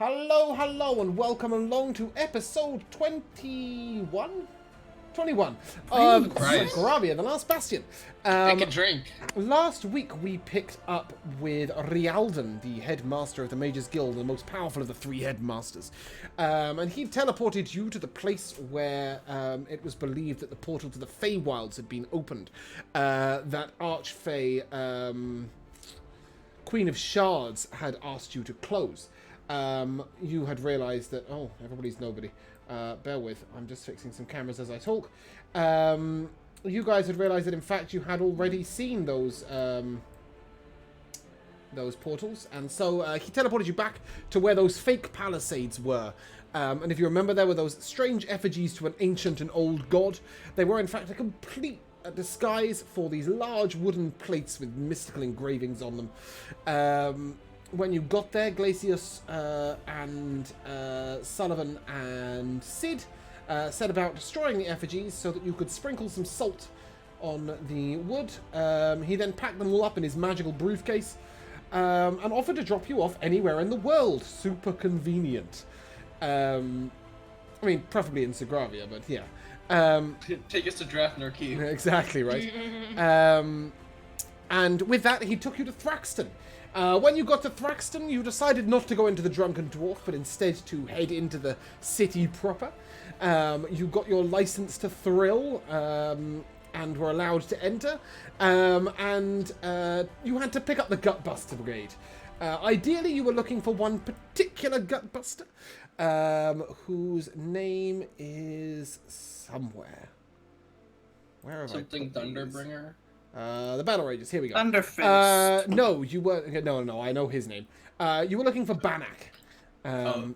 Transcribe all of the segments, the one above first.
Hello, and welcome along to episode 21? 21 of Sogravia, the last Bastion. Take a drink. Last week we picked up with Rialdan, the headmaster of the Mages Guild, the most powerful of the three headmasters. And he teleported you to the place where it was believed that the portal to the Feywilds had been opened. That Archfey Queen of Shards had asked you to close. You had realised that, oh, everybody's nobody. Bear with, I'm just fixing some cameras as I talk. You guys had realised that, in fact, you had already seen those portals. And so he teleported you back to where those fake palisades were. And if you remember, there were those strange effigies to an ancient and old god. They were, in fact, a complete disguise for these large wooden plates with mystical engravings on them. When you got there, Glacius and Sullivan and Sid set about destroying the effigies so that you could sprinkle some salt on the wood. He then packed them all up in his magical briefcase and offered to drop you off anywhere in the world. Super convenient. I mean, preferably in Sogravia, but yeah. Take us to Drafnar Keep. Exactly, right. And with that, he took you to Thraxton. When you got to Thraxton, you decided not to go into the Drunken Dwarf, but instead to head into the city proper. You got your license to thrill, and were allowed to enter. And you had to pick up the Gutbuster Brigade. Ideally, you were looking for one particular Gutbuster, whose name is somewhere. Where have Something I put these? Thunderbringer? The Battle Rages, here we go. Thunderface. No, you were... No, I know his name. You were looking for Banach. Banach.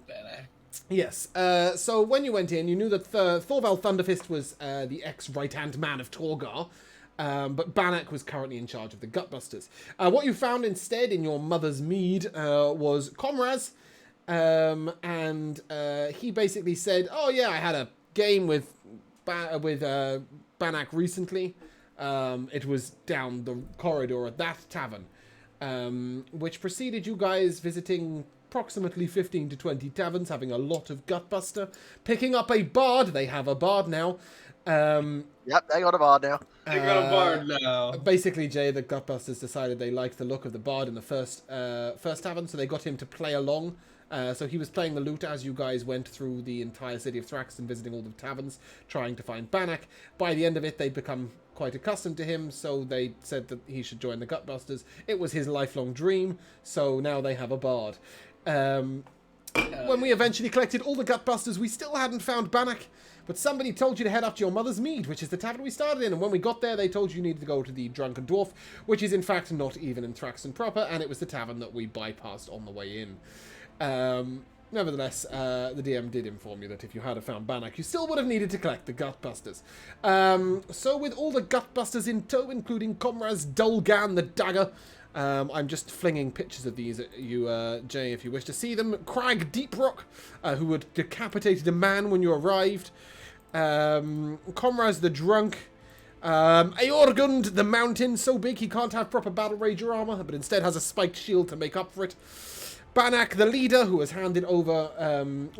Yes. So when you went in, you knew that Thorval Thunderfist was the ex-right-hand man of Torgar, but Banach was currently in charge of the Gutbusters. What you found instead in your mother's mead was Comraz, and he basically said, oh yeah, I had a game with Banach recently. It was down the corridor at that tavern, which preceded you guys visiting approximately 15 to 20 taverns, having a lot of Gutbuster, picking up a bard. They have a bard now. Yep, they got a bard now. They got a bard now. Basically, Jay, the Gutbusters decided they liked the look of the bard in the first tavern, so they got him to play along. So he was playing the lute as you guys went through the entire city of Thraxton, visiting all the taverns, trying to find Banach. By the end of it, they'd become quite accustomed to him, so they said that he should join the Gutbusters. It was his lifelong dream, so now they have a bard. When we eventually collected all the Gutbusters, we still hadn't found Banach, but somebody told you to head up to your mother's mead, which is the tavern we started in, and when we got there, they told you needed to go to the Drunken Dwarf, which is in fact not even in Thraxton proper, and it was the tavern that we bypassed on the way in. Nevertheless, the DM did inform you that if you had found Banach, you still would have needed to collect the Gutbusters. So with all the Gutbusters in tow, including Comrades Dulgan the Dagger, I'm just flinging pictures of these at you, Jay, if you wish to see them. Crag Deeprock, who had decapitated a man when you arrived. Comrades the Drunk. Aorgund the Mountain, so big he can't have proper Battle Rager armor, but instead has a spiked shield to make up for it. Banach the Leader, who has handed over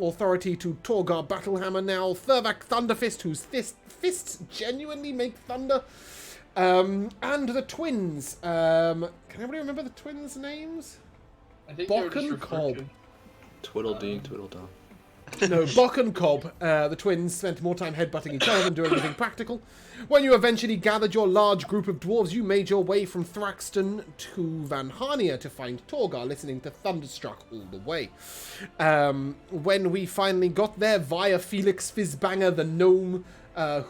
authority to Torgar Battlehammer now. Thurvak Thunderfist, whose fists genuinely make thunder. And the twins. Can anybody remember the twins' names? I think Bock and Cobb. Twiddledee, Twiddledum. No, Bock and Cobb, the twins, spent more time headbutting each other than doing anything practical. When you eventually gathered your large group of dwarves, you made your way from Thraxton to Vanhania to find Torgar listening to Thunderstruck all the way. When we finally got there via Felix Fizzbanger the gnome,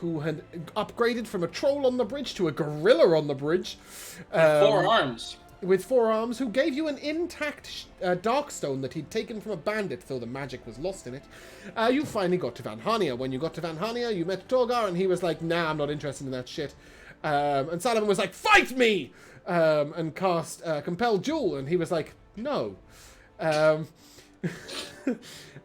who had upgraded from a troll on the bridge to a gorilla on the bridge. 4 arms. With 4 arms, who gave you an intact Darkstone that he'd taken from a bandit, though the magic was lost in it. You finally got to Vanhania. When you got to Vanhania, you met Torgar, and he was like, nah, I'm not interested in that shit. And Sullivan was like, fight me! And cast Compel Duel, and he was like, no.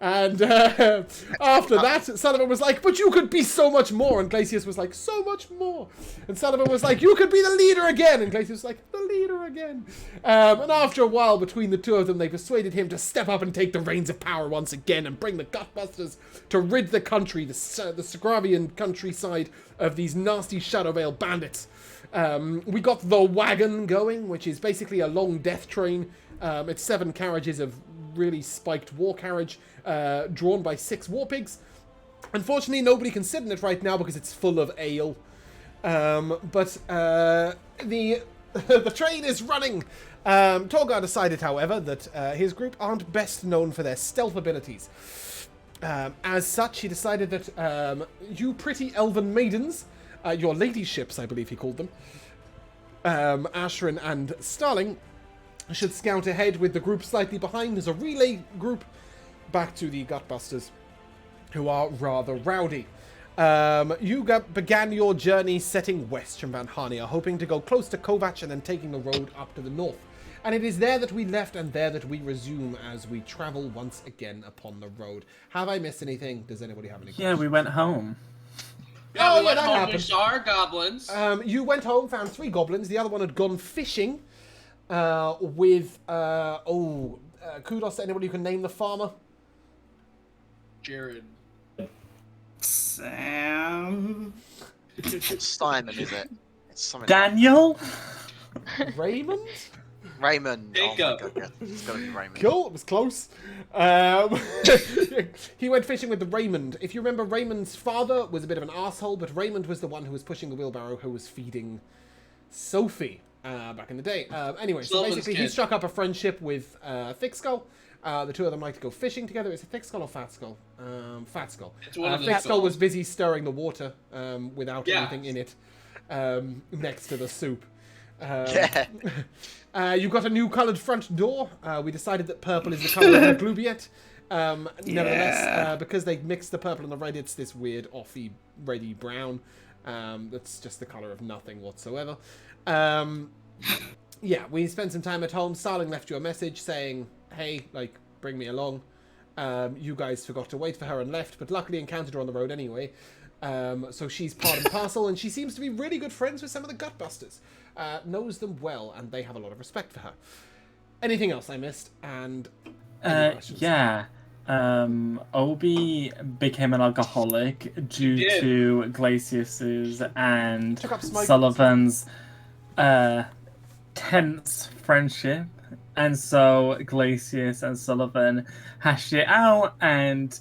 And after that, Sullivan was like, but you could be so much more. And Glacius was like, so much more. And Sullivan was like, you could be the leader again. And Glacius was like, the leader again. And after a while, between the two of them, they persuaded him to step up and take the reins of power once again and bring the Gutbusters to rid the country, the Sogravian countryside, of these nasty Shadowvale bandits. We got the wagon going, which is basically a long death train. It's 7 carriages of really spiked war carriage, drawn by 6 war pigs. Unfortunately, nobody can sit in it right now because it's full of ale. But the train is running. Torgar decided, however, that his group aren't best known for their stealth abilities. As such, he decided that you pretty elven maidens, your ladyships, I believe he called them, Ashrin and Starling, should scout ahead with the group slightly behind as a relay group back to the Gutbusters, who are rather rowdy. You began your journey setting west from Van Hania, hoping to go close to Kovac and then taking the road up to the north. And it is there that we left and there that we resume as we travel once again upon the road. Have I missed anything? Does anybody have any questions? Yeah, we went home. Yeah, we yeah, went that home, happened. we saw our goblins. You went home, found 3 goblins. The other one had gone fishing with... kudos to anybody who can name the farmer. Jared. Sam. Simon, is it? It's something Daniel? Raymond? Raymond. Jacob. Oh my God, yeah. It's gotta be Raymond. Cool, it was close. He went fishing with the Raymond. If you remember, Raymond's father was a bit of an asshole, but Raymond was the one who was pushing the wheelbarrow, who was feeding Sophie back in the day. Anyway, so Sylvan's basically he kid. struck up a friendship with Thick Skull. The two of them like to go fishing together. Is it Thick Skull or Fat Skull? Fat Skull. It's one of the Thick Skull skulls. was busy stirring the water without Yeah. anything in it next to the soup. Yeah. You got a new coloured front door. We decided that purple is the colour of the Glubiet. Nevertheless, because they mixed the purple and the red, it's this weird offy reddy brown. That's just the colour of nothing whatsoever. Yeah, we spent some time at home. Starling left you a message saying, hey, like, bring me along. You guys forgot to wait for her and left, but luckily encountered her on the road anyway. So she's part and parcel, and she seems to be really good friends with some of the Gutbusters. Knows them well, and they have a lot of respect for her. Anything else I missed? And any questions? Yeah. Obi became an alcoholic due to Glacius's and Took up Smite. Sullivan's tense friendship. And so Glacius and Sullivan hashed it out, and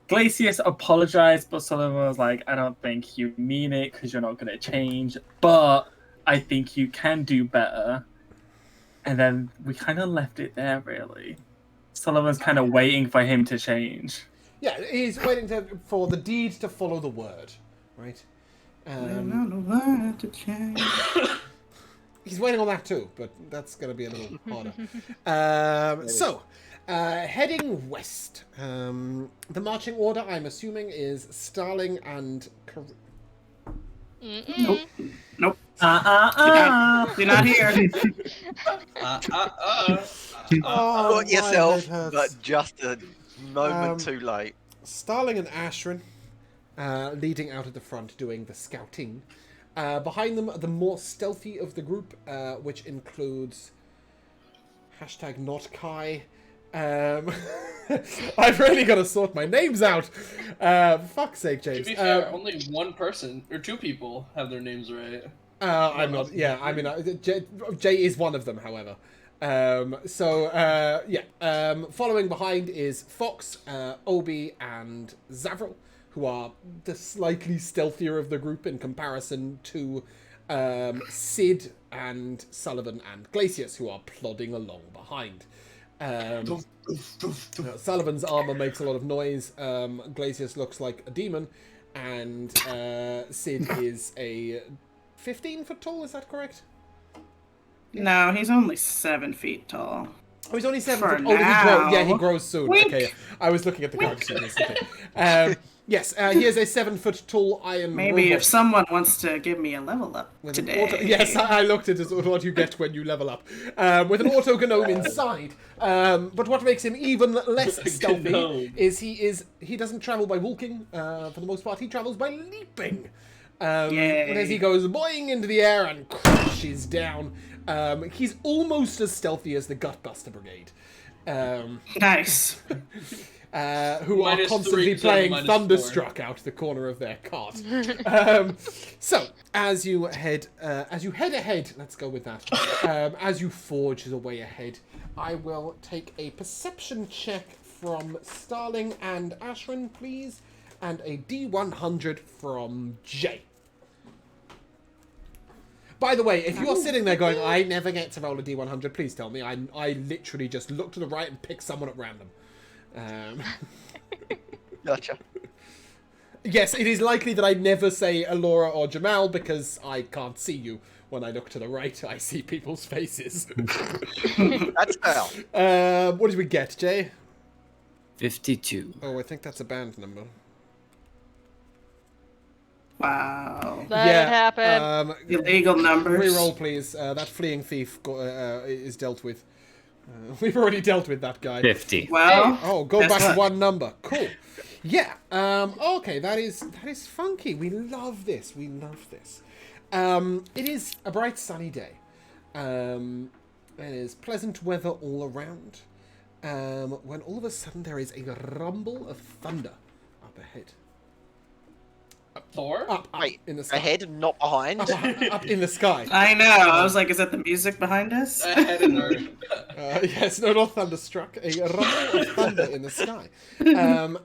Glacius apologized, but Sullivan was like, I don't think you mean it because you're not going to change, but I think you can do better. And then we kind of left it there, really. Sullivan's kind of waiting for him to change. Yeah, he's waiting for the deed to follow the word, right? He's waiting on that too, but that's going to be a little harder. Heading west. The marching order, I'm assuming, is Starling and... Nope. You're not here. Got yourself, but just a moment too late. Starling and Ashrin leading out at the front doing the scouting. Behind them, the more stealthy of the group, which includes hashtag not Kai. I've really got to sort my names out. Fuck's sake, James. To be fair, only one person or 2 people have their names right. I'm not. Yeah, I mean, Jay is one of them, however. Following behind is Fox, Obi, and Zavril, who are the slightly stealthier of the group in comparison to Sid and Sullivan and Glacius, who are plodding along behind. Sullivan's armor makes a lot of noise. Glacius looks like a demon, and Sid is a 15-foot tall. Is that correct? No, he's only 7 feet tall. Oh, he's only 7 For foot. Oh, now. he grows soon. Wink. Okay, I was looking at the character sheet. Yes, he is a 7-foot tall iron Maybe robot. if someone wants to give me a level up With an today. yes, I looked at it as what you get when you level up. With an auto gnome inside. But what makes him even less stealthy Gnome. is he doesn't travel by walking. For the most part, he travels by leaping. Yay. And as he goes boing into the air and crashes down, he's almost as stealthy as the Gutbuster Brigade. Nice. Who are -3 constantly instead of playing -4. Thunderstruck out the corner of their cart. So, as you head ahead, let's go with that. As you forge your way ahead, I will take a perception check from Starling and Ashrin, please, and a D100 from Jay. By the way, if you're sitting there going, I never get to roll a D100, please tell me. I literally just look to the right and pick someone at random. Gotcha. Yes, it is likely that I never say Alora or Jamal because I can't see you. When I look to the right, I see people's faces. That's fair. What did we get, Jay? 52. Oh, I think that's a band number. Wow. That happened. Illegal numbers. Reroll, please. That fleeing thief is dealt with. We've already dealt with that guy. 50. Well, Oh, go guess back what? one number. Cool. Yeah. Okay, that is funky. We love this. We love this. It is a bright sunny day. It is pleasant weather all around. When all of a sudden there is a rumble of thunder up ahead. Thor? Up Wait, in the sky. ahead, not behind. Up in the sky. I know. I was like, is that the music behind us? Ahead and Earth. Yes, no, not thunderstruck. A rumble of thunder in the sky.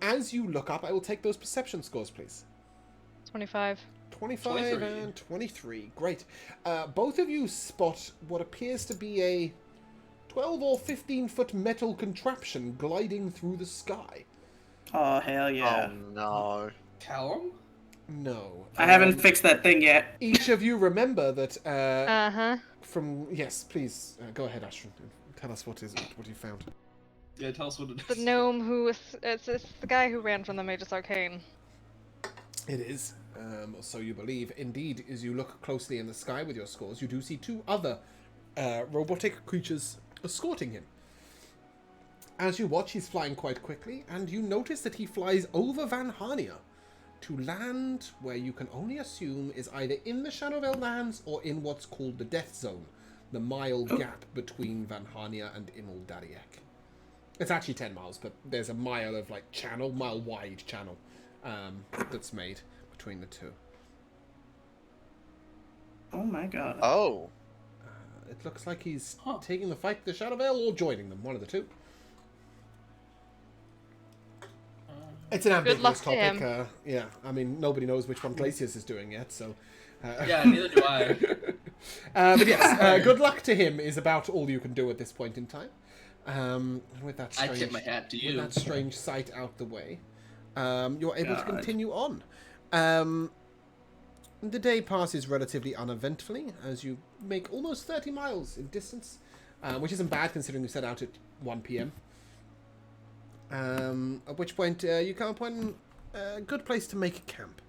As you look up, I will take those perception scores, please. 25. 25 23. and 23. Great. Both of you spot what appears to be a 12 or 15-foot metal contraption gliding through the sky. Oh, hell yeah. Oh no. Callum? No. I haven't fixed that thing yet. Each of you remember that Uh-huh. from... Yes, please, go ahead, Ashton. Tell us what you found. Yeah, tell us what it The is. gnome who was... It's the guy who ran from the Magus Arcane. It is. So you believe. Indeed, as you look closely in the sky with your scores, you do see two other robotic creatures escorting him. As you watch, he's flying quite quickly, and you notice that he flies over Van Hania to land where you can only assume is either in the Shadowvale lands or in what's called the Death Zone, the mile gap between Van Hania and Imul Dariek. It's actually 10 miles, but there's a mile of mile-wide channel that's made between the two. Oh my god. Oh. It looks like he's taking the fight to the Shadowvale or joining them, one of the two. It's an Good luck ambiguous to him. topic. Yeah, I mean, nobody knows which one Glacius is doing yet, so... Yeah, neither do I. But yes, good luck to him is about all you can do at this point in time. With that I strange, tip my hat to with you. that strange sight out the way, you're able to God. continue on. The day passes relatively uneventfully as you make almost 30 miles in distance, which isn't bad considering you set out at 1 p.m. At which point you come upon a good place to make a camp.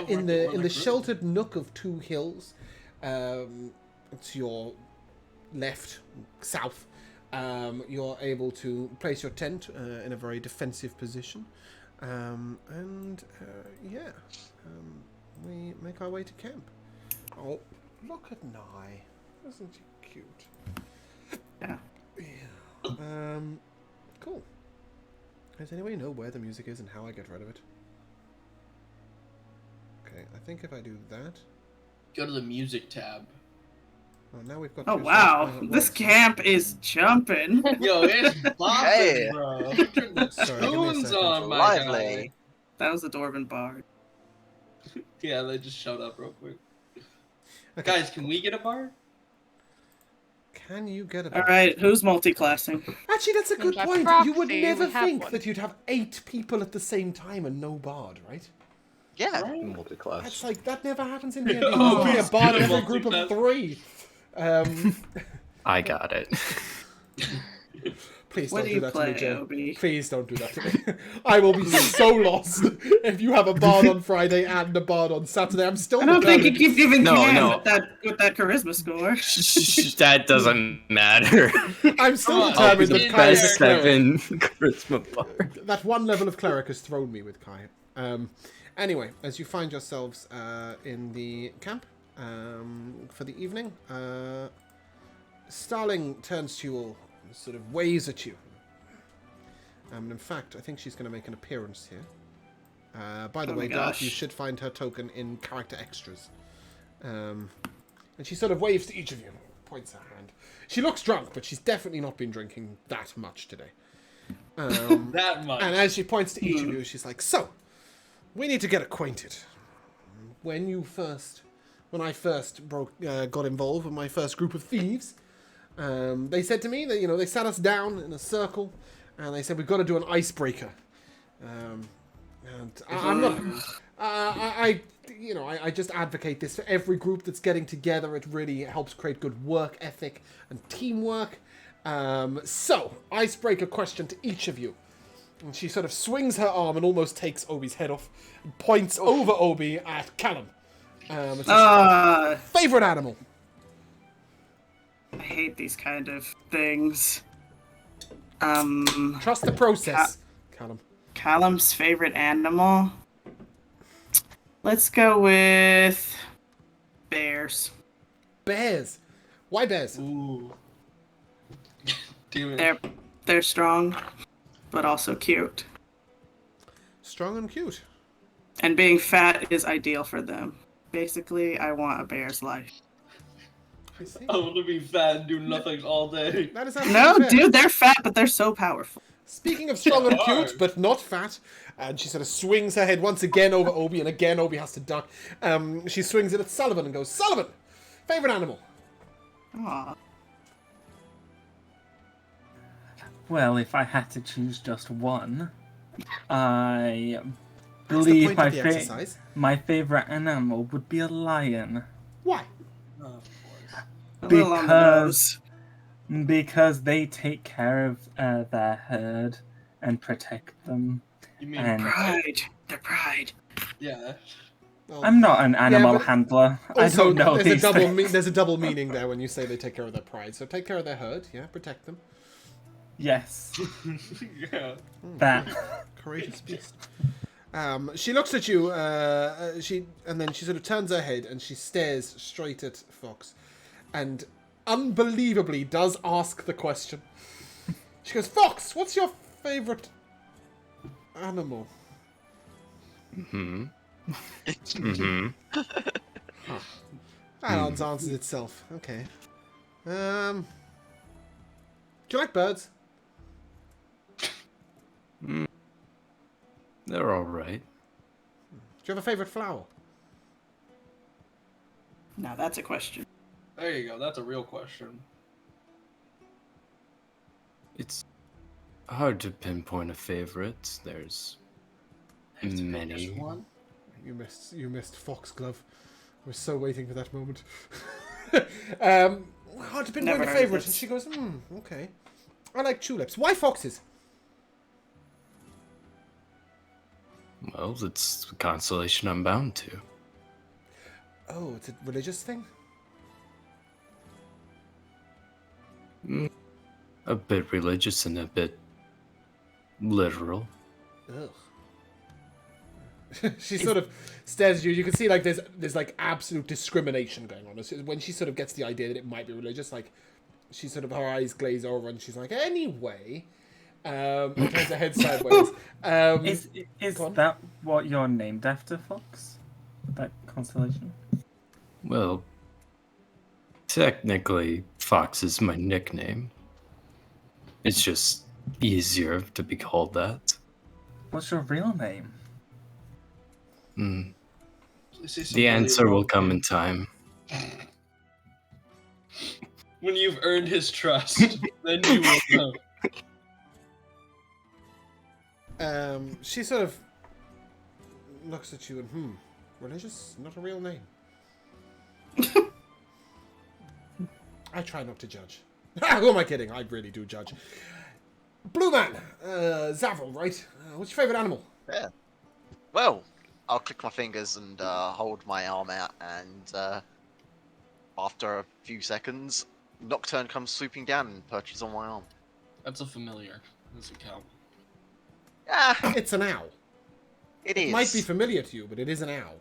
In the sheltered nook of two hills, to your left, south, you're able to place your tent in a very defensive position, we make our way to camp. Oh, look at Nye, isn't he cute? Yeah. Yeah. Cool. Does anybody know where the music is and how I get rid of it? Okay, I think if I do that... Go to the music tab. Oh, now we've got... Oh two wow. songs at This once. camp is jumping. Yo, it's bopping, Hey. bro. Turn the Sorry, give me a tunes second. on, my Lively. guy. That was the Dwarven Bard. Yeah, they just showed up real quick. Okay. Guys, can we get a bar? Can you get a... Alright, who's multi-classing? Actually, that's a good By point. You would proxy, never we have think one. that you'd have 8 people at the same time and no bard, right? Yeah. Multi-class. That's like, that never happens in D&D. Oh, There'd be a bard in every multi-class. group of 3. I got it. Please What don't do do you that play, to me, Jay. Obi? Please don't do that to me. I will be so lost if you have a bard on Friday and a bard on Saturday. I'm still I don't think you determined. keep giving No, Cam no. with that charisma score. That doesn't matter. I'm still Come on. I'll be determined the that Kai is a best cleric. 7 charisma bar. That one level of cleric has thrown me with Kai. Anyway, as you find yourselves in the camp for the evening, Starling turns to you all and sort of waves at you. In fact, I think she's going to make an appearance here. By the Oh way, my Dark, gosh. you should find her token in character extras. And she sort of waves to each of you, points her hand. She looks drunk, but she's definitely not been drinking that much today. That much. And as she points to each of you, she's like, so, we need to get acquainted. When I first got involved with my first group of thieves, they said to me that, they sat us down in a circle, and they said, we've got to do an icebreaker. And I'm not... I just advocate this for every group that's getting together. It really helps create good work ethic and teamwork. So, icebreaker question to each of you. And she sort of swings her arm and almost takes Obi's head off and points over Obi at Callum. Favorite animal? I hate these kind of things. Trust the process, Callum. Callum's favorite animal? Let's go with bears. Bears. Why bears? Ooh. Damn it. They're strong, but also cute. Strong and cute. And being fat is ideal for them. Basically, I want a bear's life. I see. I want to be fat and do nothing all day. That is No, absolutely fair. dude, they're fat, but they're so powerful. Speaking of strong and They cute, are. but not fat, and she sort of swings her head once again over Obi, and again Obi has to duck. She swings it at Sullivan and goes, Sullivan, favorite animal? Aw. Well, if I had to choose just one, I That's the believe point of the exercise. my favorite animal would be a lion. Why? Oh, of course. A little on the nose. Because they take care of their herd and protect them. You mean And Pride. Their pride. yeah. Well, I'm not an animal but handler. I also, don't know there's a these double things. there's a double meaning there when you say they take care of their pride. So take care of their herd, yeah, protect them. Yes, Yeah. that. Courageous beast. She looks at you, and then she sort of turns her head and she stares straight at Fox, and unbelievably does ask the question. She goes, Fox, what's your favorite animal? That answers itself. Okay. Do you like birds? They're alright. Do you have a favorite flower? Now that's a question. There you go. That's a real question. It's hard to pinpoint a favorite. There's many. Just one? You missed Foxglove. I was so waiting for that moment. Hard to pinpoint Never a heard of favorite. this. And she goes, okay. I like tulips. Why foxes? Well, it's a constellation I'm bound to. Oh, it's a religious thing? A bit religious and a bit literal. Ugh. She sort of stares at you. You can see like there's like absolute discrimination going on. When she sort of gets the idea that it might be religious, like she sort of her eyes glaze over and she's like, anyway, and turns her head sideways. Is Go on. that what you're named after, Fox? That constellation? Well, technically, Fox is my nickname. It's just easier to be called that. What's your real name? The answer will come in time. When you've earned his trust, then you will know. She sort of looks at you and religious? Not a real name. I try not to judge. Who am I kidding? I really do judge. Blue man, Zavril, right? What's your favourite animal? Yeah. Well, I'll click my fingers and hold my arm out, and after a few seconds, Nocturne comes swooping down and perches on my arm. That's a familiar. Doesn't count. Ah, It's an owl. it is. It might be familiar to you, but it is an owl.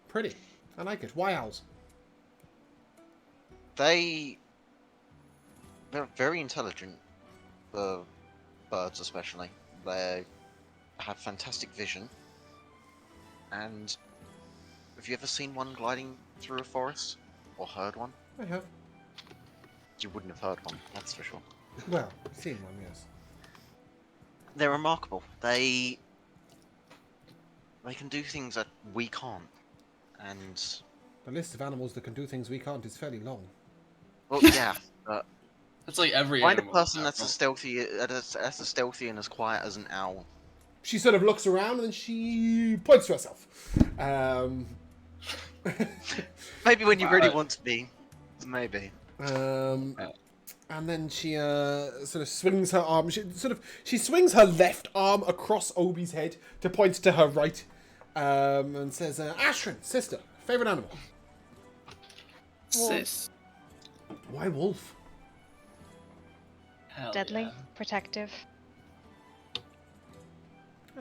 Pretty. I like it. Why owls? They're very intelligent. The birds, especially. They have fantastic vision. And have you ever seen one gliding through a forest? Or heard one? I have. You wouldn't have heard one, that's for sure. Well, I've seen one, yes. They're remarkable. They can do things that we can't. And The list of animals that can do things we can't is fairly long. well, yeah. But That's like every find a animal. person that's as stealthy and as quiet as an owl. She sort of looks around and then she points to herself. Maybe when you really want to be. Maybe. And then she sort of swings her arm. She swings her left arm across Obi's head to point to her right, and says, "Ashrin, sister, favorite animal." Sis. Why wolf? Hell Deadly, yeah. protective.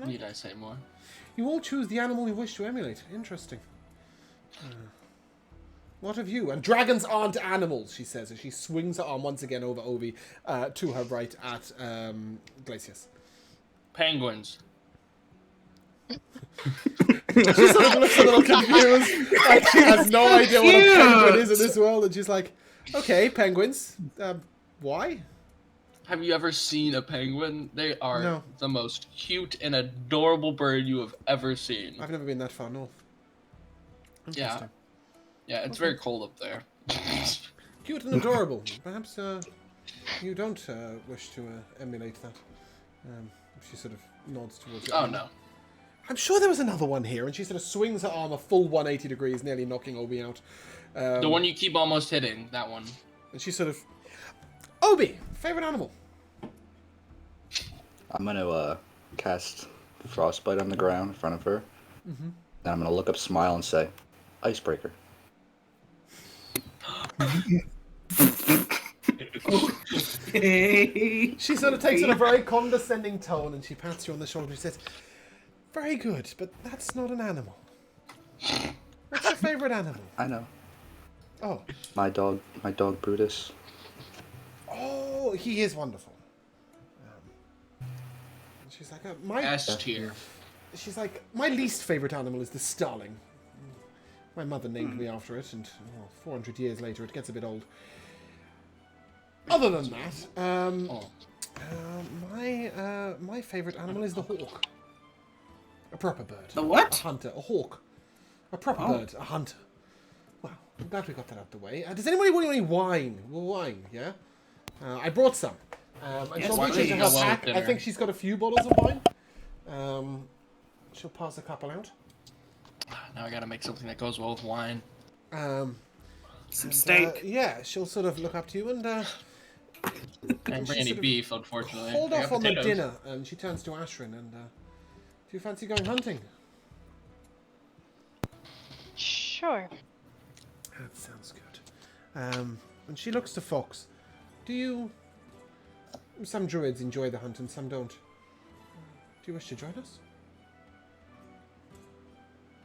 Need I say more? You all choose the animal you wish to emulate. Interesting. What of you? And dragons aren't animals, she says, as she swings her arm once again over Obi to her right at Glacius. Penguins. She sort of looks a little confused. Like she has no idea what a penguin is in this world, and she's like, "Okay, penguins. Why?" Have you ever seen a penguin? They are No. the most cute and adorable bird you have ever seen. I've never been that far north. Yeah. Interesting. Yeah, it's very cold up there. Cute and adorable. Perhaps you don't wish to emulate that. She sort of nods towards you. Oh no. I'm sure there was another one here, and she sort of swings her arm a full 180 degrees, nearly knocking Obi out. The one you keep almost hitting, that one. And she sort of... Obi! Favorite animal? I'm gonna cast Frostbite on the ground in front of her. Mm-hmm. And I'm gonna look up, smile, and say, Icebreaker. She sort of takes it in a very condescending tone, and she pats you on the shoulder and she says, "Very good, but that's not an animal. What's your favorite animal?" I know. Oh. My dog Brutus. Oh, he is wonderful. She's like, S tier. She's like, my least favorite animal is the starling. My mother named me after it, and 400 years later, it gets a bit old. Other than that, my favorite animal is the hawk. A proper bird. The what? A hunter. A hawk. A proper bird. A hunter. Well, I'm glad we got that out of the way. Does anybody want any wine? Wine, yeah? I brought some. And Yes, she'll why reach don't into you her go well pack. with I dinner? think she's got a few bottles of wine. She'll pass a couple out. Now I gotta make something that goes well with wine. Some steak. yeah, she'll sort of look up to you and I didn't bring she any sort of beef, unfortunately. hold I off got on the potatoes. dinner. And she turns to Ashrin and, do you fancy going hunting? Sure. That sounds good. And she looks to Fox. Do you... Some druids enjoy the hunt and some don't. Do you wish to join us?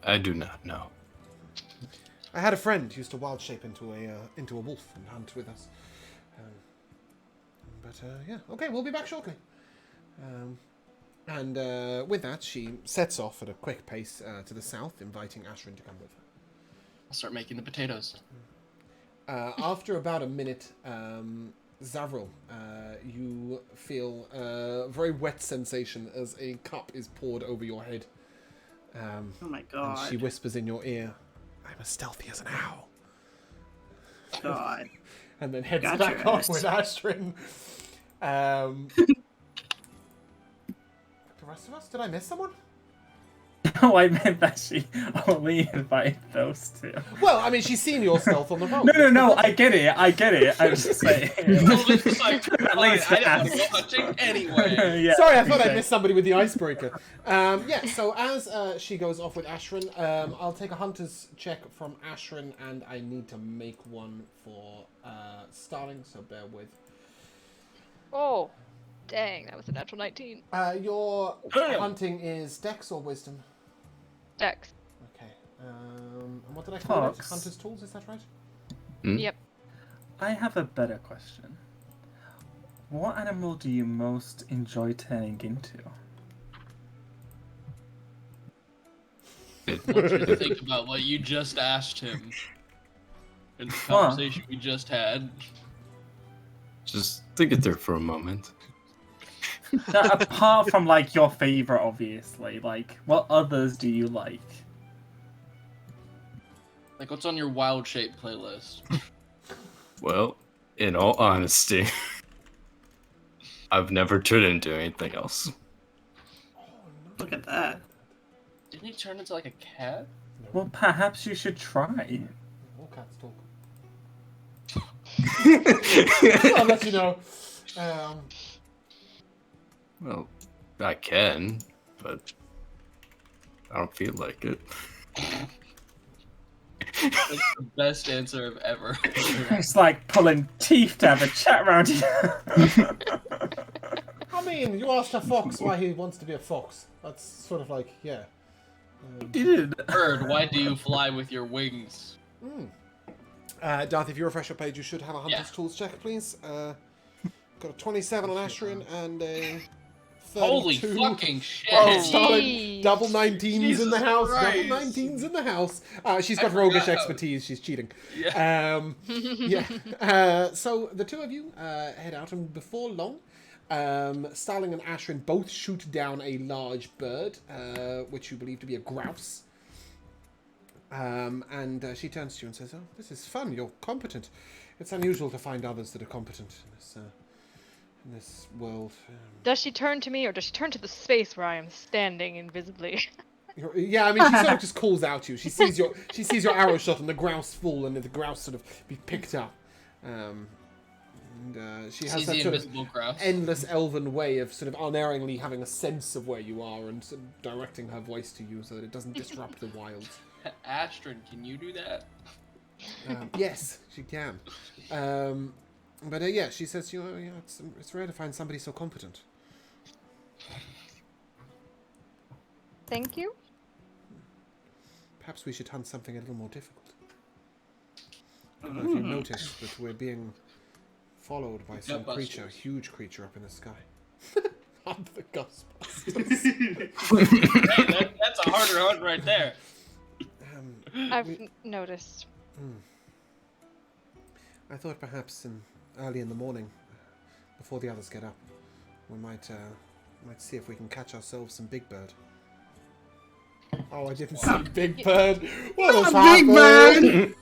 I do not know. I had a friend who used to wild shape into a wolf and hunt with us. Yeah, okay, we'll be back shortly. And with that, she sets off at a quick pace to the south, inviting Ashrin to come with her. I'll start making the potatoes. After about a minute, Zavril, you feel a very wet sensation as a cup is poured over your head. Oh my god. And she whispers in your ear, "I'm as stealthy as an owl." God. And then heads Gotcha, back off Ernest. with Ashrin. The rest of us? Did I miss someone? No, I meant that she only invited those two. Well, I mean, she's seen your stealth on the road. No, I get it. I'm just saying. So it's just like, At "Fine, least I don't want to go ask." hunting anyway. Yeah, Sorry, I thought exactly. I'd missed somebody with the icebreaker. Yeah, so as she goes off with Ashrin, I'll take a hunter's check from Ashrin, and I need to make one for Starling, so bear with. Oh, dang, that was a natural 19. Your Damn. hunting is Dex or Wisdom? Dex. Okay. And what did I call it? Fox. Hunter's tools, is that right? Hmm? Yep. I have a better question. What animal do you most enjoy turning into? I want you to think about what you just asked him in the conversation we just had. Just think it through for a moment. Now, apart from like your favorite, obviously, like what others do you like? Like, what's on your wild shape playlist? Well, in all honesty, I've never turned into anything else. Look at that. Didn't he turn into like a cat? Well, perhaps you should try. All cats talk. I'll let you know. Well, I can, but I don't feel like it. That's the best answer I've ever heard. It's like pulling teeth to have a chat around here. I mean, you asked a fox why he wants to be a fox. That's sort of like, yeah. Dude. Bird, why do you fly with your wings? Darth, if you refresh your page, you should have a Hunter's Yeah. Tools check, please. Got a 27 on Ashrin and a 32. Holy fucking shit! Oh, Starling, Jeez. double 19s in Jesus the house. Christ. Double 19s in the house. She's got I roguish forgot. expertise. She's cheating. Yeah. Yeah. So the two of you head out, and before long, Starling and Ashrin both shoot down a large bird, which you believe to be a grouse. And she turns to you and says, "Oh, this is fun. You're competent. It's unusual to find others that are competent in this world." Does she turn to me or does she turn to the space where I am standing invisibly? Yeah, I mean, she sort of just calls out to you. She sees your arrow shot and the grouse fall, and the grouse sort of be picked up. She has Sees that the sort of invisible grouse. endless elven way of sort of unerringly having a sense of where you are and sort of directing her voice to you so that it doesn't disrupt the wilds. Astrid, can you do that? Yes, she can. But yeah, she says, you know, yeah, it's rare to find somebody so competent. Thank you. Perhaps we should hunt something a little more difficult. I don't know if you noticed, but we're being followed by some Gutbusters. creature, a huge creature up in the sky. Hunt the Ghostbusters. Hey, that's a harder hunt right there. I've noticed. I thought perhaps early in the morning, before the others get up, we might see if we can catch ourselves some big bird. Oh, I didn't see Big Bird. What has happened?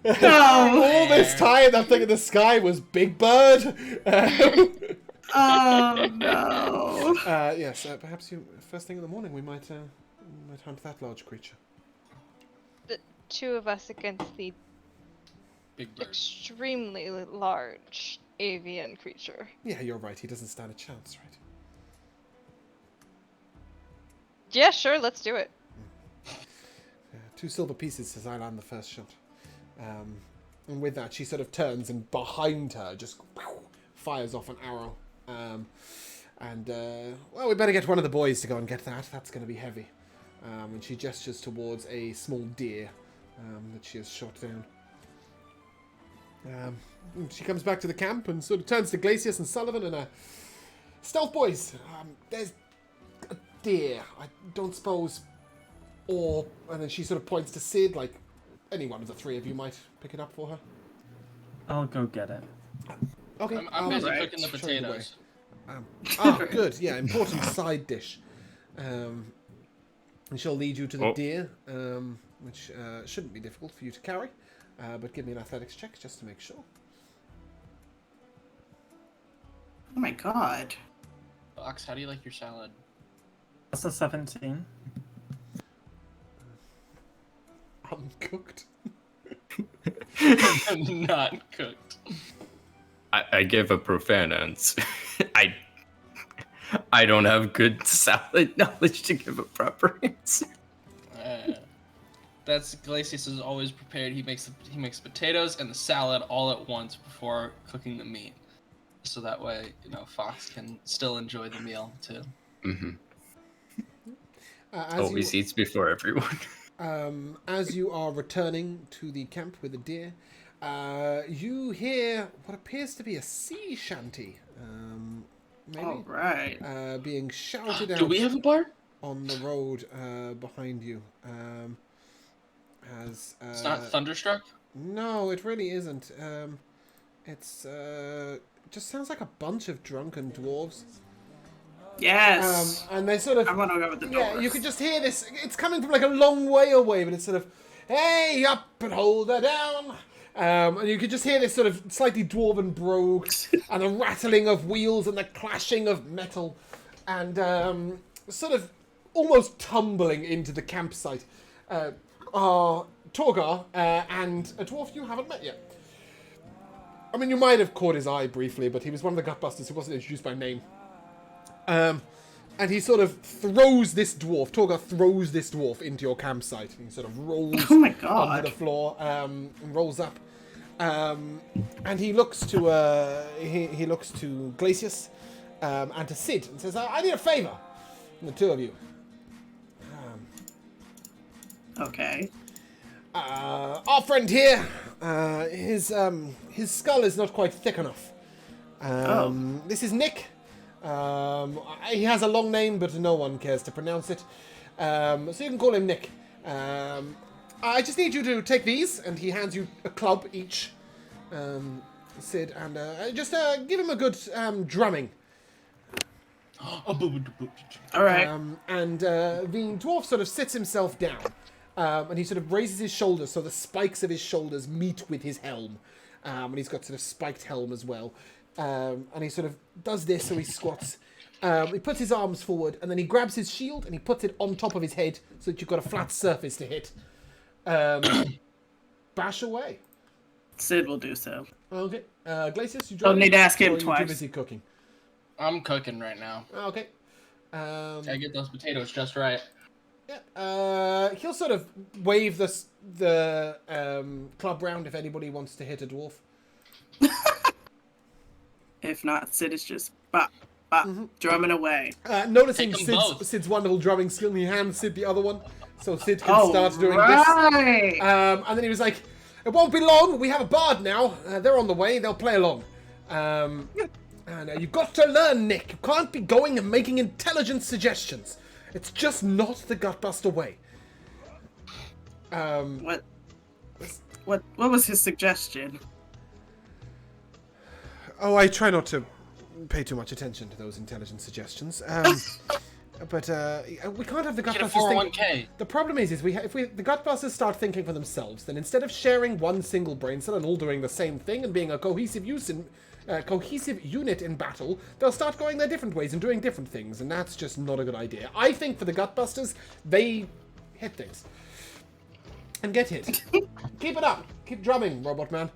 All this time, that thing in the sky was Big Bird. Oh no. Yes, perhaps first thing in the morning we might hunt that large creature. The two of us against the Big bird. extremely large avian creature. Yeah, you're right. He doesn't stand a chance, right? Yeah, sure, let's do it. 2 silver pieces as I land the first shot. And with that, she sort of turns and behind her just fires off an arrow. Well, we better get one of the boys to go and get that. That's going to be heavy. And she gestures towards a small deer that she has shot down. She comes back to the camp and sort of turns to Glacius and Sullivan and stealth boys. There's a deer. I don't suppose. And then she sort of points to Sid, like any one of the 3 of you might pick it up for her. I'll go get it. Okay. I'm busy Alright. cooking the Show you the way. potatoes. Good. Yeah, important side dish. And she'll lead you to the Oh. deer, which shouldn't be difficult for you to carry. But give me an athletics check just to make sure. Oh my god. Fox, how do you like your salad? That's a 17. Uncooked. Not cooked. I give a profane answer. I don't have good salad knowledge to give a proper answer. That's Glacius is always prepared. He makes potatoes and the salad all at once before cooking the meat, so that way Fox can still enjoy the meal too. Mm-hmm. Always eats before everyone. As you are returning to the camp with the deer, you hear what appears to be a sea shanty. Maybe. All right. Being shouted out. Do we have a bar? On the road behind you. It's not Thunderstruck? No, it really isn't. It's just sounds like a bunch of drunken dwarves. Yes. And they sort of. I want to go with the dwarves. Yeah, you could just hear this. It's coming from like a long way away, but it's sort of, hey, up and hold her down. And you could just hear this sort of slightly dwarven brogue, and the rattling of wheels and the clashing of metal, and sort of almost tumbling into the campsite are Torgar and a dwarf you haven't met yet. I mean, you might have caught his eye briefly, but he was one of the gutbusters who wasn't introduced by name. And he sort of throws this dwarf, Torgar throws this dwarf into your campsite. He sort of rolls onto the floor and rolls up. And he looks to he looks to Glacius and to Sid and says, I need a favour from the two of you. Okay. Our friend here, his skull is not quite thick enough. This is Nick. He has a long name, but no one cares to pronounce it. So you can call him Nick. I just need you to take these, and he hands you a club each, Sid, and just give him a good drumming. All right. And the dwarf sort of sits himself down, and he sort of raises his shoulders so the spikes of his shoulders meet with his helm. And he's got sort of spiked helm as well. And he sort of does this, so he squats. He puts his arms forward, and then he grabs his shield, and he puts it on top of his head, so that you've got a flat surface to hit. Bash away. Sid will do so. Okay. Glacius, you Don't need to ask him twice. Too busy cooking? I'm cooking right now. Okay. Gotta get those potatoes just right. Yeah. He'll sort of wave the club round if anybody wants to hit a dwarf. If not, Sid is just drumming away. Noticing Sid's wonderful drumming skill, he hands Sid the other one, so Sid can start doing this. And then he was like, it won't be long, we have a bard now. They're on the way, they'll play along. And you've got to learn, Nick. You can't be going and making intelligent suggestions. It's just not the Gutbuster way. What was his suggestion? Oh, I try not to pay too much attention to those intelligent suggestions. But we can't have the Gutbusters think. The problem is if the Gutbusters start thinking for themselves, then instead of sharing one single brain cell and all doing the same thing and being a cohesive unit in battle, they'll start going their different ways and doing different things, and that's just not a good idea. I think for the Gutbusters, they hit things and get hit. Keep it up. Keep drumming, Robot Man.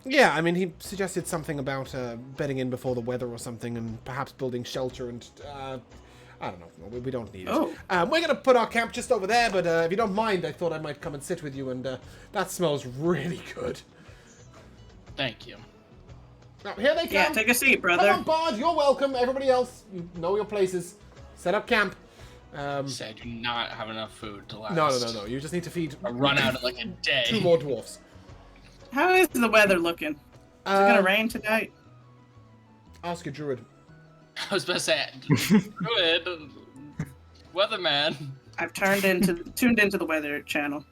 Yeah, I mean, he suggested something about bedding in before the weather or something, and perhaps building shelter, and I don't know. We don't need it. We're going to put our camp just over there, but if you don't mind, I thought I might come and sit with you, and that smells really good. Thank you. Now, here they come. Yeah, take a seat, brother. Come on, Bard, you're welcome. Everybody else, you know your places. Set up camp. I do not have enough food to last. No. You just need to feed... I run out in like a day. 2 more dwarfs. How is the weather looking? Is it gonna rain tonight? Ask a druid. I was about to say, druid, weatherman. I've tuned into the weather channel.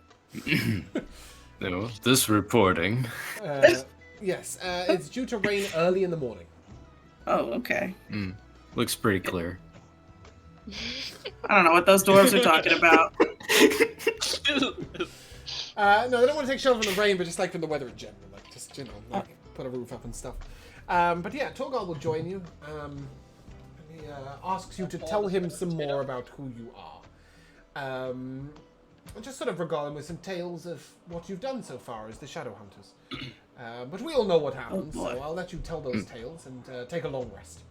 No, this reporting. Yes, it's due to rain early in the morning. Oh, okay. Looks pretty clear. I don't know what those dwarves are talking about. No, they don't want to take shelter from the rain, but just like from the weather in general. Like, just, put a roof up and stuff. But yeah, Torgal will join you. And He asks you to tell him some more about who you are. And just sort of regale him with some tales of what you've done so far as the Shadowhunters. But we all know what happens, so I'll let you tell those tales and take a long rest.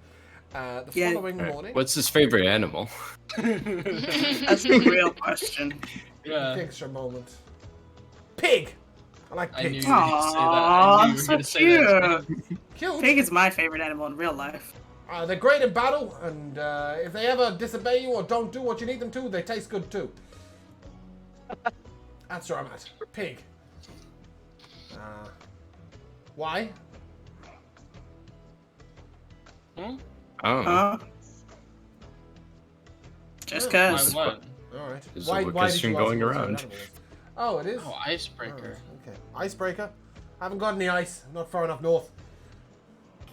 The following morning... What's his favorite animal? That's a real question. Yeah. He thinks for a moment. Pig! I like I knew pigs. you were going to say that. I knew you were so going to say that. Cute. Pig is my favorite animal in real life. They're great in battle, and if they ever disobey you or don't do what you need them to, they taste good too. That's where I'm at. Pig. Why? Hmm? Oh. Just I cause. won. All right. There's Why a did question you ask going me what sort of around. animal it is? Oh, it is? Oh, icebreaker. Alright, okay. Icebreaker? Haven't got any ice. Not far enough north.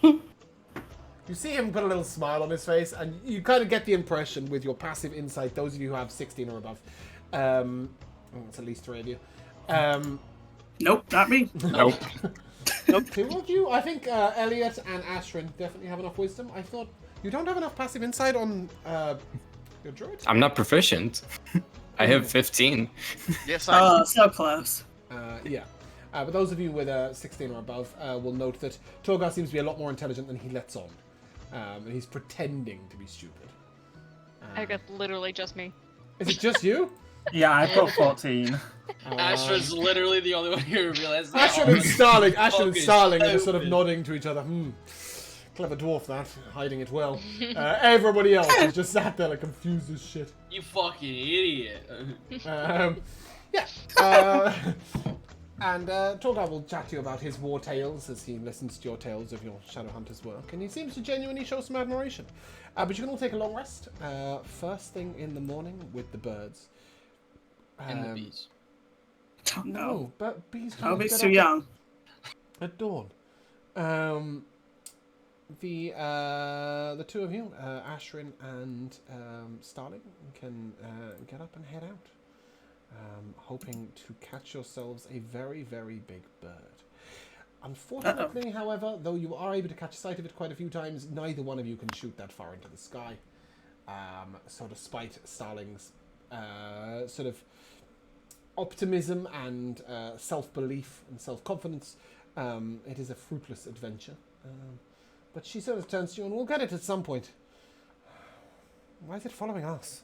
You see him put a little smile on his face, and you kind of get the impression with your passive insight, those of you who have 16 or above. It's at least 3 of you. Nope, not me. Nope. 2 of you? I think Elliot and Ashrin definitely have enough wisdom. I thought you don't have enough passive insight on your druid? I'm not proficient. I have 15. Yes, Oh, so close. Yeah. But those of you with 16 or above will note that Torgar seems to be a lot more intelligent than he lets on. And he's pretending to be stupid. I guess literally just me. Is it just you? Yeah, I've got 14. Ashra's literally the only one who realized. Ashton and Starling are just sort of nodding to each other. Clever dwarf that, hiding it well. Everybody else is just sat there like confused as shit. You fucking idiot. And Torgar will chat to you about his war tales as he listens to your tales of your Shadowhunters work, and he seems to genuinely show some admiration. But you can all take a long rest. First thing in the morning with the birds. And the bees. Oh, no. But bees. Oh, he's too young. At dawn. The 2 of you, Ashrin and Starling, can get up and head out. Hoping to catch yourselves a very, very big bird. Unfortunately, however, though you are able to catch sight of it quite a few times, neither one of you can shoot that far into the sky. So despite Starling's sort of optimism and self-belief and self-confidence, it is a fruitless adventure. But she sort of turns to you, and we'll get it at some point. Why is it following us?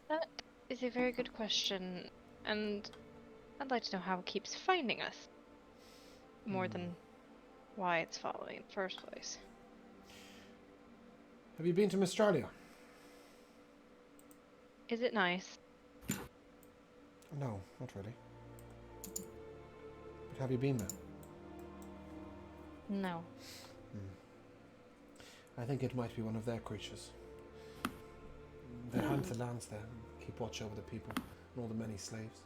That is a very good question, and I'd like to know how it keeps finding us. More than why it's following in the first place. Have you been to Australia? Is it nice? No, not really. But have you been there? No. I think it might be one of their creatures. They hunt the lands there and keep watch over the people and all the many slaves.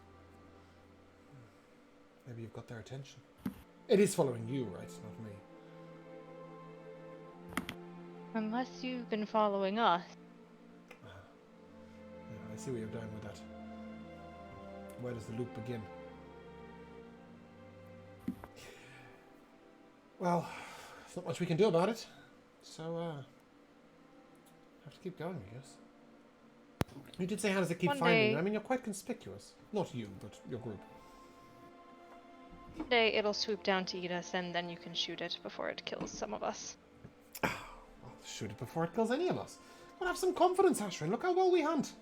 Maybe you've got their attention. It is following you, right? Not me. Unless you've been following us. Yeah, I see where you're going with that. Where does the loop begin? Well, there's not much we can do about it. So, have to keep going, I guess. You did say how does it keep One finding day- you? I mean, you're quite conspicuous. Not you, but your group. One day it'll swoop down to eat us, and then you can shoot it before it kills some of us. I'll shoot it before it kills any of us. We'll have some confidence, Ashrin. Look how well we hunt.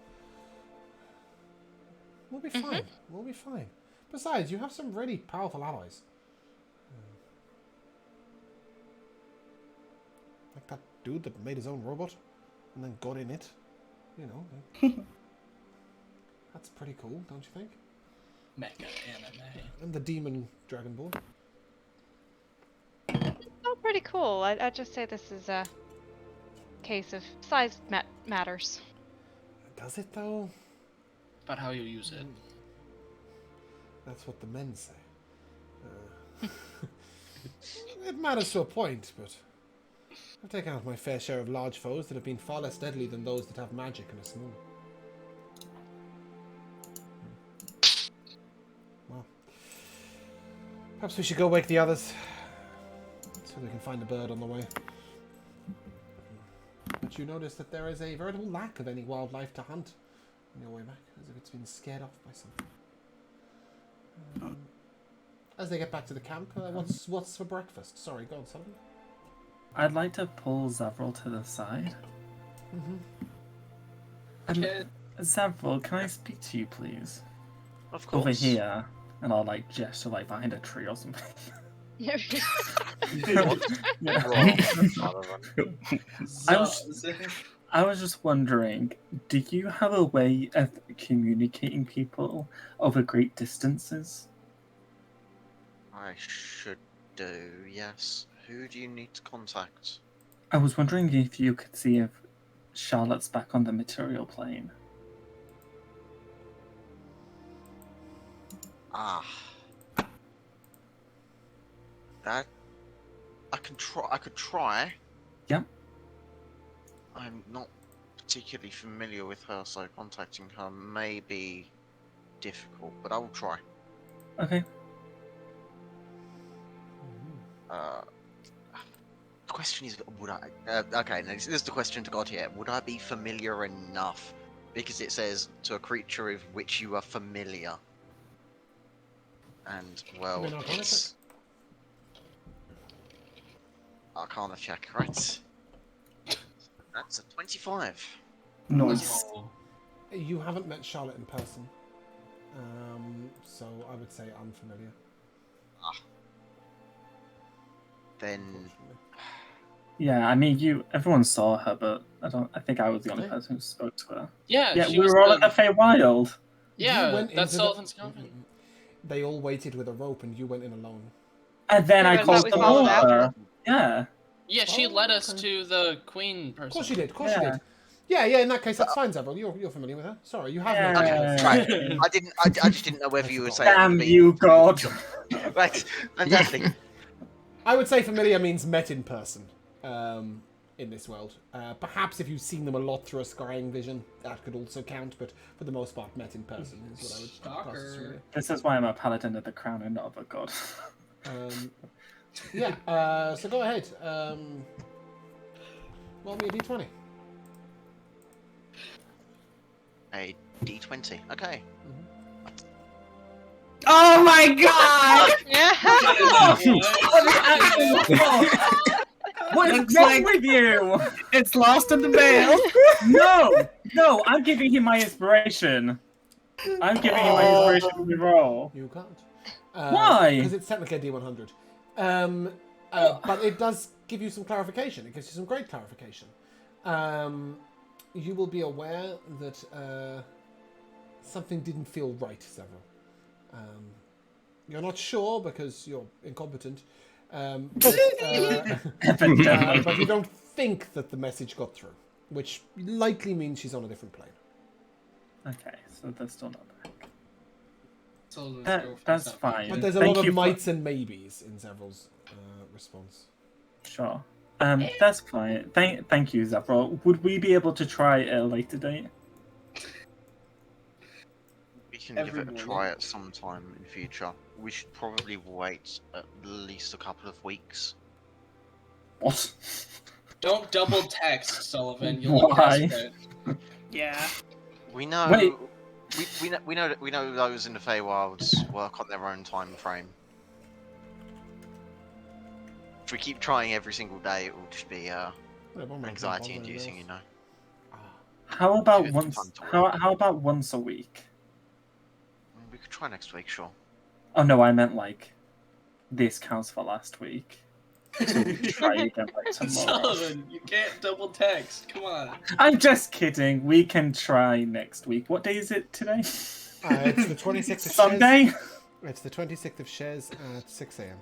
We'll be fine. We'll be fine. Besides, you have some really powerful allies. Like that dude that made his own robot and then got in it. You know. That's pretty cool, don't you think? Mecha anime. And the demon dragonborn. Oh, pretty cool. I'd just say this is a case of size matters. Does it, though? About how you use it. That's what the men say. It matters to a point, but I've taken out my fair share of large foes that have been far less deadly than those that have magic and are small. Well, perhaps we should go wake the others, so we can find the bird on the way. but you notice that there is a veritable lack of any wildlife to hunt on your way back, as if it's been scared off by something. As they get back to the camp, what's for breakfast? Sorry, go on, Sullivan. I'd like to pull Zavril to the side. Zavril, can I speak to you, please? Of course. Over here, and I'll like gesture like behind a tree or something. Yeah. I was just wondering, do you have a way of communicating people over great distances? I should do, yes. Who do you need to contact? I was wondering if you could see if Charlotte's back on the material plane. That I could try. Yeah. I'm not particularly familiar with her, so contacting her may be difficult, but I will try. Okay. The question is, would I? Okay, now this is the question to God here. Would I be familiar enough? Because it says to a creature with which you are familiar. And, well, Give me an Arcana it's... Arcana check, right? That's a 25. Nice. You haven't met Charlotte in person, so I would say unfamiliar. Then... Yeah, I mean, everyone saw her, but I think I was the only person who spoke to her. Yeah, we were all at the Feywild. Yeah, that's Sullivan's comment. They all waited with a rope, and you went in alone. And then I called them over. Yeah. Yeah, she led us to the queen person. Of course she did. Of course she did. Yeah. In that case, that's fine, Zavril. You're familiar with her. Sorry, you have no. Right. I just didn't know whether you were saying. Damn you, God. Right. Fantastic. I would say familiar means met in person. In this world, perhaps if you've seen them a lot through a scrying vision, that could also count. But for the most part, met in person is what I would class as familiar. This is why I'm a paladin of the crown and not of a god. So go ahead. Roll me a d20. A d20. Okay. Oh my god! What's wrong with you? It's lost in the mail. No, I'm giving him my inspiration. I'm giving him my inspiration with the roll. You can't. Why? Because it's technically a d100. But it does give you some clarification. It gives you some great clarification. You will be aware that something didn't feel right, several. You're not sure because you're incompetent. But you don't think that the message got through, which likely means she's on a different plane. Okay, so they're still not back. So That's fine. But there's a lot of mights and maybes in Zavril's response. Sure. That's fine. Thank you, Zavril. Would we be able to try at a later date? We can give it a try at some time in the future. We should probably wait at least a couple of weeks. What? Don't double text, Sullivan. You'll Why? look desperate. Yeah. We know. Wait. We know those in the Feywilds work on their own time frame. If we keep trying every single day, it will just be anxiety-inducing, you know. How about Give it once? time to How about once a week? We could try next week, sure. Oh no, I meant like this counts for last week. So we can try again like tomorrow. Sullivan, you can't double text. Come on. I'm just kidding. We can try next week. What day is it today? It's the 26th of Sunday. It's the 26th of Shez at 6 a.m.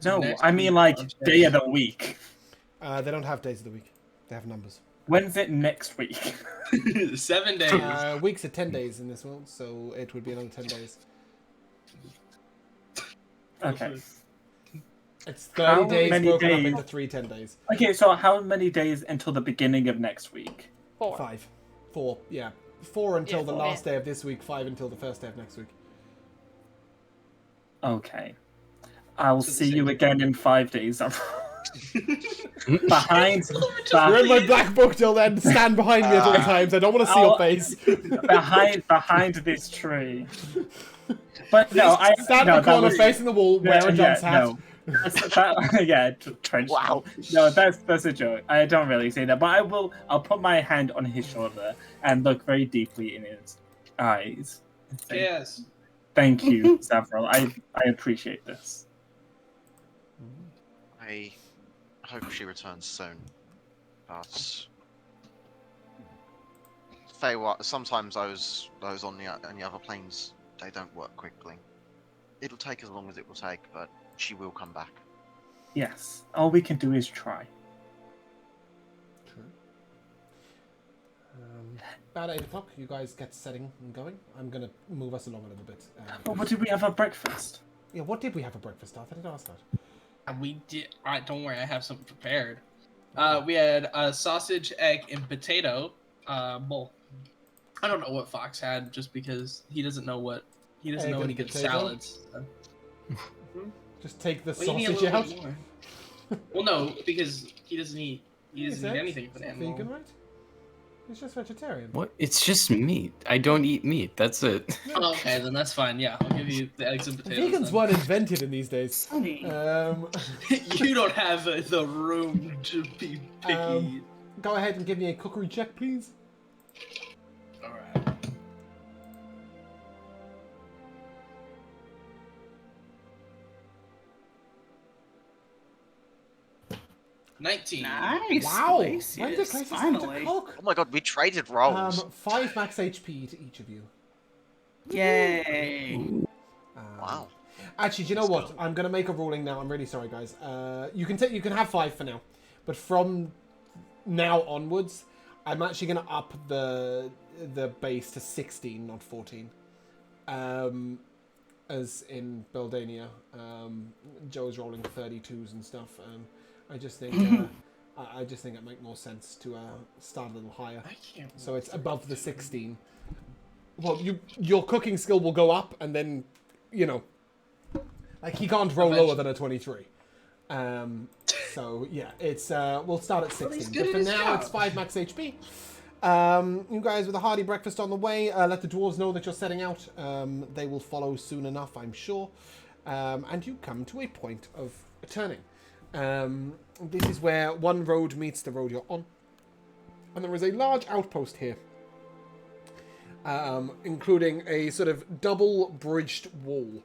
No, I mean like day of the week. They don't have days of the week. They have numbers. When's it next week? 7 days. Weeks are 10 days in this world, so it would be another 10 days. Okay. It's 30 How days many broken up days? into 3 10 days. Okay, so how many days until the beginning of next week? 4. 5. 4, yeah. 4 until the 4. last day of this week, 5 until the first day of next week. Okay. I'll So the see you same- again in 5 days. behind. You're in my black book till then. Stand behind me at all times. I don't want to see your face. behind this tree. But no, Stand in the corner, facing the wall, wear a dunce hat. No. Trench. Wow. No, that's a joke. I don't really say that, but I'll put my hand on his shoulder and look very deeply in his eyes. Yes. Thank you, Savril. I appreciate this. I hope she returns soon. But sometimes those on the other planes, they don't work quickly. It'll take as long as it will take, but she will come back. Yes. All we can do is try. True. About 8 o'clock, you guys get setting and going. I'm going to move us along a little bit. What did we have for breakfast? Yeah, what did we have for breakfast, Arthur? I didn't ask that. We did. Don't worry, I have something prepared. We had a sausage, egg, and potato bowl. I don't know what Fox had, just because he doesn't know what any good potato? salads. Just take the Well, you need a sausage little out. bit more. Well, no, because he doesn't eat anything for the animal. Vegan, right? He's just vegetarian. What? It's just meat. I don't eat meat. That's it. Oh, okay, then that's fine. Yeah, I'll give you the eggs and potatoes. Vegans then. weren't invented in these days. Sunny. You don't have the room to be picky. Go ahead and give me a cookery check, please. All right. $19. Nice. Wow! Glacius, When did Glacius have to finally. cook? Oh my god, we traded roles. 5 max HP to each of you. Yay. Wow. Actually, do you know what? I'm gonna make a ruling now. I'm really sorry, guys. You can have 5 for now, but from now onwards, I'm actually gonna up the base to 16, not 14. As in Beldania, Joe's rolling 32s and stuff. I just think it make more sense to start a little higher. I can't. So it's above the 16. Well, your cooking skill will go up, and then, like he can't roll lower than a 23. So yeah, it's we'll start at 16. he's good But at for his now, job. it's 5 max HP. You guys with a hearty breakfast on the way. Let the dwarves know that you're setting out. They will follow soon enough, I'm sure. And you come to a point of turning. This is where one road meets the road you're on. And there is a large outpost here. Including a sort of double-bridged wall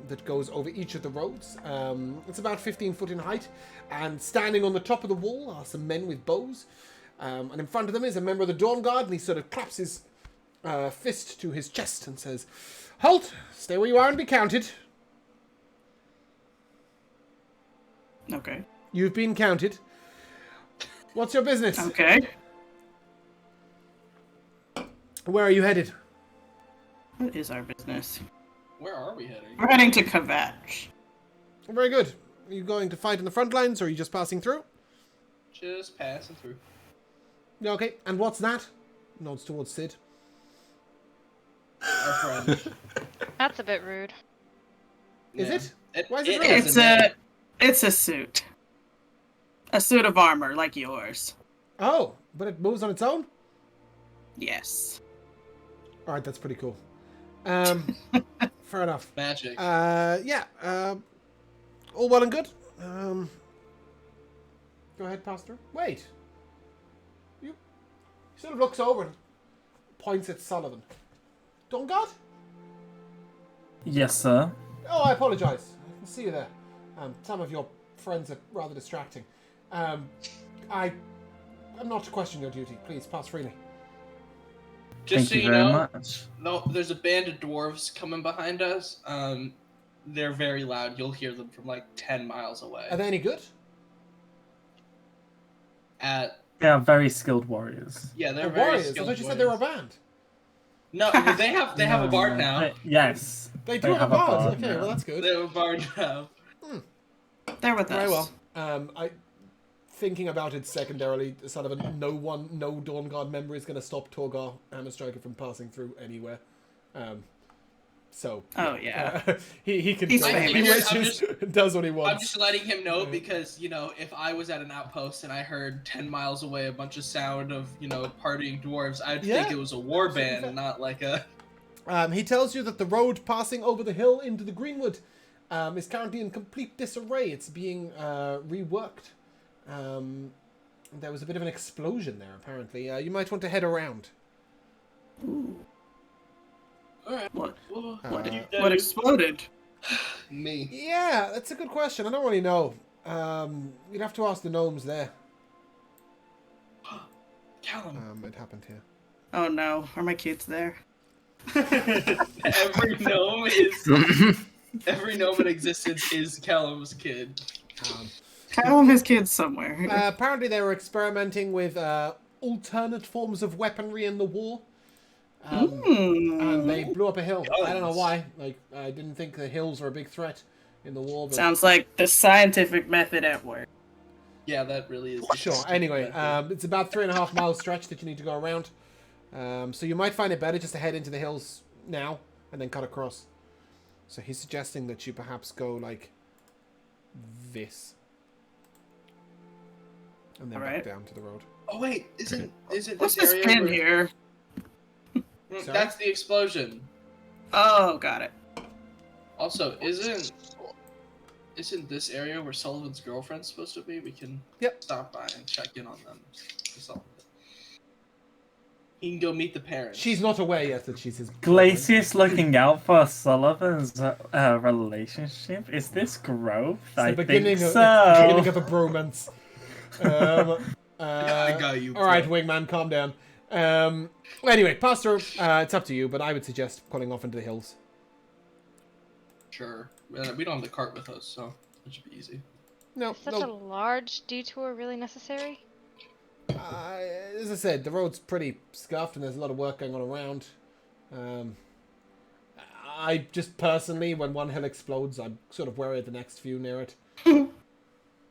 that goes over each of the roads. It's about 15 foot in height. And standing on the top of the wall are some men with bows. And in front of them is a member of the Dawn Guard, and he sort of claps his fist to his chest and says, "Halt! Stay where you are and be counted." Okay. You've been counted. What's your business? Okay. Where are you headed? What is our business? Where are we heading? We're heading to Kvatch. Very good. Are you going to fight in the front lines, or are you just passing through? Just passing through. Yeah, okay. And what's that? Nods towards Sid. Our friend. That's a bit rude. Is Yeah. it? Why is it is It's a suit. A suit of armor like yours. Oh, but it moves on its own? Yes. Alright, that's pretty cool. Fair enough. Magic. Yeah. All well and good. Go ahead, Pastor. Wait. He sort of looks over and points at Sullivan. Dawn Guard? Yes, sir. Oh, I apologise. I can see you there. Some of your friends are rather distracting. I'm not to question your duty. Please, pass freely. Just Thank so you you very know, much. no, there's a band of dwarves coming behind us. They're very loud. You'll hear them from like 10 miles away. Are they any good? They are very skilled warriors. Yeah, they're They're very warriors. I skilled thought you said they were a warriors. band. No, they have a bard now. Yes. They do have a bard. Okay, well that's good. They have a bard now. They're with us. Very well. Thinking about it secondarily, Sullivan, no Dawn Guard member is going to stop Torgar Hammerstriker from passing through anywhere. So Oh, yeah. he can He's go where he famous. wishes, does what he I'm wants. just letting him know because, you know, if I was at an outpost and I heard 10 miles away a bunch of sound of, you know, partying dwarves, I'd Yeah, think it was a war absolutely band, fair. not like a... He tells you that the road passing over the hill into the Greenwood is currently in complete disarray. It's being reworked. There was a bit of an explosion there, apparently. You might want to head around. Ooh. Alright, What? what did you do? What exploded? Me. Yeah, that's a good question. I don't really know. You'd have to ask the gnomes there. Callum. It happened here. Oh no, are my kids there? Every gnome in existence is Callum's kid. Callum has kids somewhere. Apparently they were experimenting with alternate forms of weaponry in the war. And they blew up a hill. I don't know why. Like, I didn't think the hills were a big threat in the war. But... Sounds like the scientific method at work. Yeah, that really is. Sure. Anyway, it's about 3.5 mile stretch that you need to go around. So you might find it better just to head into the hills now and then cut across. So he's suggesting that you perhaps go like this. And then back down to the road. Oh wait, isn't What's this this area pin where... here? That's the explosion. Oh, got it. Also, isn't this area where Sullivan's girlfriend's supposed to be? We can stop by and check in on them. He can go meet the parents. She's not aware yet that she's his Glacius looking out for Sullivan's relationship. Is this growth? I think beginning so. Beginning of a bromance. I got you. All right, wingman, calm down. Anyway, pass through. It's up to you, but I would suggest pulling off into the hills. Sure. We don't have the cart with us, so it should be easy. No, Is such a large detour really necessary? As I said, the road's pretty scuffed and there's a lot of work going on around. I just personally, when one hill explodes, I'm sort of worried the next few near it. You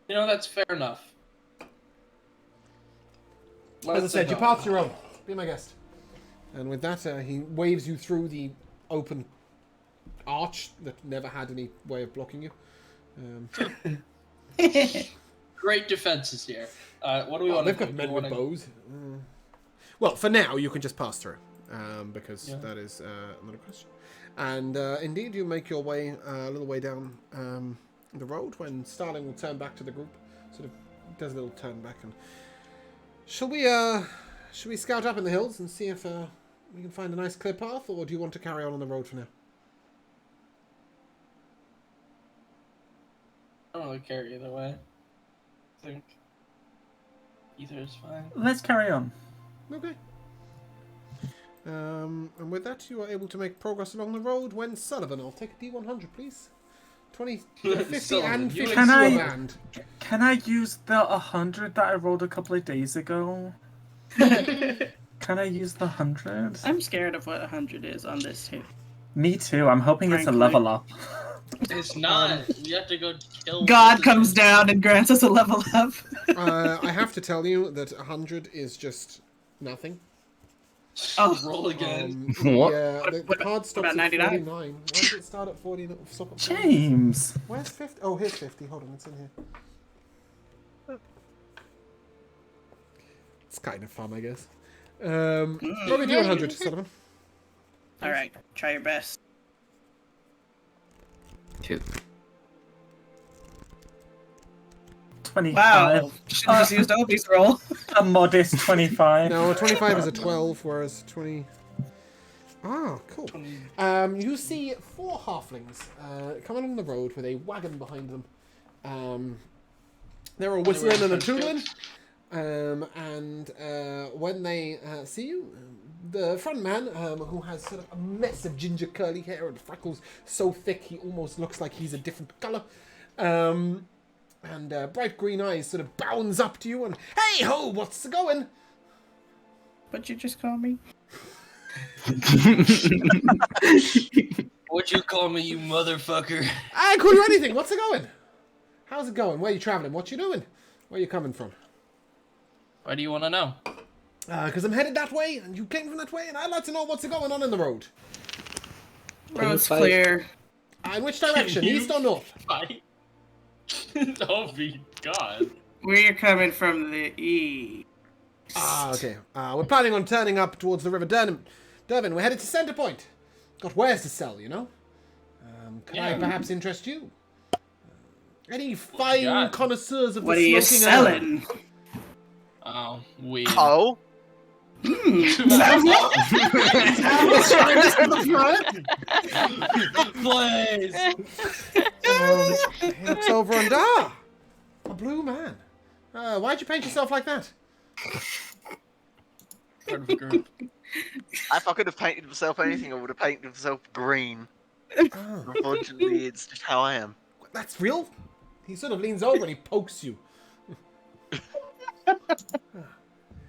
know, that's fair enough. As I said, you pass your own. Be my guest. And with that, he waves you through the open arch that never had any way of blocking you. Great defenses here. What do we want They've to got do? men with bows. Well, for now, you can just pass through. Because that is another question. And indeed, you make your way a little way down the road when Starling will turn back to the group. Sort of does a little turn back. And shall we scout up in the hills and see if we can find a nice clear path, or do you want to carry on the road for now? I don't really care either way. I think either is fine. Let's carry on. Okay. And with that, you are able to make progress along the road when Sullivan, I'll take a D100, please. 20, 50 Sullivan, and 50 Can to a I- band. Can I use the 100 that I rolled a couple of days ago? Can I use the 100? I'm scared of what 100 is on this hit. Me too. I'm hoping it's a Frankly. level up. It's not. We have to go kill. God comes down and grants us a level up. I have to tell you that 100 is just nothing. Oh, Roll again. What? Yeah, the card stops about at 99? 49. Why does it start at 40? Stop at 40? James! Where's 50? Oh, here's 50. Hold on, it's in here. It's kind of fun, I guess. Probably do 100, Sullivan. Alright, try your best. Cute. 25. Wow, should have just used Obi's roll. A modest 25. No, a 25 is a 12, whereas 20... Ah, cool. You see 4 halflings coming along the road with a wagon behind them. They're a whistling and a tootling. And when they see you, the front man, who has sort of a mess of ginger curly hair and freckles so thick he almost looks like he's a different colour, and bright green eyes, sort of bounds up to you and, "Hey ho, what's going?" What'd you just call me? What'd you call me, you motherfucker? I call you anything. What's it going? How's it going? Where are you travelling? What you doing? Where you coming from? Why do you want to know? Because I'm headed that way, and you came from that way, and I'd like to know what's going on in the road. Road's fight. clear. In which direction? East or north? Fight. Oh my god. We're coming from the east. Okay. We're planning on turning up towards the River Durban. We're headed to Center Point. Got wares to sell, you know? Can I Yeah. perhaps interest you? Any fine God. connoisseurs of What are the you smoking herb? selling? Oh, weed. Oh, Blaze! It's over and a blue man. Why'd you paint yourself like that? Part of a group. if I could have painted myself anything, I would have painted myself green. Oh, Unfortunately, it's just how I am. that's real? He sort of leans over and he pokes you.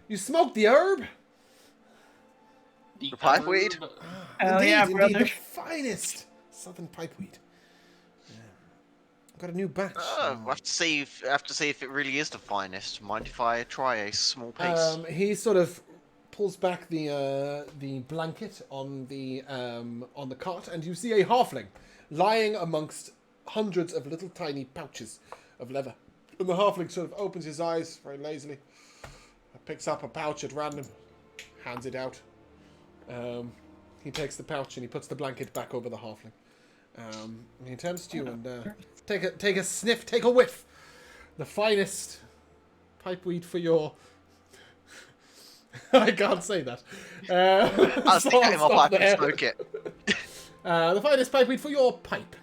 You smoked the herb? The pipeweed? herb. Hell yeah, indeed, brother. the finest southern pipeweed. Yeah. Got a new batch. I have to see if it really is the finest. Mind if I try a small piece? He sort of pulls back the blanket on the cart, and you see a halfling lying amongst hundreds of little tiny pouches of leather. And the halfling sort of opens his eyes very lazily, picks up a pouch at random, hands it out. He takes the pouch and he puts the blanket back over the halfling. And he turns to you and take a sniff, take a whiff. The finest pipeweed for your. I can't say that. I'll so stick it in my stop pipe and there. smoke it. The finest pipeweed for your pipe.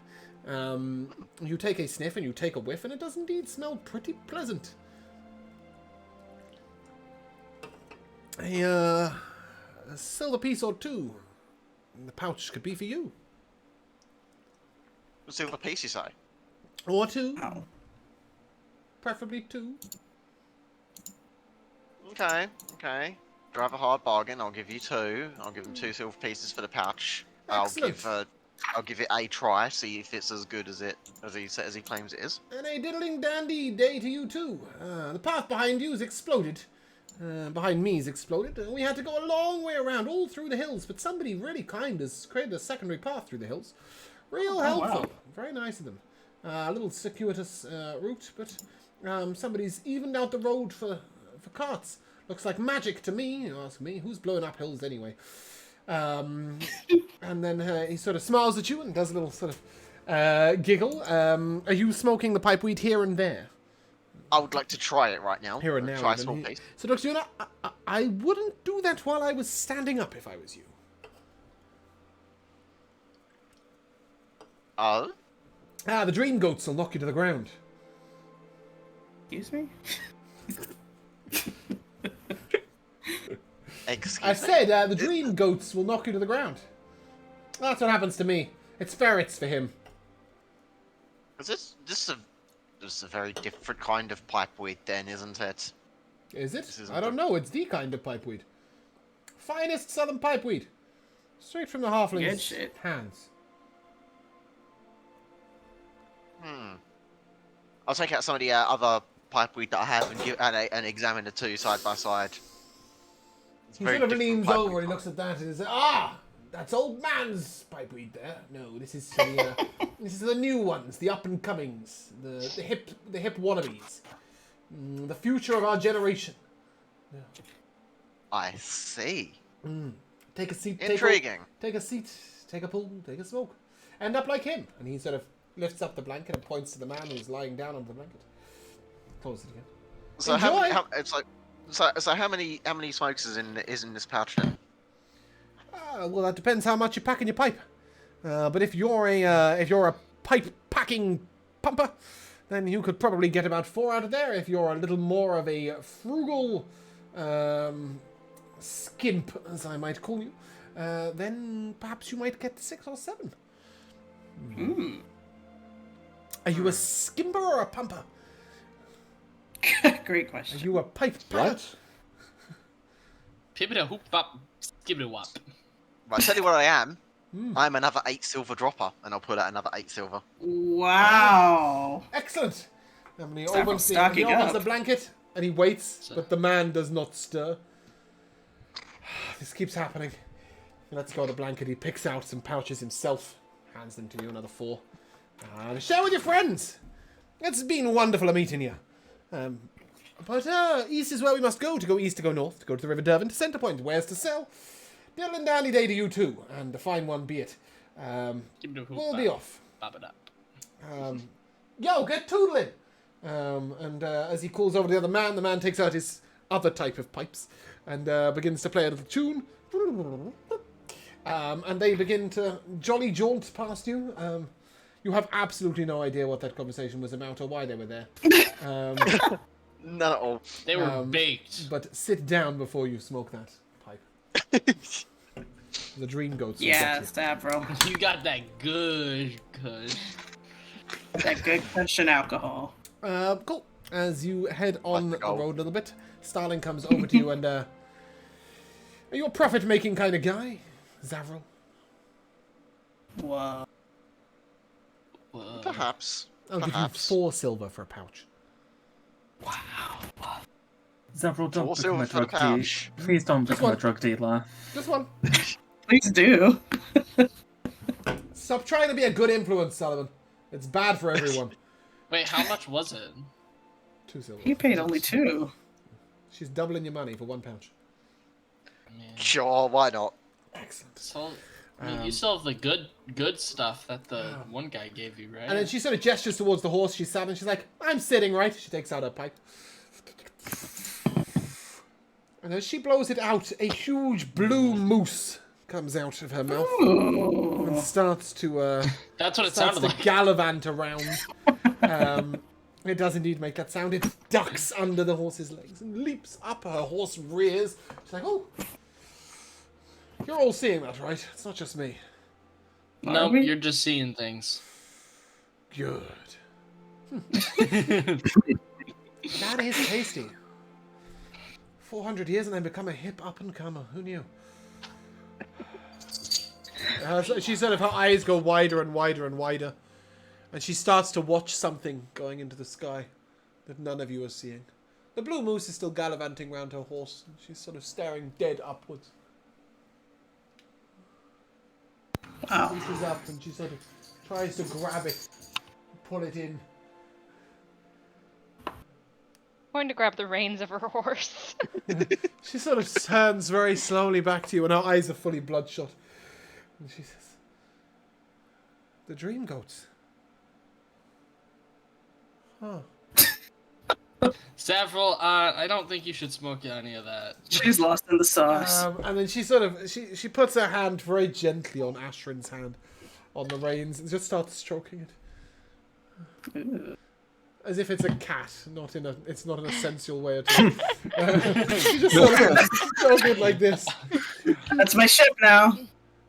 You take a sniff and you take a whiff, and it does indeed smell pretty pleasant. A silver piece or two. The pouch could be for you. A silver piece, you say? Or two. Oh. Preferably two. Okay. Drive a hard bargain. I'll give you two. I'll give them 2 silver pieces for the pouch. Excellent. I'll give it a try. See if it's as good as he claims it is. And a diddling dandy day to you too. The path behind you's exploded. Behind me's exploded. We had to go a long way around, all through the hills, but somebody really kind has created a secondary path through the hills. Real helpful. wow. Very nice of them. A little circuitous route, but somebody's evened out the road for carts. Looks like magic to me. You ask me, who's blowing up hills anyway? And then he sort of smiles at you and does a little sort of giggle. Are you smoking the pipeweed here and there? I would like to try it right now. Here and now. Try a even. small piece. So, Dr. Yuna, I wouldn't do that while I was standing up if I was you. Oh? The dream goats will knock you to the ground. Excuse me? Excuse I me? said the dream goats will knock you to the ground. That's what happens to me. It's ferrets for him. Is this is a very different kind of pipeweed then, isn't it? Is it? This isn't I don't know. It's the kind of pipeweed. Finest southern pipeweed. Straight from the Good halfling's shit. hands. I'll take out some of the other pipeweed that I have and examine the two side by side. It's He very sort of different leans pipeweed. over and he looks at that and says, that's old man's pipeweed there. No, this is the, this is the new ones, the up and comings, the hip wannabes, the future of our generation. I see. Take a seat. Intriguing. Take a seat. Take a pull. Take a smoke. End up like him. And he sort of lifts up the blanket and points to the man who's lying down on the blanket. Close it again. So Enjoy. how many smokes is in this pouch then? Well, that depends how much you pack in your pipe. But if you're a pipe packing pumper, then you could probably get about 4 out of there. If you're a little more of a frugal skimp, as I might call you, then perhaps you might get 6 or 7. Are you a skimper or a pumper? Great Are question. you a pipe packer? What? Pibbida hoop bop, skibbida wop. Right, I tell you what I am. I'm another 8 silver dropper, and I'll put out another 8 silver. Wow. Excellent. And he Start opens stocking up. the blanket and he waits, but the man does not stir. This keeps happening. He lets go of the blanket. He picks out some pouches himself. Hands them to you, another 4. To share with your friends. It's been wonderful meeting you. But east is where we must go. To go east, to go north, to go to the River Derwent, to Centrepoint. Where's to sell? Diddle and dandy day to you too, and a fine one be it. We'll be off. Yo, get toodling! And as he calls over the man takes out his other type of pipes and begins to play a little tune. And they begin to jolly jaunt past you. You have absolutely no idea what that conversation was about or why they were there. None at all. They were baked. But sit down before you smoke that pipe. The dream goats. Yeah, Stavro. You got that good. That good Christian alcohol. Cool. As you head on the road a little bit, Starling comes over to you and, are you a profit-making kind of guy, Zavril? Whoa. Perhaps. I'll give you 4 silver for a pouch. Zavril, don't Also become a for the drug dealer. pouch. Please don't become one. a drug dealer. Just one. Please do. Stop trying to be a good influence, Sullivan. It's bad for everyone. Wait, how much was it? 2 silver. You paid only 2. She's doubling your money for 1 pouch. Man. Sure, why not? Excellent. So, I mean, you still have the good stuff that the one guy gave you, right? And then she sort of gestures towards the horse. She's sat and she's like, I'm sitting, right? She takes out her pipe. And as she blows it out, a huge blue moose comes out of her mouth and starts to That's what it sounded like. gallivant around. It does indeed make that sound. It ducks under the horse's legs and leaps up. Her horse rears. She's like, oh, you're all seeing that, right? It's not just me. No, we? you're just seeing things. Good. That is tasty. 400 years and then become a hip up-and-comer. Who knew? She sort of, her eyes go wider and wider and wider. And she starts to watch something going into the sky that none of you are seeing. The blue moose is still gallivanting round her horse. And she's sort of staring dead upwards. Wow. She reaches up and she sort of tries to grab it, pull it in. Going to grab the reins of her horse. She sort of turns very slowly back to you and her eyes are fully bloodshot. And she says, the dream goats. Huh. Savril, I don't think you should smoke any of that. She's lost in the sauce. And then she sort of, she puts her hand very gently on Ashrin's hand on the reins and just starts stroking it. As if it's a cat, it's not in a sensual way at all. She just sort of strokes it like this. That's my ship now.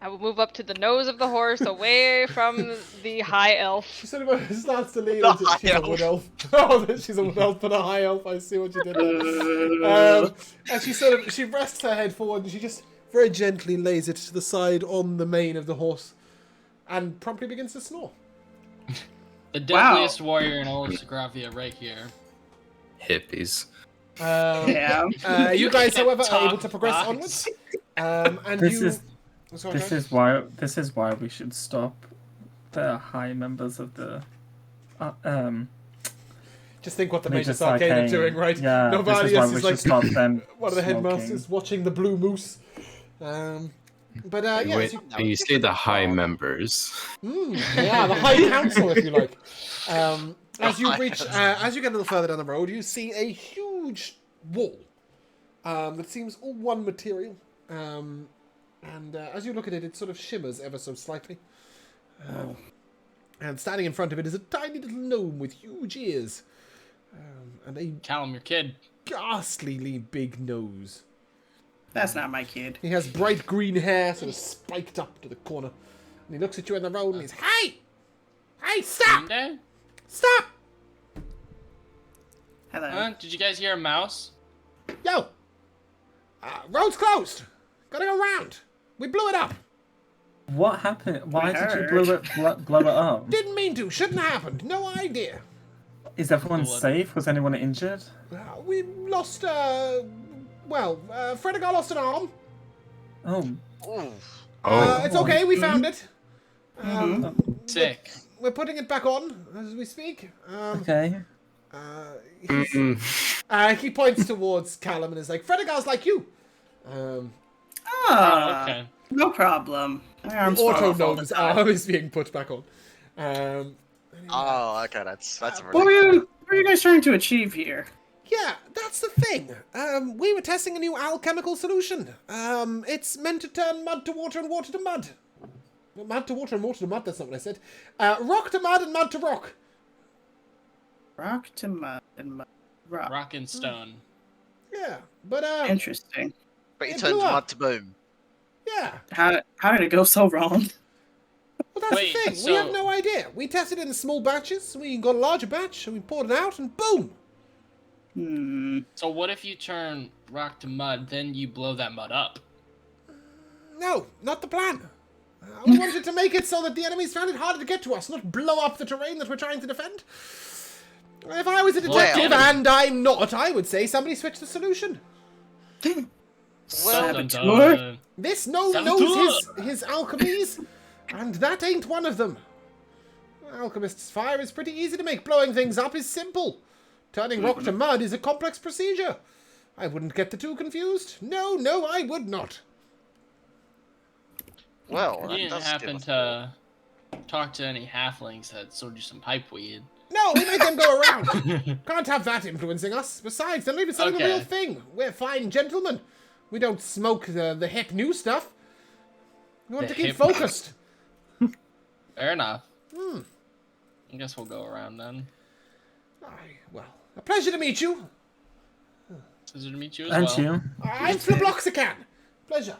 I will move up to the nose of the horse, away from the high elf. She sort of starts to lean into she's a wood elf. Oh, she's a wood elf, but a high elf. I see what you did. And she rests her head forward and she just very gently lays it to the side on the mane of the horse, and promptly begins to snore. The deadliest warrior in all of Sogravia, right here. Hippies. Yeah. You guys, however, are Talk able to progress box. onwards. And This is why we should stop the high members of the just think what the Magus Magus Arcane are doing, right? Yeah, Nobody this is why else we is should like stop them. one of the smoking. headmasters watching the blue moose. But yeah, Wait, you say the high members. yeah, the High Council, if you like. As you reach, as you get a little further down the road, you see a huge wall that seems all one material. And as you look at it, it sort of shimmers ever so slightly. And standing in front of it is a tiny little gnome with huge ears and a Callum, your kid. ghastlyly big nose. That's not my kid. He has bright green hair, sort of spiked up to the corner. And he looks at you in the road and he's, Hey! Hey, stop! Monday? Stop! Hello. Did you guys hear a mouse? Yo! Road's closed! Gotta go round! We blew it up! What happened? Why did you heard. blow it up? Didn't mean to, shouldn't have happened, no idea. Is everyone What? safe? Was anyone injured? We lost, Fredigar lost an arm. Oh, Ooh. It's okay, we found it. Sick. We're putting it back on as we speak. Okay. He points towards Callum and is like, Fredegar's like you. Okay. No problem. My arms fall Auto off all the gnome's time. arm is being put back on. Oh, okay, that's a What relief. were you guys trying to achieve here? Yeah, that's the thing. We were testing a new alchemical solution. It's meant to turn mud to water and water to mud. Mud to water and water to mud, that's not what I said. Rock to mud and mud to rock. Rock to mud and mud. Rock and stone. Yeah, but Interesting. But you it turned blew up. mud to boom. yeah. How did it go so wrong? Well, that's Wait, the thing. We have no idea. We tested it in small batches. We got a larger batch, and we poured it out, and boom. So what if you turn rock to mud, then you blow that mud up? No, not the plan. We wanted to make it so that the enemies found it harder to get to us, not blow up the terrain that we're trying to defend. If I was a detective, Well- and I'm not, I would say somebody switch the solution. Well, Saboteur? This gnome Saboteur! knows his alchemies, and that ain't one of them. Alchemist's fire is pretty easy to make. Blowing things up is simple. Turning rock to mud is a complex procedure. I wouldn't get the two confused. No, I would not. well, You that didn't does happen give us- to talk to any halflings that sold you some pipeweed. No, we made them go around. Can't have that influencing us. Besides, they're not even selling the Okay. real thing. We're fine gentlemen. We don't smoke the hip new stuff. We want The to keep hip- focused. Fair enough. I guess we'll go around then. Aye, well, a pleasure to meet you. Pleasure to meet you as And well. you. I'm Flabloxican. Pleasure.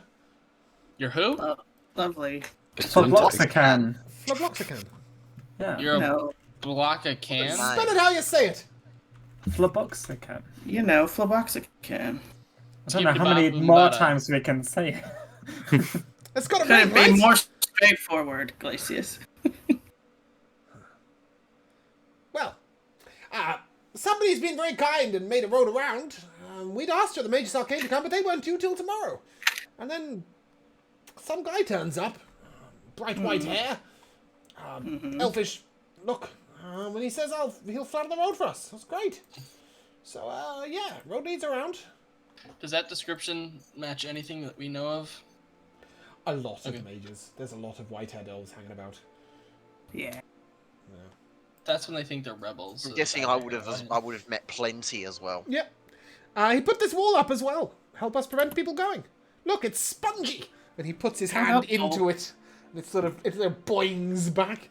You're who? Lovely. For Bloxacan. Flabloxican. Yeah. You're a No, block of can? Nice. Spell it how you say it. Flaboxacan. Flaboxican. I don't know how many more times we can say it. It's got a Couldn't ring, be right? more straightforward, Glacius. Well, somebody's been very kind and made a road around. We'd asked for the Mage's Arcane to come, but they weren't due till tomorrow. And then some guy turns up, bright white hair, elfish look, and he says he'll flatten the road for us. That's great. So, yeah, road leads around. Does that description match anything that we know of? A lot Okay. of mages. There's a lot of white-haired elves hanging about. Yeah. That's when they think they're rebels. I'm so guessing that I makes would have sense. I would have met plenty as well. Yep. He put this wall up as well. Help us prevent people going. Look, it's spongy. And he puts his hand into it. And it sort of boings back.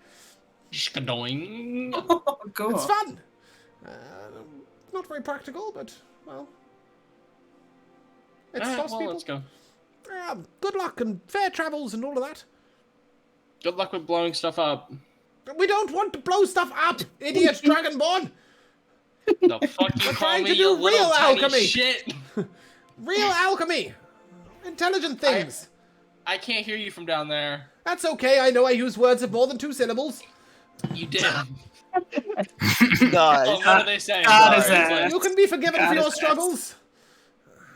Shkadoing. Oh, cool. It's fun. Not very practical, but, well. It Alright, stops well, people. let's go. Good luck and fair travels and all of that. Good luck with blowing stuff up. We don't want to blow stuff up, idiot Dragonborn. The fuck you We're call trying me, to you do little real tiny alchemy. shit? Real alchemy. Intelligent things. I can't hear you from down there. That's okay, I know I use words of more than 2 syllables. You did. Oh, No, what are they saying? God is Sorry, that- it's You like- can be forgiven God for your is struggles.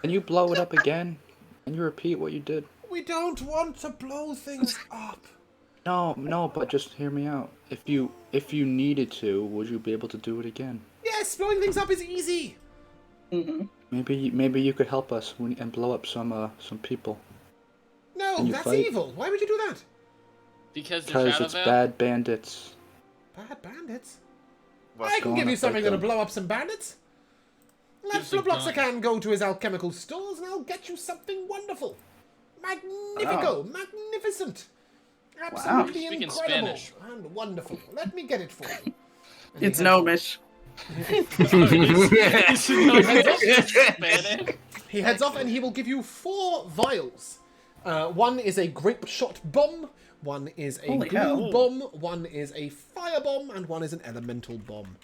Can you blow it up again? Can you repeat what you did? We don't want to blow things up. No, but just hear me out. If you needed to, would you be able to do it again? Yes, blowing things up is easy. Maybe you could help us and blow up some people. No, Can you that's fight? evil. Why would you do that? Because Because they're it's bad bandits. Bad bandits? Well, I can go give on, you I'll something fight that'll them. blow up some bandits. Let Gives a gun. Flabloxican go to his alchemical stores and I'll get you something wonderful. Magnifico. Magnificent. Absolutely Speaking incredible. Spanish. And wonderful. Let me get it for you. And It's he gnomish. Spanish. He heads off and he will give you 4 vials. One is a grape shot bomb, one is a Holy glue hell. bomb, one is a fire bomb, and one is an elemental bomb.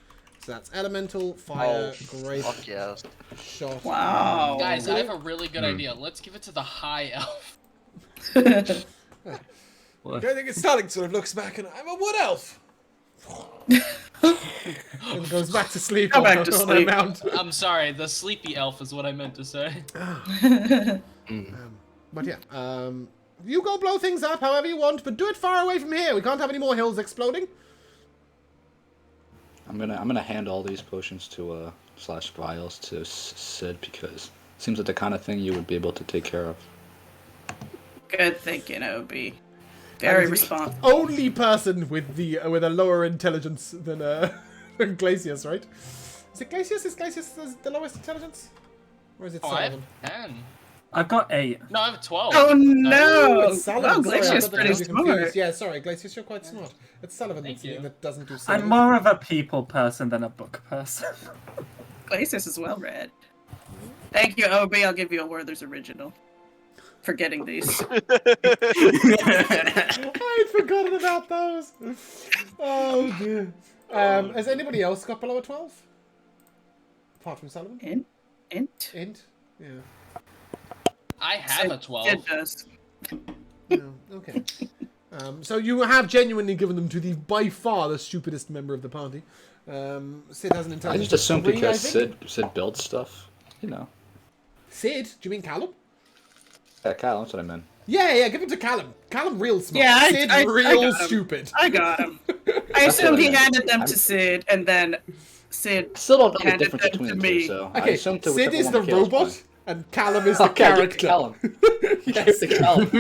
So that's elemental, fire, grape fuck yes. shot. Wow. Guys, I have a really good idea. Let's give it to the high elf. I think it's starting sort of looks back and I'm a wood elf. And goes back to sleep Go on, back to on sleep. a mount. I'm sorry, the sleepy elf is what I meant to say. But yeah, You go blow things up however you want, but do it far away from here. We can't have any more hills exploding. I'm gonna hand all these potions to slash vials to Sid because it seems like the kind of thing you would be able to take care of. Good thinking, OB. Very responsible. Only person with a lower intelligence than than Glacius, right? Is it Glacius? Is Glacius the lowest intelligence? Or is it Oh, I have Sullivan? 10. I've got 8. No, I have 12. Oh no! It's Sullivan. Oh, Sorry, I Glacier's got the pretty two confused. smart. Yeah, sorry, Glacius, you're quite smart. It's Sullivan Thank you. that doesn't do I'm Sullivan. more of a people person than a book person. Glacius is well read. Thank you, OB. I'll give you a Werther's original for getting these. I'd forgotten about those. Oh dear. Has anybody else got below a 12? Apart from Sullivan? Int? Int? Yeah. I have a 12. It does. Yeah, okay. So you have genuinely given them to the by far the stupidest member of the party. Sid has an I intelligence. just assumed of 3, because I think. Sid builds stuff, you know. Sid? Do you mean Callum? Yeah, Kyle, that's what I meant. Yeah, give him to Callum. Callum real smart. Yeah, Sid I real got him. stupid. I got him. I That's assumed what I he meant. handed them to Sid, and then Sid Still don't know the handed difference them between to the me. two, so I Okay, assumed to Sid whichever is one the Kale's robot, playing. and Callum is the Okay, give character. Callum. Yes. Give the Callum.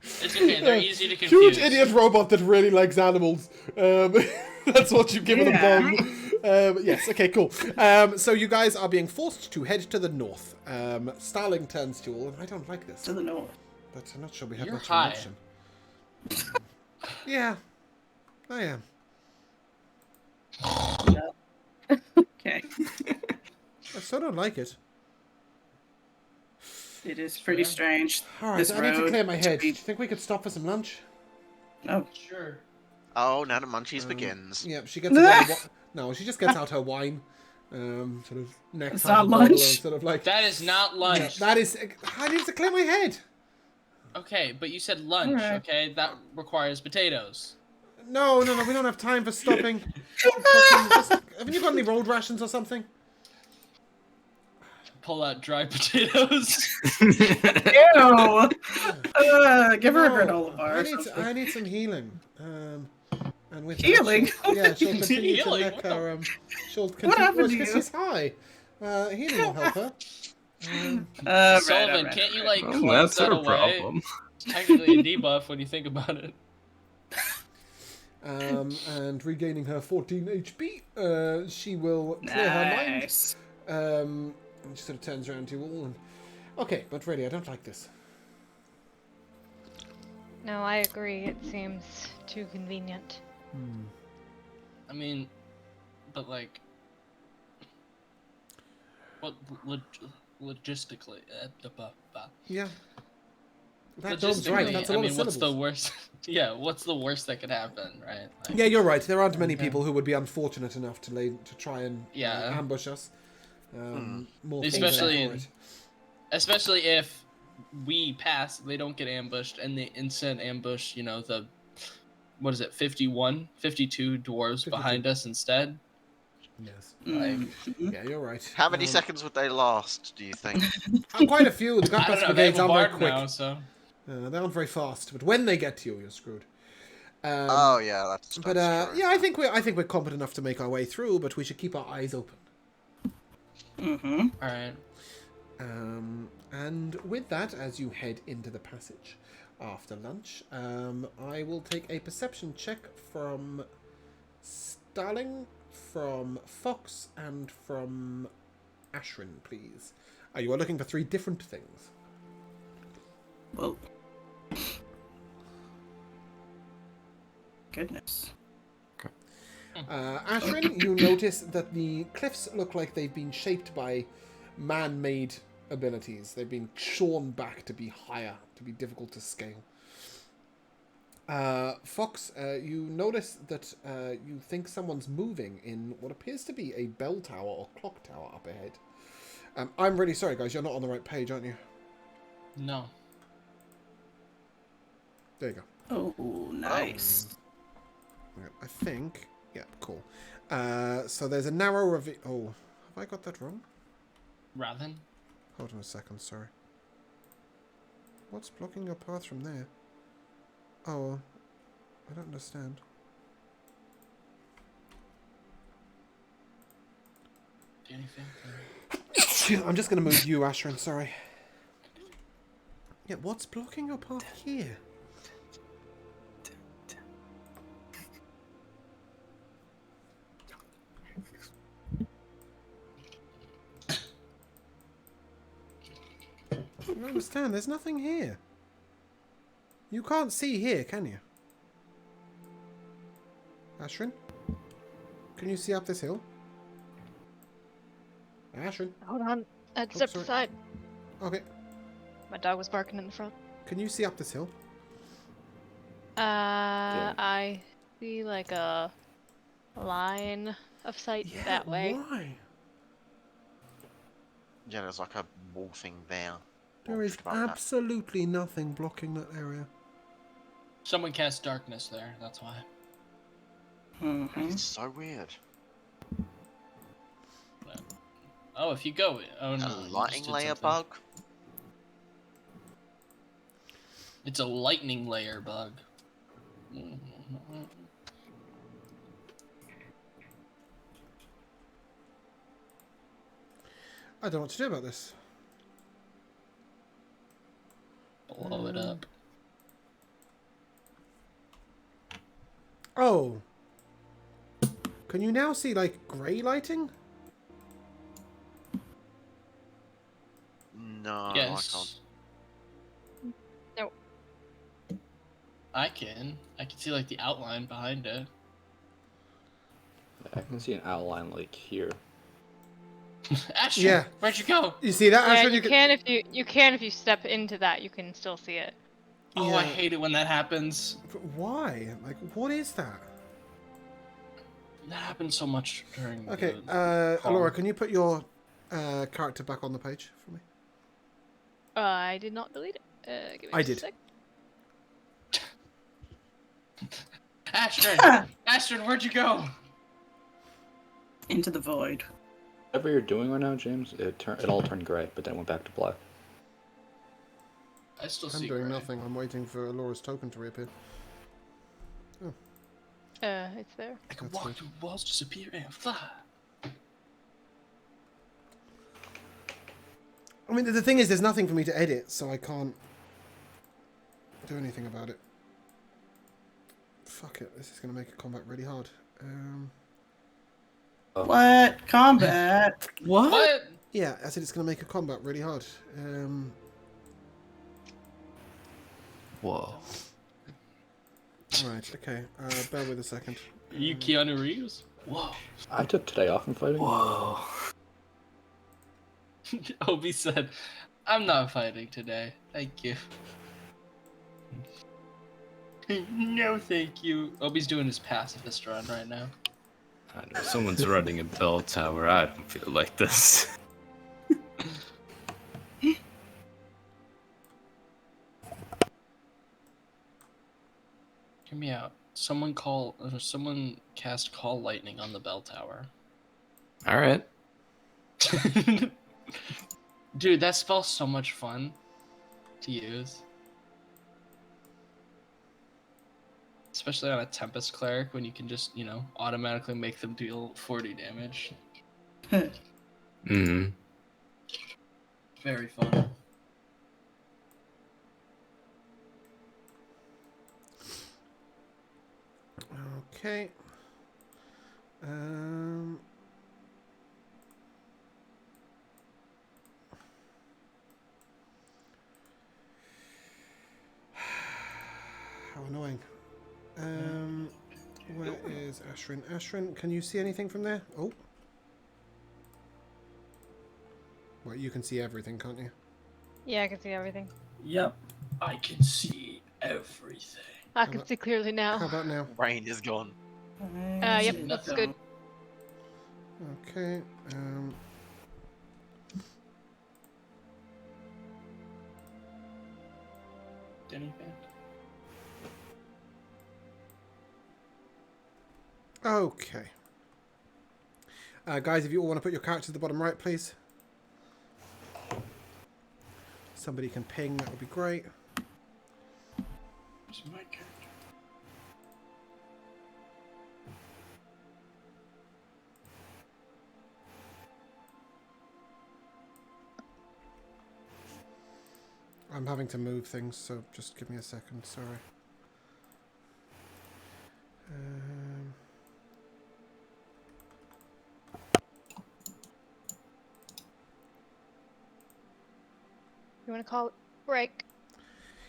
It's okay, they're easy to Huge confuse. idiot robot that really likes animals. That's what you've given a bomb. Yes, okay, cool. So you guys are being forced to head to the north. Starling turns to you all, and I don't like this, to the north. but I'm not sure we have You're much high. of an option. Yeah, I am. Okay. I still don't like it. It is pretty strange. Alright, This I need to road clear my head. Do be- you think we could stop for some lunch? Oh, Sure. Oh, now the munchies begins. Yeah, she gets out no, she just gets out her wine. Sort of next It's time not lunch. sort of like That is not yeah, lunch. that is I need to clear my head. Okay, but you said lunch, Alright. okay? That requires potatoes. No, we don't have time for stopping. Haven't you got any road rations or something? Pull out dry potatoes. ew! Give her a granola bar. or something. I need some healing. And with that, Healing? yeah, she'll continue Healing? to What neck her. She'll continue happened to because you? she's high. Healing will help her. Sullivan, can't you like Well, cleanse that's that her away? problem. It's technically a debuff when you think about it. And regaining her 14 HP, she will clear her mind. Nice. And she sort of turns around to you all. And, okay, but really, I don't like this. No, I agree. It seems too convenient. I mean, but like, what logistically? Yeah. That dome's right. That's a lot I mean, of what's the syllables. worst? Yeah, what's the worst that could happen, right? Like, Yeah, you're right. There aren't many people who would be unfortunate enough to try and Yeah. ambush us. More things Especially for in- it. especially if we pass, they don't get ambushed, and they instead ambush, you know, the what is it, 52 dwarves 52. behind us instead. Yes. Like, Yeah, you're right. How many seconds would they last, do you think? Quite a few. The I don't gutbuster know. They brigades have a aren't very bard quick. now, so They aren't very fast, but when they get to you, you're screwed. Oh yeah, that's But true. yeah, I think we're competent enough to make our way through, but we should keep our eyes open. Mm-hmm. all right. And with that, as you head into the passage after lunch, I will take a perception check from Starling, from Fox, and from Ashrin, please. You are looking for 3 different things. Well. Goodness. Ashrin, you notice that the cliffs look like they've been shaped by man-made abilities. They've been shorn back to be higher, to be difficult to scale. Fox, you notice that you think someone's moving in what appears to be a bell tower or clock tower up ahead. I'm really sorry, guys. You're not on the right page, aren't you? No. There you go. Oh, nice. Right, I think... Yeah, cool. So there's a narrow ravine... Oh, have I got that wrong? Rathen? Hold on a second, sorry. What's blocking your path from there? Oh, I don't understand. Anything? I'm just going to move you, Ashrin, sorry. Yeah, what's blocking your path here? I don't understand, there's nothing here. You can't see here, can you? Ashrin? Can you see up this hill? Ashrin? Hold on. I had to Oh, step sorry. aside. Okay. My dog was barking in the front. Can you see up this hill? I see like a line of sight that way. Why? Yeah, there's like a wall thing there. There is About that. absolutely nothing blocking that area. Someone cast darkness there. That's why. It's so weird. Oh, if you go. Oh no. A you just lighting did layer something. bug? It's a lightning layer bug. I don't know what to do about this. Blow it up. Oh. Can you now see, like, grey lighting? No, Yes. No. I can. I can see like the outline behind it. I can see an outline like here. Ashton, Yeah. where'd you go? You see that, Yeah, Ashrin? you can if you step into that, you can still see it. Oh, Yeah. I hate it when that happens. But why? Like, what is that? That happens so much during. Okay, the call. Alora, can you put your character back on the page for me? I did not delete it. Give me I a did. sec. Ashton, Ashton, where'd you go? Into the void. Whatever you're doing right now, James, it all turned gray, but then went back to black. I still I'm see. doing gray. nothing. I'm waiting for Alora's token to reappear. It's there. I can That's walk good. through walls, disappear, and fly. I mean, the thing is, there's nothing for me to edit, so I can't do anything about it. Fuck it. This is going to make a combat really hard. What? Combat? What? Yeah, I said it's going to make a combat really hard. Whoa. Right, okay. Bear with a second. Are you Keanu Reeves? Whoa. I took today off from fighting. Whoa. Obi said, "I'm not fighting today. Thank you." No, thank you. Obi's doing his pacifist run right now. I know someone's running a bell tower. I don't feel like this. Hear me out. Someone cast call lightning on the bell tower. All right. Dude, that spell's so much fun to use. Especially on a Tempest Cleric when you can just, automatically make them deal 40 damage. Mm-hmm. Very fun. Okay. How annoying. Where is Ashrin? Ashrin, can you see anything from there? Oh. Well, you can see everything, can't you? Yeah, I can see everything. Yep. I can see everything. I can see clearly How now. about now? Rain is gone. Yep, looks good. Okay. Anything? Okay. Guys, if you all want to put your characters at the bottom right, please. Somebody can ping, that would be great. Where's my character? I'm having to move things, so just give me a second. Sorry. You want to call it break?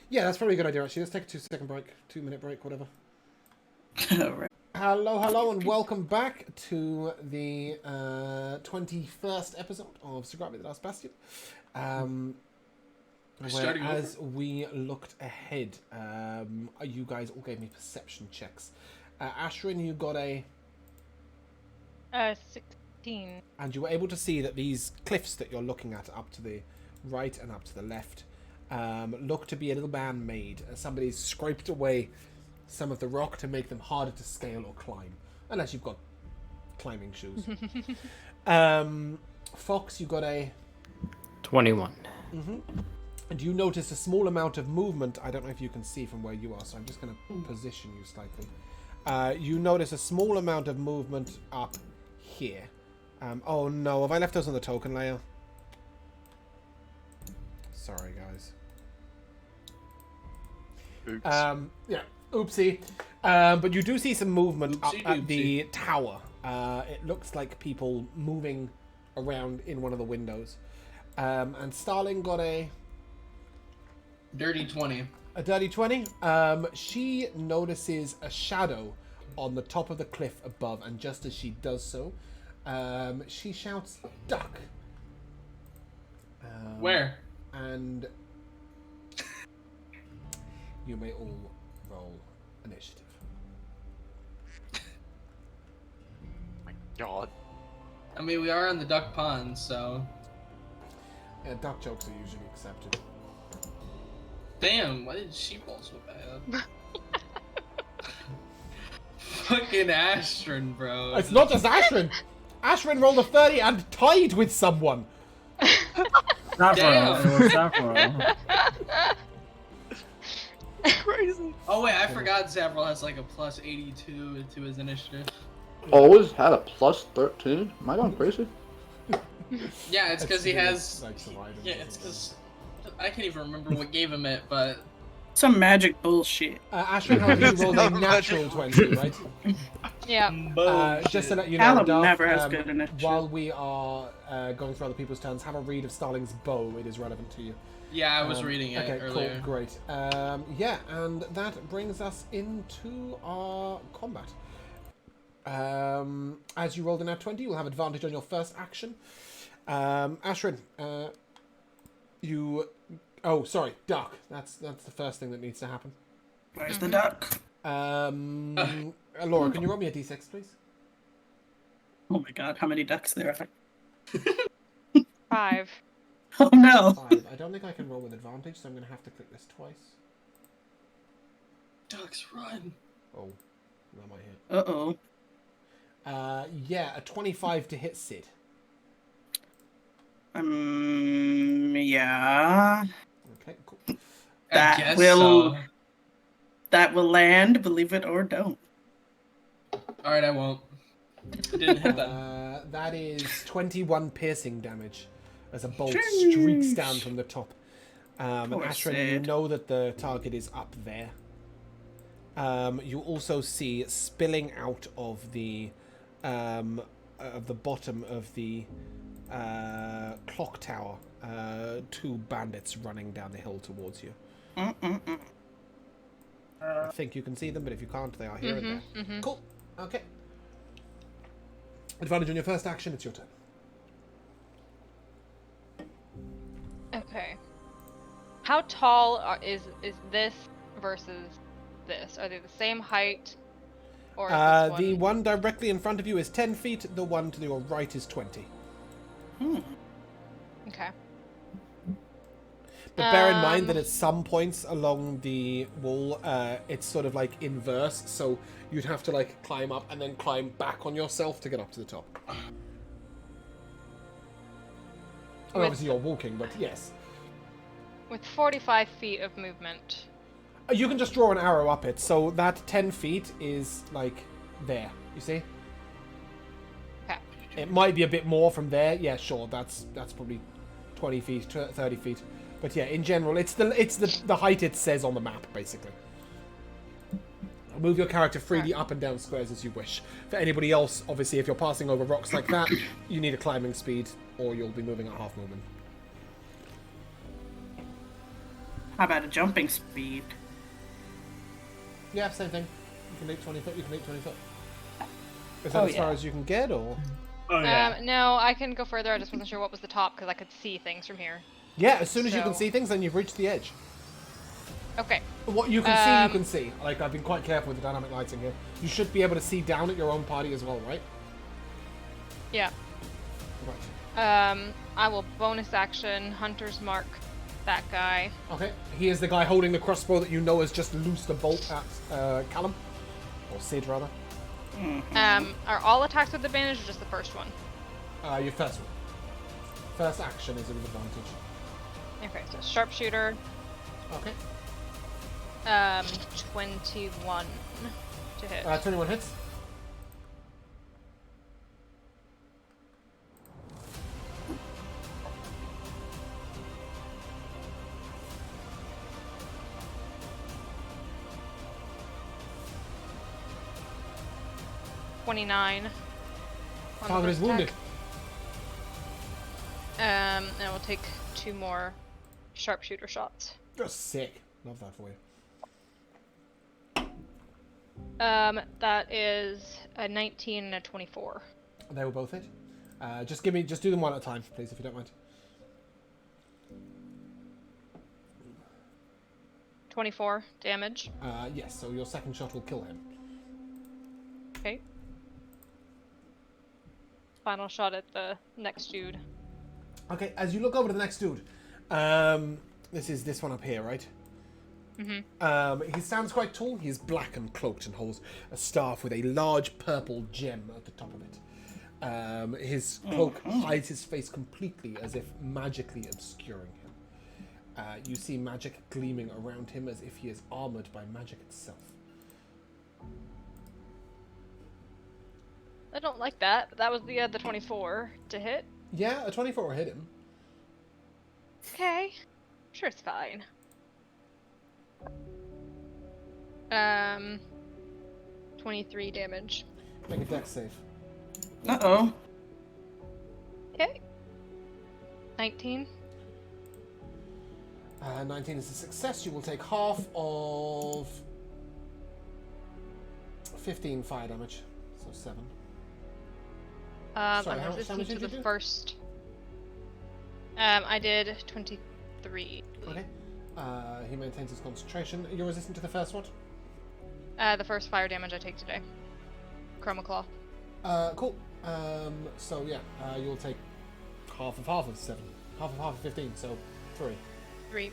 Yeah, that's probably a good idea, actually. Let's take a 2-second break. 2-minute break, whatever. Right. Hello, and welcome back to the 21st episode of Sogravia, the Last Bastion. Where, as we looked ahead, you guys all gave me perception checks. Ashrin, you got a... 16. And you were able to see that these cliffs that you're looking at up to the right and up to the left look to be a little man-made. Somebody's scraped away some of the rock to make them harder to scale or climb. Unless you've got climbing shoes. Fox, you got a... 21. Mm-hmm. And you notice a small amount of movement. I don't know if you can see from where you are, so I'm just going to position you slightly. You notice a small amount of movement up here. Oh no, have I left those on the token layer? Sorry, guys. Oops. Yeah, oopsie. But you do see some movement Oopsie up at doopsie. the tower. It looks like people moving around in one of the windows. And Starling got a Dirty 20. dirty 20. She notices a shadow on the top of the cliff above, and just as she does so, she shouts, "Duck!" Where? And you may all roll initiative. My God. I mean, we are on the duck pond, so. Yeah, duck jokes are usually accepted. Damn, why did she roll so bad? Fucking Astron, bro. It's not just Ashrin! Ashrin rolled a 30 and tied with someone! Davro, it was Davro. Crazy. Oh wait, I forgot Zavril has like a plus 82 to his initiative. Always had a plus 13? Am I going crazy? Yeah, it's because he has. Like some items Yeah, or it's something. because I can't even remember what gave him it, but Some magic bullshit. Ashrin, however, you rolled a natural 20, right? Yeah. Just to let you know, Callum Duff, never has good initiative. while we are going through other people's turns, have a read of Starling's bow. It is relevant to you. yeah, I was reading it Okay, earlier. cool, great. Yeah, and that brings us into our combat. As you rolled a nat 20, you'll have advantage on your first action. Ashrin, you... Oh, sorry, duck. That's the first thing that needs to happen. Where's the duck? Laura, can you roll me a d6, please? Oh my god, how many ducks there are? 5. Oh no. 5. I don't think I can roll with advantage, so I'm going to have to click this twice. Ducks run. Oh, that might hit. Uh-oh. Yeah, a 25 to hit Sid. Yeah. Okay, cool. That I guess will- so. That will land, believe it or don't. All right, I won't. I didn't hit that. That is 21 piercing damage as a bolt streaks down from the top. And Poor Ashrin, you Sid. know that the target is up there. You also see spilling out of the bottom of the clock tower, 2 bandits running down the hill towards you. I think you can see them, but if you can't, they are here and there. Cool. Okay. Advantage on your first action. It's your turn. Okay. How tall is this versus this? Are they the same height? Or is this The one directly in front of you is 10 feet. The one to your right is 20. Okay. But bear in mind that at some points along the wall, it's sort of like inverse, so you'd have to like climb up and then climb back on yourself to get up to the top. And obviously you're walking, but yes. With 45 feet of movement. You can just draw an arrow up it, so that 10 feet is like there. You see? Okay. It might be a bit more from there. Yeah, sure. That's probably 20 feet, 30 feet. But yeah, in general, it's the height it says on the map, basically. Move your character freely up and down squares as you wish. For anybody else, obviously, if you're passing over rocks like that, you need a climbing speed, or you'll be moving at half movement. How about a jumping speed? Yeah, same thing. You can leap 20 foot, you can leap 20 foot. Is that as far as you can get, or...? Oh yeah. No, I can go further. I just wasn't sure what was the top because I could see things from here. Yeah, as soon as you can So- see things, then you've reached the edge. Okay. What you can see, you can see. Like, I've been quite careful with the dynamic lighting here. You should be able to see down at your own party as well, right? Yeah. Right. I will bonus action Hunter's Mark that guy. Okay, he is the guy holding the crossbow that you know has just loosed a bolt at Callum. Or Sid, rather. Are all attacks with advantage or just the first one? Your first one. First action is with advantage. Okay, so sharpshooter, Okay. 21 to hit. 21 hits. $29. Target is wounded. And we'll take 2 more sharpshooter shots. Just sick. Love that for you. That is a 19 and a 24. They will both hit. Just do them one at a time, please, if you don't mind. 24 damage. Yes, so your second shot will kill him. Okay. Final shot at the next dude. Okay, as you look over to the next dude, this is this one up here, right? He stands quite tall. He is black and cloaked and holds a staff with a large purple gem at the top of it. His cloak hides his face completely, as if magically obscuring him. You see magic gleaming around him as if he is armored by magic itself. I don't like that, but that was the 24 to hit. Yeah, a 24 will hit him. Okay. Sure, it's fine. 23 damage. Make a dex save. Uh-oh. Okay. 19. 19 is a success. You will take half of 15 fire damage, so 7. Sorry, I'm how much resistant damage to did you the do? first. I did 23. Okay. He maintains his concentration. You're resistant to the first one? The first fire damage I take today. Chroma Claw. Cool. So yeah, you'll take half of 7. Half of 15, so 3. 3.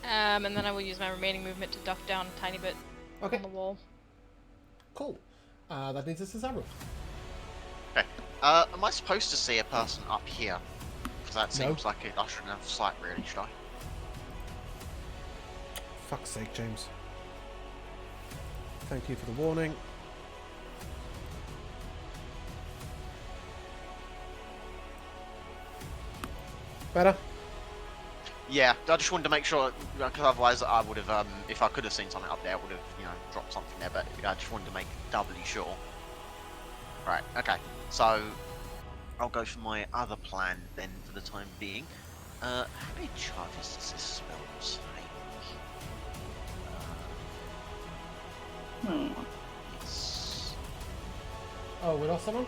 And then I will use my remaining movement to duck down a tiny bit Okay. on the wall. Cool. That leads us to Zavra. Okay. Am I supposed to see a person up here? Because that No. seems like I shouldn't have sight, really, should I? Fuck's sake, James. Thank you for the warning. Better? Yeah, I just wanted to make sure, because otherwise I would have, if I could have seen something up there, I would have, dropped something there, but I just wanted to make doubly sure. Right, okay, so I'll go for my other plan then for the time being. How many charges does this spell take? It's... Oh, we lost someone?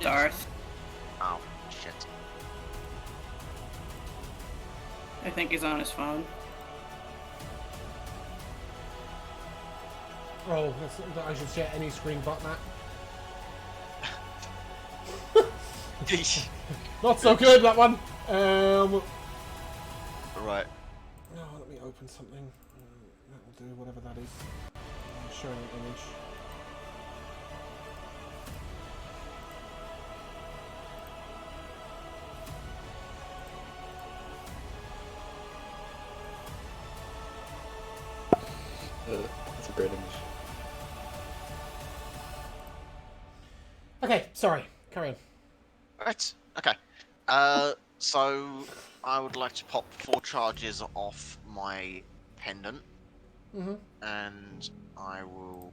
Darth. Oh, shit. I think he's on his phone. Oh, I should share any screen but that. Not so good, that one. Right. No, let me open something. That will do, whatever that is. I'm showing an image. That's a great image. Okay, sorry. Carry on. Right. Okay. So I would like to pop 4 charges off my pendant, Mm-hmm. and I will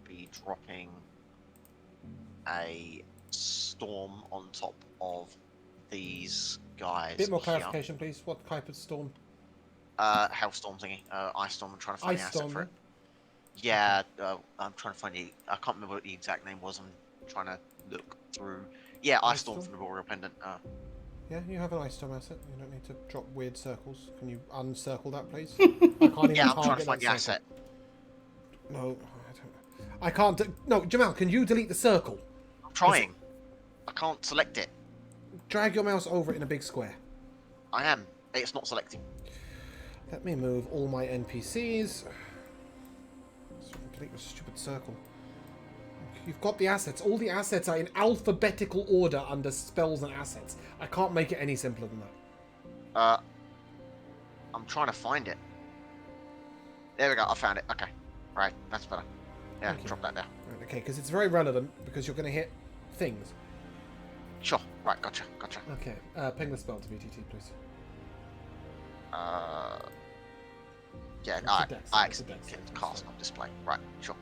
be dropping a storm on top of these guys. Bit more here. clarification, please. What type of storm? Hailstorm thingy. Ice storm. I'm trying to find the Ice asset storm, for then? it. Yeah, I'm trying to find the. I can't remember what the exact name was. I'm trying to look through. Yeah, Ice Ice storm storm? from the Boreal Pendant. Yeah, you have an ice storm asset. You don't need to drop weird circles. Can you uncircle that, please? I can't even Yeah, I'm trying target to find that the circle. asset. No, I don't know. I can't. No, Jamal, can you delete the circle? I'm trying. I can't select it. Drag your mouse over it in a big square. I am. It's not selecting. Let me move all my NPCs. So I can delete the stupid circle. You've got the assets. All the assets are in alphabetical order under spells and assets. I can't make it any simpler than that. I'm trying to find it. There we go. I found it. Okay. Right. That's better. Yeah. Thank you. Drop that down. Right, okay, because it's very relevant because you're going to hit things. Sure. Right. Gotcha. Gotcha. Okay, ping the spell to BTT, please. Yeah. It's a I dex, it's a accidentally dex clicked save, cast so- on display. Right. Sure.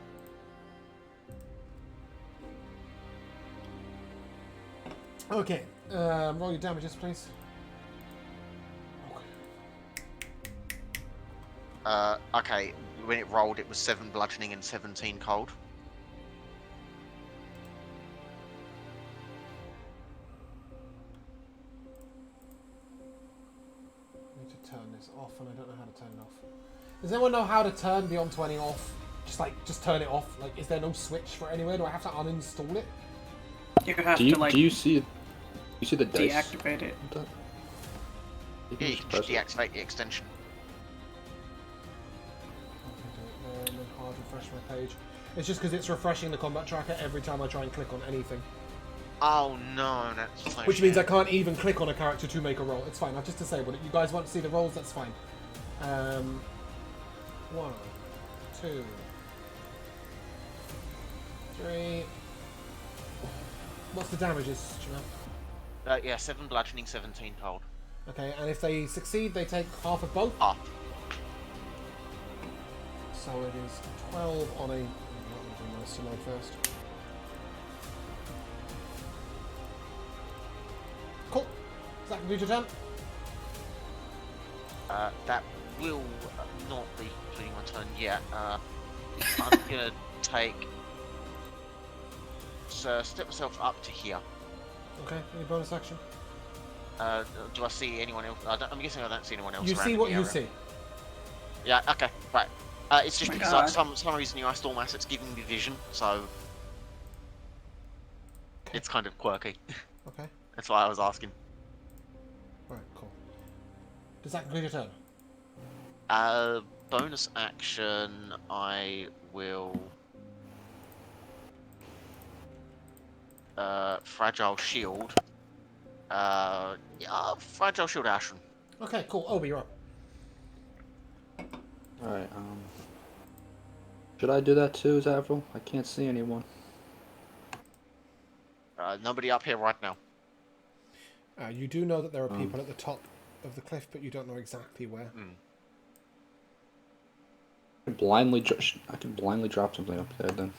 Okay, roll your damages, please. Okay. When it rolled, it was 7 bludgeoning and 17 cold. I need to turn this off, and I don't know how to turn it off. Does anyone know how to turn Beyond 20 off? Just turn it off. Like, is there no switch for anywhere? Do I have to uninstall it? You have Do you to like do you see the dice? deactivate it. Yeah. You can just deactivate the extension. I can do it there, and then hard refresh my page. It's just because it's refreshing the combat tracker every time I try and click on anything. Oh no, that's so Which means I shit. can't even click on a character to make a roll. It's fine, I've just disabled it. You guys want to see the rolls? That's fine. 1, 2, 3. What's the damages, Jamal? Yeah, 7 bludgeoning, 17 cold. Okay, and if they succeed, they take half of both. Ah. So it is 12 on a... I'm not going to do my solo first. Cool. Does that conclude your turn? That will not be completing my turn yet. I'm gonna take. So step myself up to here. Okay, any bonus action? Do I see anyone else? I'm guessing I don't see anyone else. You around see in what the you area. see. Yeah. Okay. Right. It's just Oh my because God. for some reason the ice storm asset's giving me vision, so Okay. it's kind of quirky. Okay, That's why I was asking. right, cool. Does that conclude your turn? Bonus action. I will. Fragile shield. Yeah, fragile shield action. Okay, cool. Obi, you're up. Alright, should I do that too, Zavril? I can't see anyone. Nobody up here right now. You do know that there are people at the top of the cliff, but you don't know exactly where. I can blindly drop something up there then.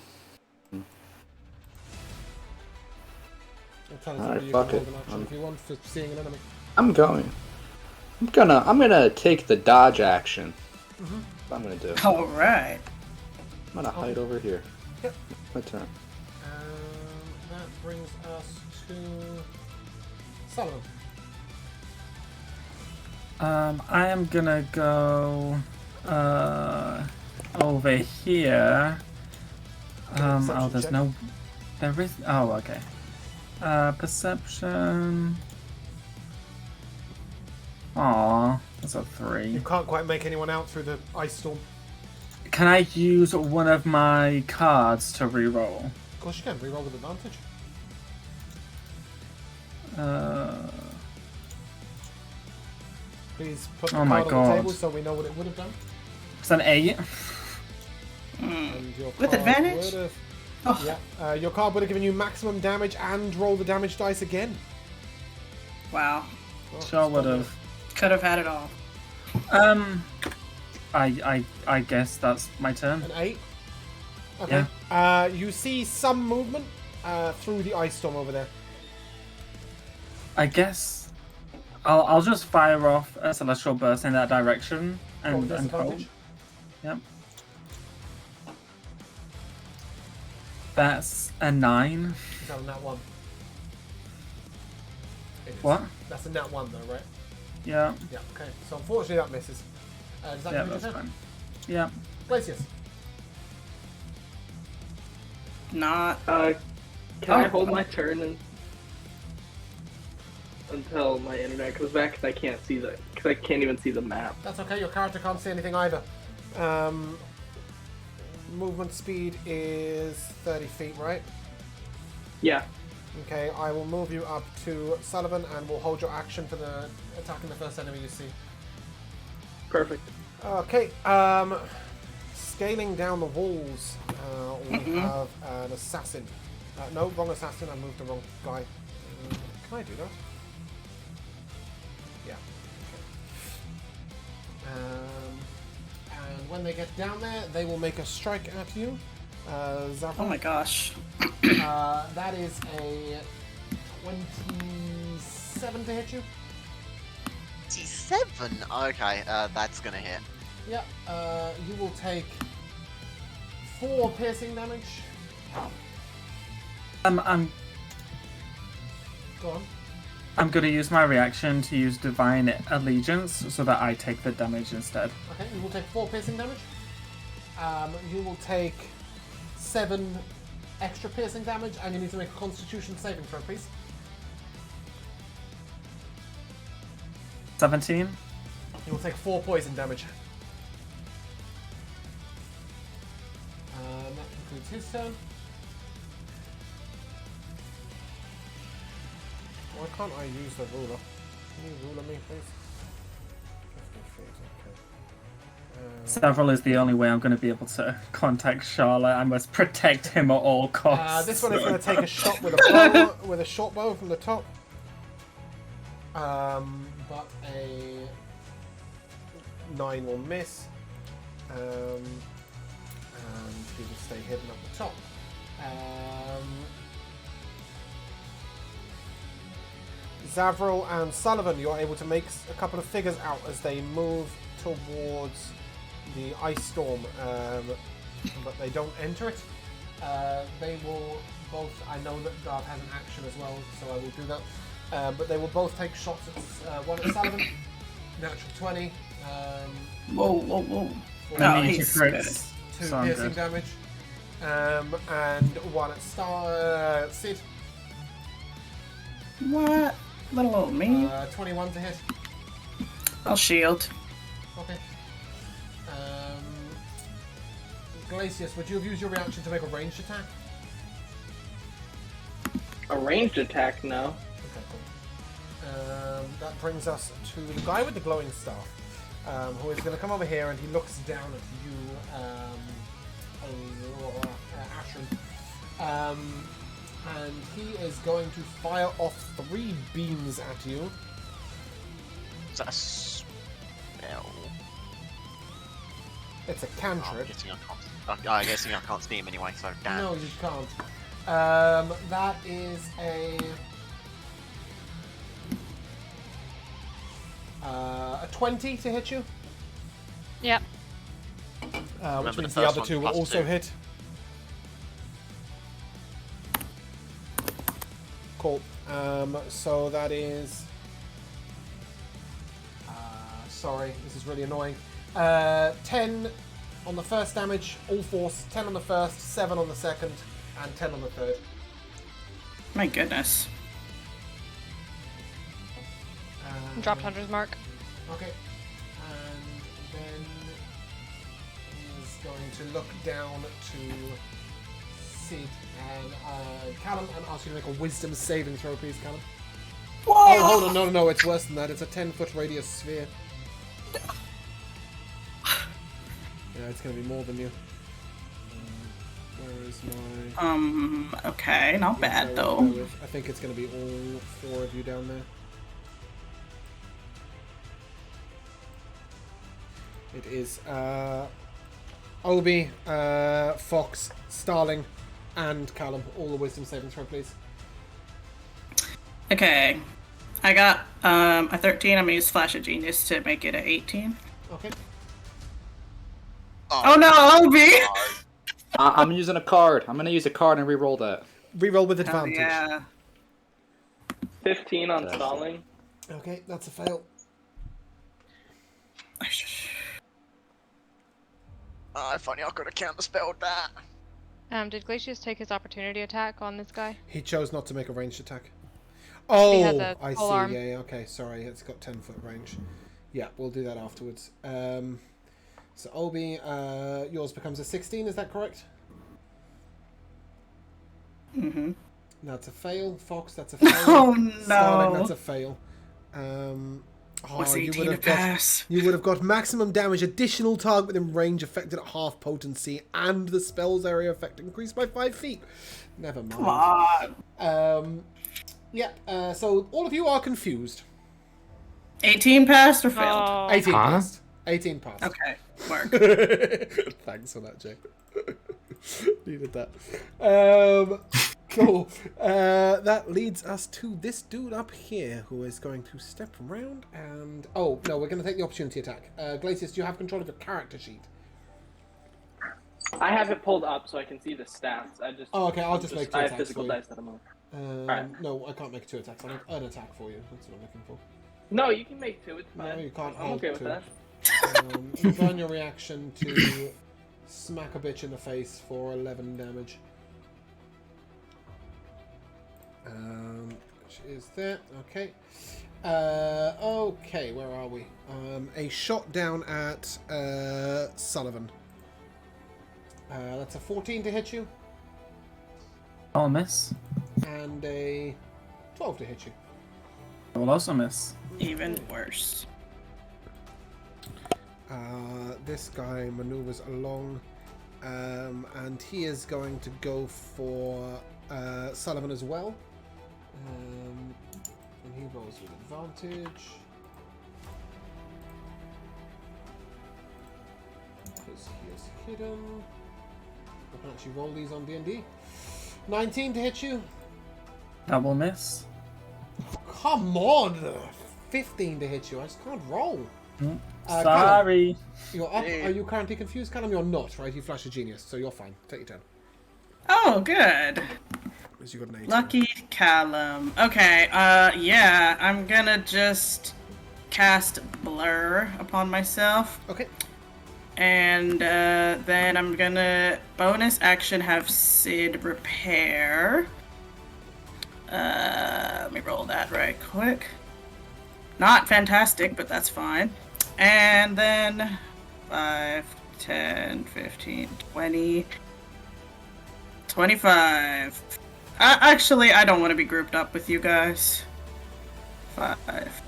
I'll tell us Alright, whether you fuck can it. hold an action if you want for seeing an enemy. I'm gonna take the dodge action. That's what I'm gonna do. All right. I'm gonna hide over here. Yep. My turn. That brings us to Solomon. I am gonna go over here. Perception There's check. no. There is. Oh, okay. Perception. Aw, that's a 3. You can't quite make anyone out through the ice storm. Can I use one of my cards to reroll? Of course you can. Reroll with advantage. Please put the Oh my card on the God. table so we know what it would have done. It's an 8. your With card advantage? would've- Oh, Yeah, your card would have given you maximum damage and roll the damage dice again. wow. Oh, Sure would have. Could have had it all. I guess that's my turn. An 8. Okay. You see some movement through the ice storm over there. I guess I'll just fire off a celestial burst in that direction Roll and hope. disadvantage. Yep. That's a 9. Is that a nat 1? It is. What? That's a nat 1 though, right? Yeah. Yeah, okay. So unfortunately that misses. Does that Yeah, complete that's your turn? fine. Yeah. Glacius. Not. Can Oh. I hold my turn until my internet comes back? Because I can't see because I can't even see the map. That's okay, your character can't see anything either. Movement speed is 30 feet, right? Yeah. Okay, I will move you up to Sullivan and we'll hold your action for the attacking the first enemy you see. Perfect. Okay, scaling down the walls, we have an assassin. No, wrong assassin, I moved the wrong guy. Can I do that? Yeah. Okay. And when they get down there, they will make a strike at you. Zavra. Oh my gosh. That is a 27 to hit you. 27? Okay, that's gonna hit. Yeah, you will take 4 piercing damage. I'm Go on. I'm gonna use my reaction to use Divine Allegiance so that I take the damage instead. Okay, you will take 4 piercing damage. You will take 7 extra piercing damage, and you need to make a Constitution saving throw, please. 17. You will take 4 poison damage. That concludes his turn. Why can't I use the ruler? Can you ruler me, please? 50 feet, okay. Several is the only way I'm going to be able to contact Charlotte. I must protect him at all costs. This one is going to take a shot with a bow, with a short bow from the top. But a 9 will miss. And he will stay hidden up the top. Zavril and Sullivan, you're able to make a couple of figures out as they move towards the ice storm, but they don't enter it. They will both, I know that Garth has an action as well, so I will do that. But they will both take shots at one at Sullivan, natural 20. Whoa. for No, need to he's crit. good. 2 Sound piercing good. damage. And 1 at Sid. What? Little old me. 21 to hit. I'll shield. Okay. Glacius, would you have used your reaction to make a ranged attack? A ranged attack, no. Okay, cool. That brings us to the guy with the glowing staff, who is going to come over here and he looks down at you, Ashran. And he is going to fire off 3 beams at you. Is that a spell? It's a Oh, cantrip. I'm guessing I can't see him anyway, so damn. No, you can't. That is a 20 to hit you. Yep. Which Remember means the the first other one 2 will plus also 2. hit. Cool. So that is... sorry, this is really annoying. 10 on the first damage, all force. 10 on the first, 7 on the second, and 10 on the third. My goodness. Dropped Hunter's Mark. Okay. And then he's going to look down to Sid and Callum and ask you to make a wisdom saving throw, please, Callum. Whoa! Oh, hold on, no, it's worse than that. It's a 10-foot radius sphere. Yeah, it's going to be more than you. Where is my... Okay, not bad though. I think it's going to be all 4 of you down there. It is Obi, Fox, Starling, and Callum. All the wisdom saving throw, please. Okay. I got a 13. I'm gonna use Flash of Genius to make it an 18. Okay. Oh no, Obi! I'm using a card. I'm gonna use a card and re-roll that. Reroll with advantage. Yeah. 15 on stalling. Okay, that's a fail. If only I could have counterspelled that. Did Glacius take his opportunity attack on this guy? He chose not to make a ranged attack. He has Oh, a I see. pole arm. Yeah, okay, sorry. It's got 10-foot range. Yeah, we'll do that afterwards. So, Obi, yours becomes a 16, is that correct? Mm-hmm. That's a fail. Fox, that's a fail. Oh no. Starling, that's a fail. Was you 18 would a have got pass? you would have got maximum damage, additional target within range affected at half potency, and the spell's area effect increased by 5 feet. Never mind. Come on. Yeah. So all of you are confused. 18 passed or failed? Oh, 18 Huh? passed. 18 passed. Okay, work. Thanks for that, Jake. Needed that. Cool. That leads us to this dude up here who is going to step around and... Oh, no, we're going to take the opportunity attack. Glacius, do you have control of your character sheet? I have it pulled up so I can see the stats. Oh, okay, I'll just make 2 I attacks have physical for you. dice that I'm on. Alright. No, I can't make 2 attacks. I'll make an attack for you. That's what I'm looking for. No, you can make 2. It's No, fine. you can't I'm hold okay with 2. that. You burn your reaction to smack a bitch in the face for 11 damage. Which is that. Okay. Okay, where are we? A shot down at Sullivan. That's a 14 to hit you, I'll miss. and a 12 to hit you. I will also miss. Even worse. This guy maneuvers along, and he is going to go for Sullivan as well. And he rolls with advantage. Because he is hidden. I can actually roll these on D&D. 19 to hit you. I will miss. Come on! 15 to hit you. I just can't roll. Callum, Sorry. you're up. Are you currently confused? Callum, you're not, right? You flash a genius, so you're fine. Take your turn. Oh, good. Because you got an 18. Lucky Callum. Okay, yeah, I'm gonna just cast Blur upon myself. Okay. And then I'm gonna bonus action have Sid repair. Let me roll that right quick. Not fantastic, but that's fine. And then 5, 10, 15, 20, 25. Actually, I don't want to be grouped up with you guys. 5,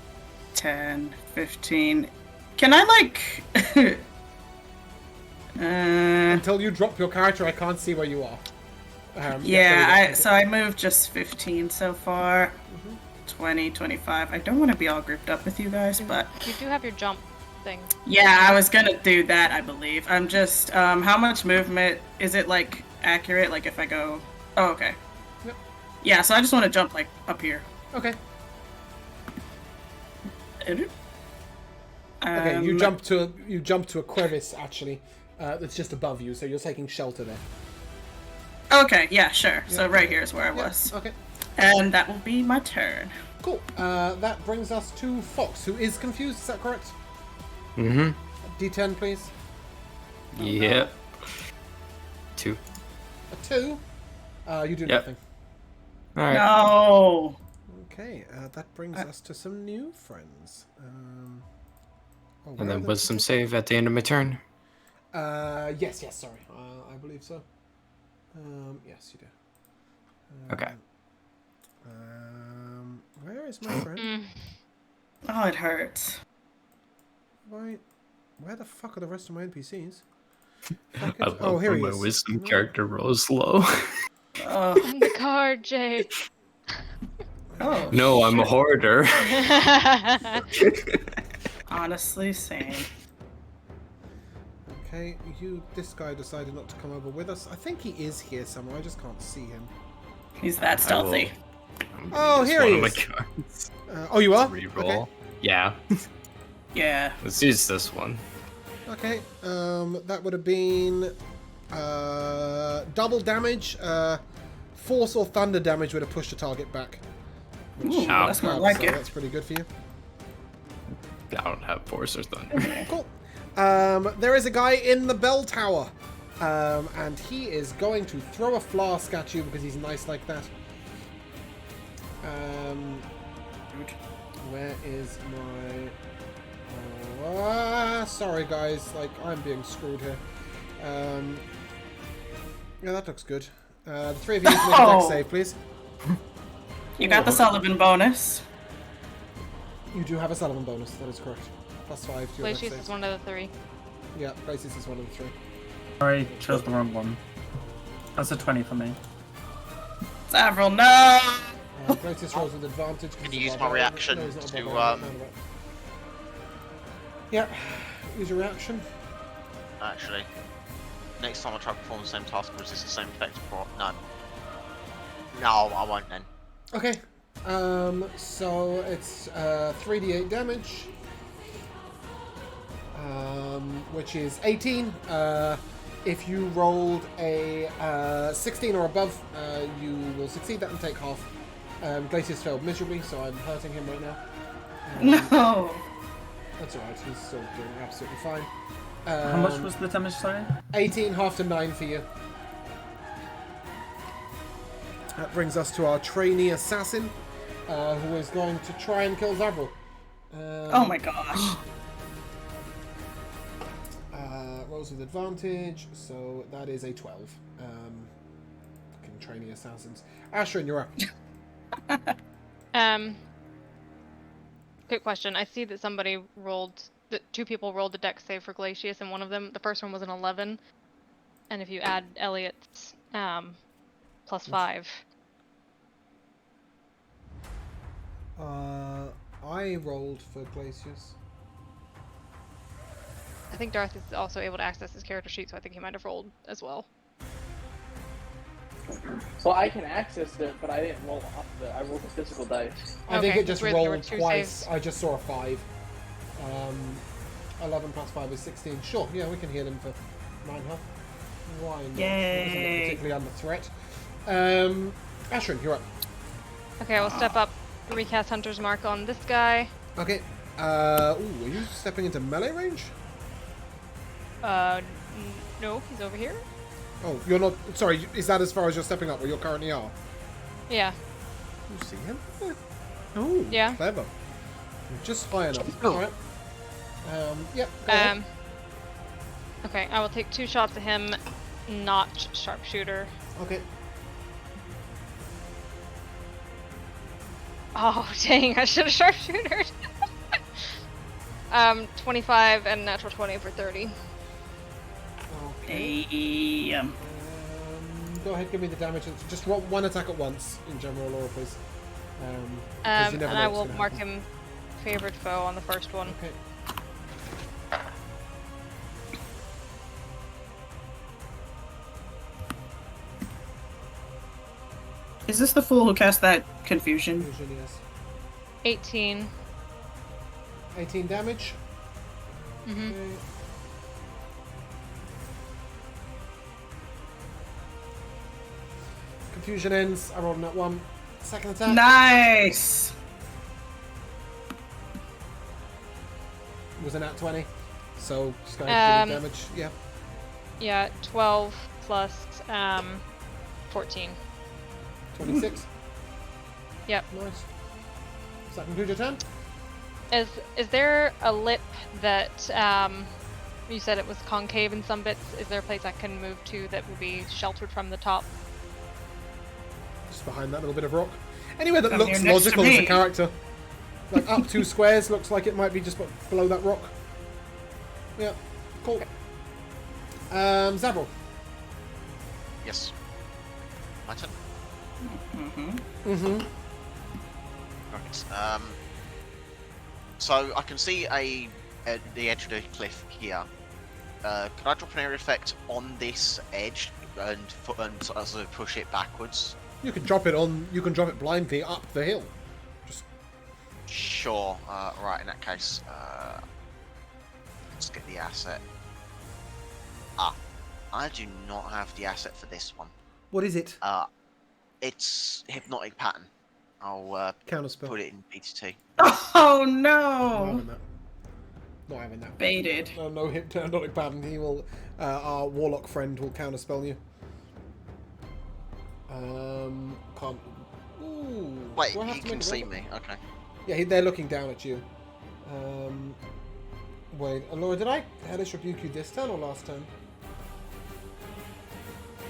10, 15. Can I, like... Until you drop your character, I can't see where you are. Yeah, so I moved just 15 so far. 20, 25. I don't want to be all grouped up with you guys, but... You do have your jump thing. Yeah, I was gonna do that, I believe. I'm just, how much movement? Is it, like, accurate? Like, if I go... Oh, okay. Yep. Yeah, so I just want to jump, like, up here. Okay. Okay, you jump to a crevice actually, that's just above you, so you're taking shelter there. Okay, yeah, sure. So right here is where I was. Okay. And that will be my turn. Cool. That brings us to Fox, who is confused. Is that correct? Mm-hmm. D10, please. Yep. 2. A 2. You do Yep. nothing. Alright. No. Okay. That brings us to some new friends. Oh, where And are then the wisdom people? save at the end of my turn. Yes. Sorry. I believe so. Yes, you do. Okay. Where is my friend? Oh, it hurts. Why? Where the fuck are the rest of my NPCs? I love Oh, here when he my is. wisdom character rolls low. On the card, Jay. Oh. No, I'm a hoarder. Honestly, same. Okay, this guy decided not to come over with us. I think he is here somewhere. I just can't see him. He's that stealthy. Oh, here he is. Oh, you are? Reroll. Okay. Yeah. Yeah. Let's use this one. Okay, that would have been double damage. Force or thunder damage would have pushed the target back. Ooh, that's more like so it. that's pretty good for you. I don't have force or thunder. Cool. There is a guy in the bell tower, and he is going to throw a flask at you because he's nice like that. Where is my... sorry guys, like I'm being screwed here. Yeah, that looks good. The three of you need to make a dex save, please. You got the Sullivan bonus. You do have a Sullivan bonus, that is correct. +5 to your dex Glacius save. is one of the 3. Yeah, Glacius is one of the 3. Sorry, chose the wrong one. That's a 20 for me. Several, no! Glacius rolls with advantage. Can you use my reaction to Yeah, use your reaction. Actually, next time I try to perform the same task, resist the same effect. No, I won't then. Okay, so it's 3d8 damage, which is 18. If you rolled a 16 or above, you will succeed that and take half. Glacius failed miserably, so I'm hurting him right now. No! That's alright, he's still doing absolutely fine. How much was the damage, sorry? 18, half to 9 for you. That brings us to our trainee assassin, who is going to try and kill Zavril. Oh my gosh. Rolls with advantage, so that is a 12. Fucking trainee assassins. Ashrin, you're up. Quick question. I see that somebody rolled, that 2 people rolled the dex save for Glacius, and one of them, the first one was an 11. And if you add Elliot's +5. I rolled for Glacius. I think Darth is also able to access his character sheet, so I think he might have rolled as well. So I can access it, but I didn't roll off the. I rolled the physical dice. I think Okay, it just there were rolled 2 twice. saves. I just saw a 5. 11 plus 5 is 16. Sure, yeah, we can heal him for 9 health. Why not? Yay. He doesn't look particularly under threat. Ashrin, you're up. Okay, I will step up, recast Hunter's Mark on this guy. Okay. Ooh, are you stepping into melee range? No, he's over here. Oh, you're not. Sorry, is that as far as you're stepping up, where you currently are? Yeah. You see him? Yeah. Oh, Yeah. clever. You're just high enough. All right. Yep. Go ahead. Okay, I will take 2 shots at him, not sharpshooter. Okay. Oh, dang, I should have sharpshootered. 25 and natural 20 for 30. Okay. Go ahead, give me the damage. Just roll 1 attack at once in general, Laura, please. 'Cause you never And know I what's will gonna mark happen. him favored foe on the first one. Okay. Is this the fool who cast that confusion? Confusion, yes. 18. 18 damage. Mm-hmm. Okay. Confusion ends. I rolled on that one. Second attack. Nice! Was a nat 20. So just go ahead and give me damage. Yeah. Yeah, 12 plus 14. 26. Yep. Nice. Does that conclude your turn? Is there a lip that you said it was concave in some bits? Is there a place I can move to that would be sheltered from the top? Just behind that little bit of rock. Anywhere that Come looks here next to logical as a me. character. Like up 2 squares looks like it might be just below that rock. Yeah, cool. Zavril. Yes. My turn. Mm-hmm. Right. So I can see at the edge of the cliff here. Could I drop an area effect on this edge and sort of push it backwards? You can drop it on. You can drop it blindly up the hill. Just Sure. Right. In that case, let's get the asset. I do not have the asset for this one. what is it? It's hypnotic pattern. I'll Counterspell. put it in BTT. Oh Not no! having that. Not having that. Baited. No hypnotic pattern. He will. Our warlock friend will counterspell you. Can't. Ooh. Wait, do I have he to can make a see roll? me. Okay. Yeah, they're looking down at you. Wait, Laura, did I hellish rebuke you this turn or last turn?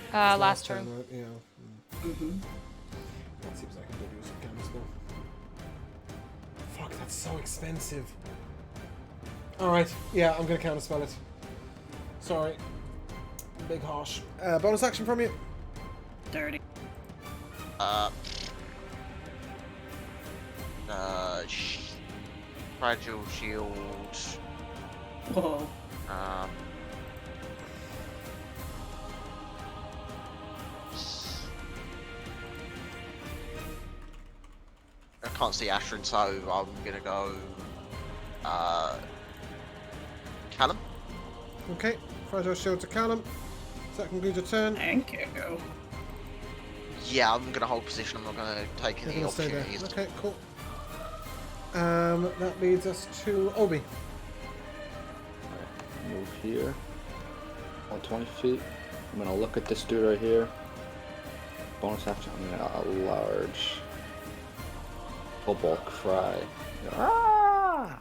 It's Last turn. right? Yeah. Mm-hmm. That seems like a good use of counterspell. Fuck, that's so expensive. Alright, yeah, I'm gonna counterspell it. Sorry. Big harsh. Bonus action from you? Dirty. Fragile shield. Whoa. I can't see Ashrin, so I'm gonna go. Callum. Okay, fragile shield to Callum. So that concludes your turn. Thank you. Yeah, I'm gonna hold position. I'm not gonna take You're any gonna stay there. opportunities. Okay, cool. That leads us to Obi. Move here. On 20 feet. I'm gonna look at this dude right here. Bonus action. I'm gonna large cobalt cry. Ah!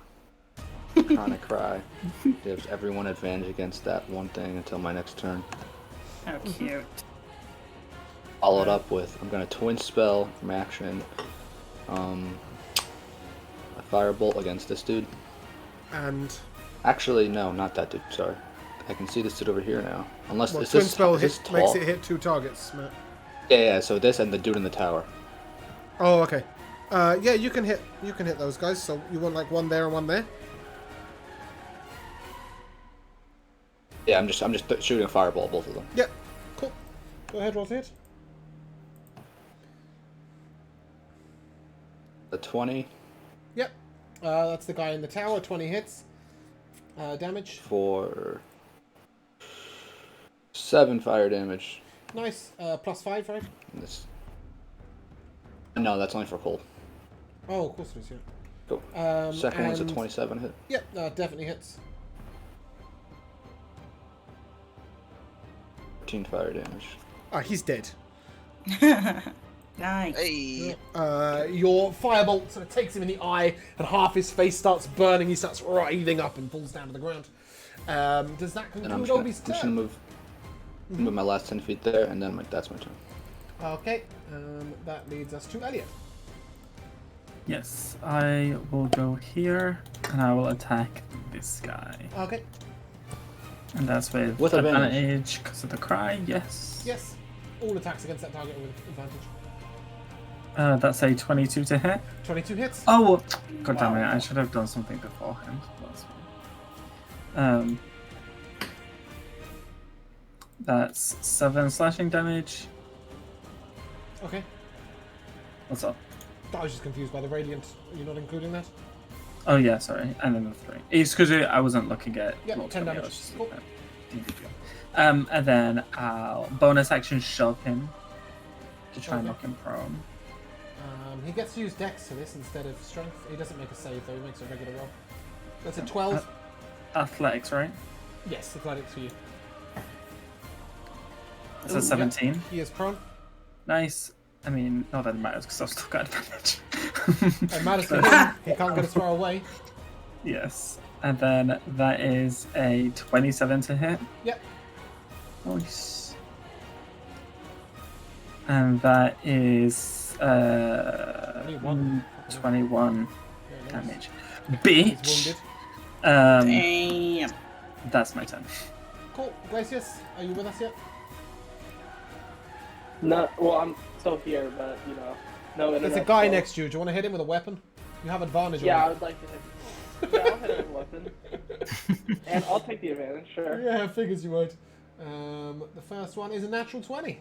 Kind of cry. Gives everyone advantage against that one thing until my next turn. How cute. Followed up with I'm gonna twin spell from action. A firebolt against this dude. And Actually, no, not that dude. Sorry, I can see this dude over here now. Unless well, is twin this, spell is this hit, tall? makes it hit 2 targets, Matt. Yeah. So this and the dude in the tower. Oh, okay. Yeah, you can hit those guys. So you want like one there and one there. Yeah, I'm just shooting a fireball at both of them. Yep. Cool. Go ahead, roll to hit. The 20 Yep. That's the guy in the tower. 20 hits. Damage. for 7 fire damage. Nice. +5, right? And this. No, that's only for cold. Oh, of course it is. Yeah. Cool. Second one's a and- 27 hit. Yep. Definitely hits. 13 fire damage. He's dead. Nice. Hey. Your firebolt sort of takes him in the eye, and half his face starts burning. He starts writhing up and falls down to the ground. Does that And I'm conclude just gonna, Obi's I'm just turn? gonna move my last 10 feet there, and then that's my turn. Okay. That leads us to Elliot. Yes, I will go here and I will attack this guy. Okay. And that's with With advantage. advantage because of the cry, yes. Yes. All attacks against that target are with advantage. That's a 22 to hit. 22 hits. Oh, god damn it, I should have done something beforehand. That's 7 slashing damage. Okay. What's up? I was just confused by the radiant. Are you not including that? Oh yeah, sorry. And then the 3. It's because I wasn't looking at. Yeah, roll 10 20, I damage. was just Cool. looking at- and then I'll bonus action shove him to try and Okay. knock him prone. He gets to use Dex for this instead of Strength. He doesn't make a save though. He makes a regular roll. That's a 12. Athletics, right? Yes, athletics for you. That's a 17. He is prone. Nice. I mean, not that it matters because I've still got advantage. It matters to him. He can't get a throw away. Yes. And then that is a 27 to hit. Yep. Nice. And that is 21. 21 Very nice. damage. He's Bitch. wounded. Damn. That's my turn. cool. Glacius, are you with us yet? No, well, I'm still here, but no internet. There's a guy so- next to you. Do you want to hit him with a weapon? You have advantage Yeah, I on would like to hit. Yeah, I'll hit him with a weapon. And I'll take the advantage, sure. Yeah, figures you would. The first one is a natural 20.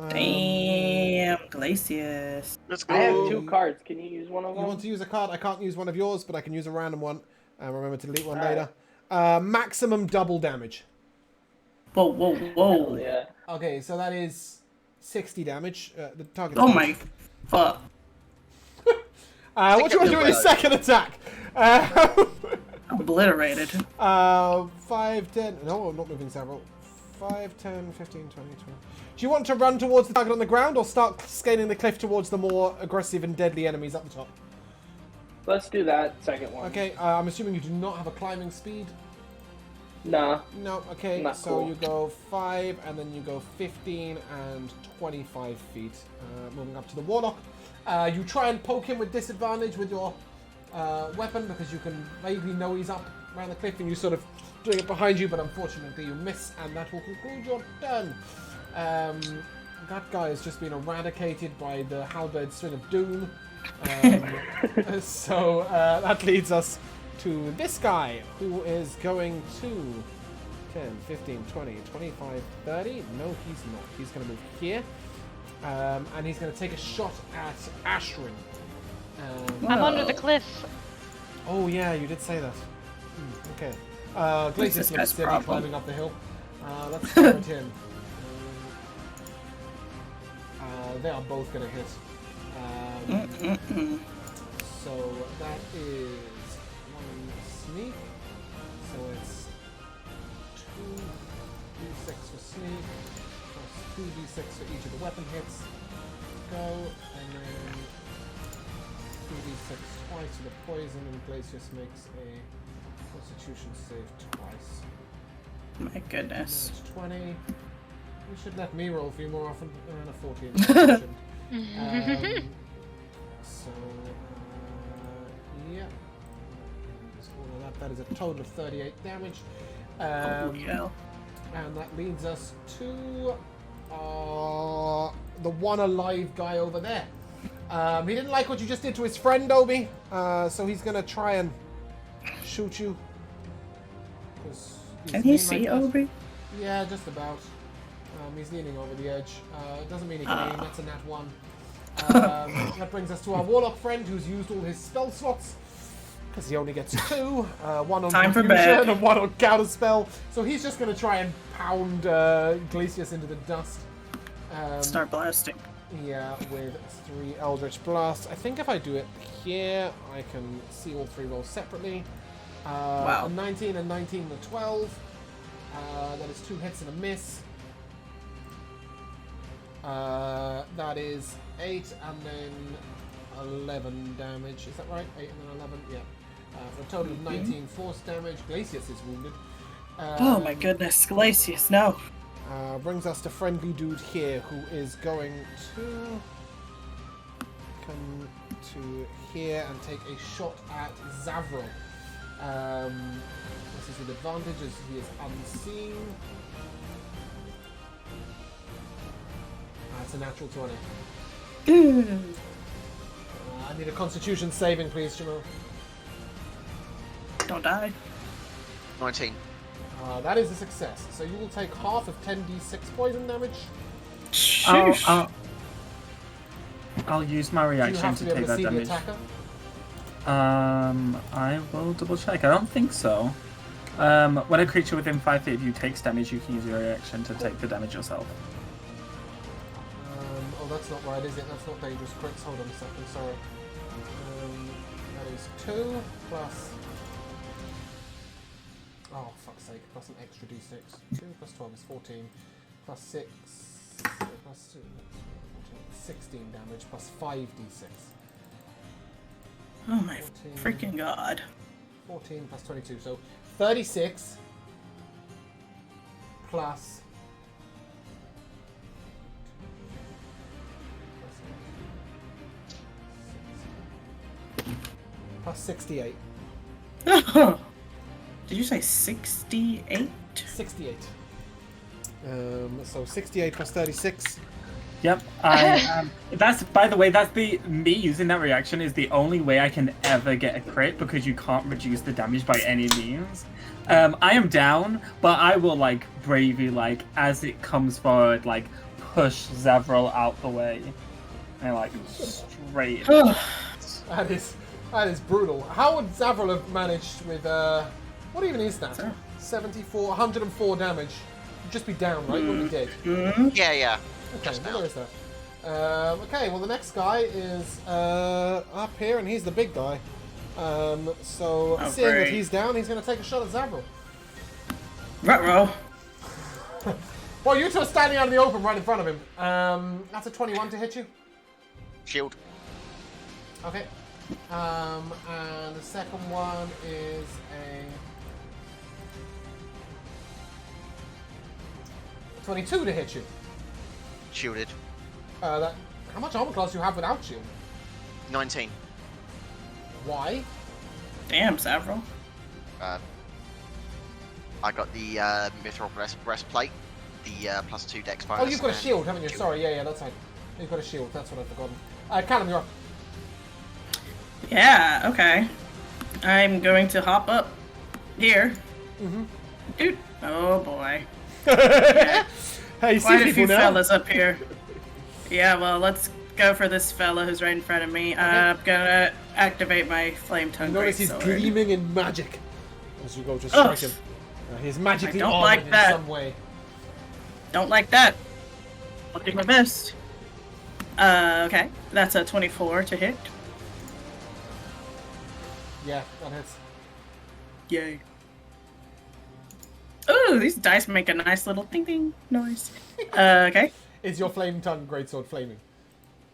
Damn, Glacius. Let's go. I have 2 cards. Can you use one of You them? want to use a card? I can't use one of yours, but I can use a random one. Remember to delete one Alright. later. Maximum double damage. Whoa, whoa, whoa. Yeah. Okay, so that is 60 damage. The target. Oh my fuck. What do you want to do with your second attack? Obliterated. 5, 10. No, I'm not moving several. 5, 10, 15, 20, 20. Do you want to run towards the target on the ground or start scaling the cliff towards the more aggressive and deadly enemies up the top? Let's do that second one. Okay, I'm assuming you do not have a climbing speed. Nah. No, okay, Not so cool. you go 5 and then you go 15 and 25 feet. Moving up to the warlock. You try and poke him with disadvantage with your weapon because you can vaguely know he's up around the cliff and you sort of doing it behind you, but unfortunately you miss, and that will conclude your turn. That guy has just been eradicated by the halberd swing of doom. So that leads us to this guy, who is going to 10, 15, 20, 25, 30. No, he's not. He's going to move here. And he's going to take a shot at Ashrin. I'm under the cliff. Oh, yeah, you did say that. Okay. Glacius this looks guy's steady problem? climbing up the hill. Let's start with him. They are both going to hit. So that is 1 sneak. So it's 2d6 for sneak, plus 2d6 for each of the weapon hits. Go, and then 2d6 twice for the poison, and Glacius makes a Constitution save twice. My goodness. That's 20. You should let me roll for you more often. And a 14. Constitution. So, yeah. Just all of that is a total of 38 damage. Yeah. And that leads us to the one alive guy over there. He didn't like what you just did to his friend, Obi. So he's going to try and shoot you. 'Cause he's Can he mean see like that. Obi? Yeah, just about. He's leaning over the edge. Doesn't mean he can aim. That's a nat 1. That brings us to our warlock friend, who's used all his spell slots because he only gets 2. One on Time for confusion bed. and one on counter spell. So he's just going to try and pound Glacius into the dust. Start blasting. Yeah, with 3 Eldritch Blasts. I think if I do it here, I can see all 3 rolls separately. Wow. A 19, a 19, and a 12. That is 2 hits and a miss. That is 8 and then 11 damage. Is that right? 8 and then 11? Yeah. For a total of 19 force damage. Glacius is wounded. Oh my goodness, Glacius, no. Brings us to friendly dude here, who is going to come to here and take a shot at Zavril. This is with advantage as he is unseen. It's a natural 20. I need a Constitution saving, please, Jamal. Don't die. 19. That is a success. So you will take half of 10d6 poison damage. Sheesh. I'll use my You reaction have to to be able take to that see the damage. attacker. I will double check. I don't think so. When a creature within 5 feet of you takes damage, you can use your reaction to take the damage yourself. Oh, that's not right, is it? That's not dangerous crits. Hold on a second, sorry. That is 2 plus... Oh, fuck's sake. Plus an extra d6. 2 plus 12 is 14. Plus 6... Plus 2... 16 damage. Plus 5d6. Oh my 14. freaking god. 14 plus 22. So 36 plus... Plus 68. Did you say 68? 68. So 68 plus 36. Yep. That's, by the way, that's me using that reaction is the only way I can ever get a crit because you can't reduce the damage by any means. I am down, but I will like bravely, like as it comes forward, like push Zavril out the way and like straight. That is brutal. How would Zavril have managed with what even is that? 74, 104 damage. You'd just be down, right? Wouldn't be dead. Yeah. Okay, well, there is that. Okay, well the next guy is up here, and he's the big guy. So seeing that he's down, he's going to take a shot at Zavril. Ruh-roh. Well, you two are standing out in the open right in front of him. That's a 21 to hit you. Shield. Okay. And the second one is a 22 to hit you. Shielded. How much armor class do you have without shield? 19. Why? Damn, Zavril. I got the mithril breastplate, the +2 dex bonus. Oh, you've got a shield, haven't you? Sorry, yeah, that's right. You've got a shield, that's what I've forgotten. Callum, you're up. Yeah, okay. I'm going to hop up here. Dude. Oh boy. Hey, Quite a few fellas up here. Yeah, well, let's go for this fella who's right in front of me. I'm gonna activate my flame tongue. Notice he's greatsword. gleaming in magic as you go to strike him. He's magically I don't armored like in that. some way. Don't like that. I'll do my best. Okay. That's a 24 to hit. Yeah, that hits. Yay. Ooh, these dice make a nice little ding ding noise. Okay. Is your flame tongue greatsword flaming?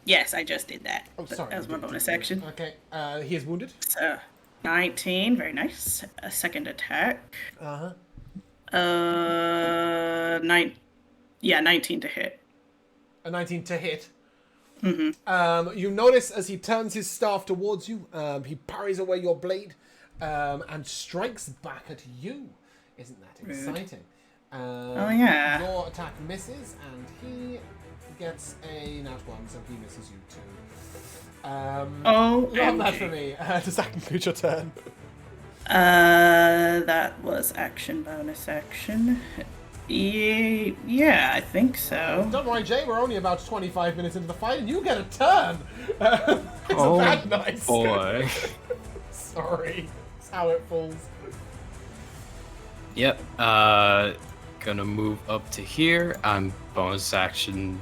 Yes, I just did that. Oh, sorry. That was my bonus action. Okay. He is wounded. So, 19, very nice. A second attack. 19 to hit. A 19 to hit. Mm-hmm. You notice as he turns his staff towards you, he parries away your blade and strikes back at you. Isn't that exciting? Oh, yeah. Your attack misses, and he gets a nat 1, so he misses you too. Love that for me. Does that conclude your turn? That was action, bonus action. Yeah, I think so. Don't worry, Jay, we're only about 25 minutes into the fight, and you get a turn! Isn't that nice? Boy. Sorry. That's how it falls. Yep. Gonna move up to here. I'm bonus action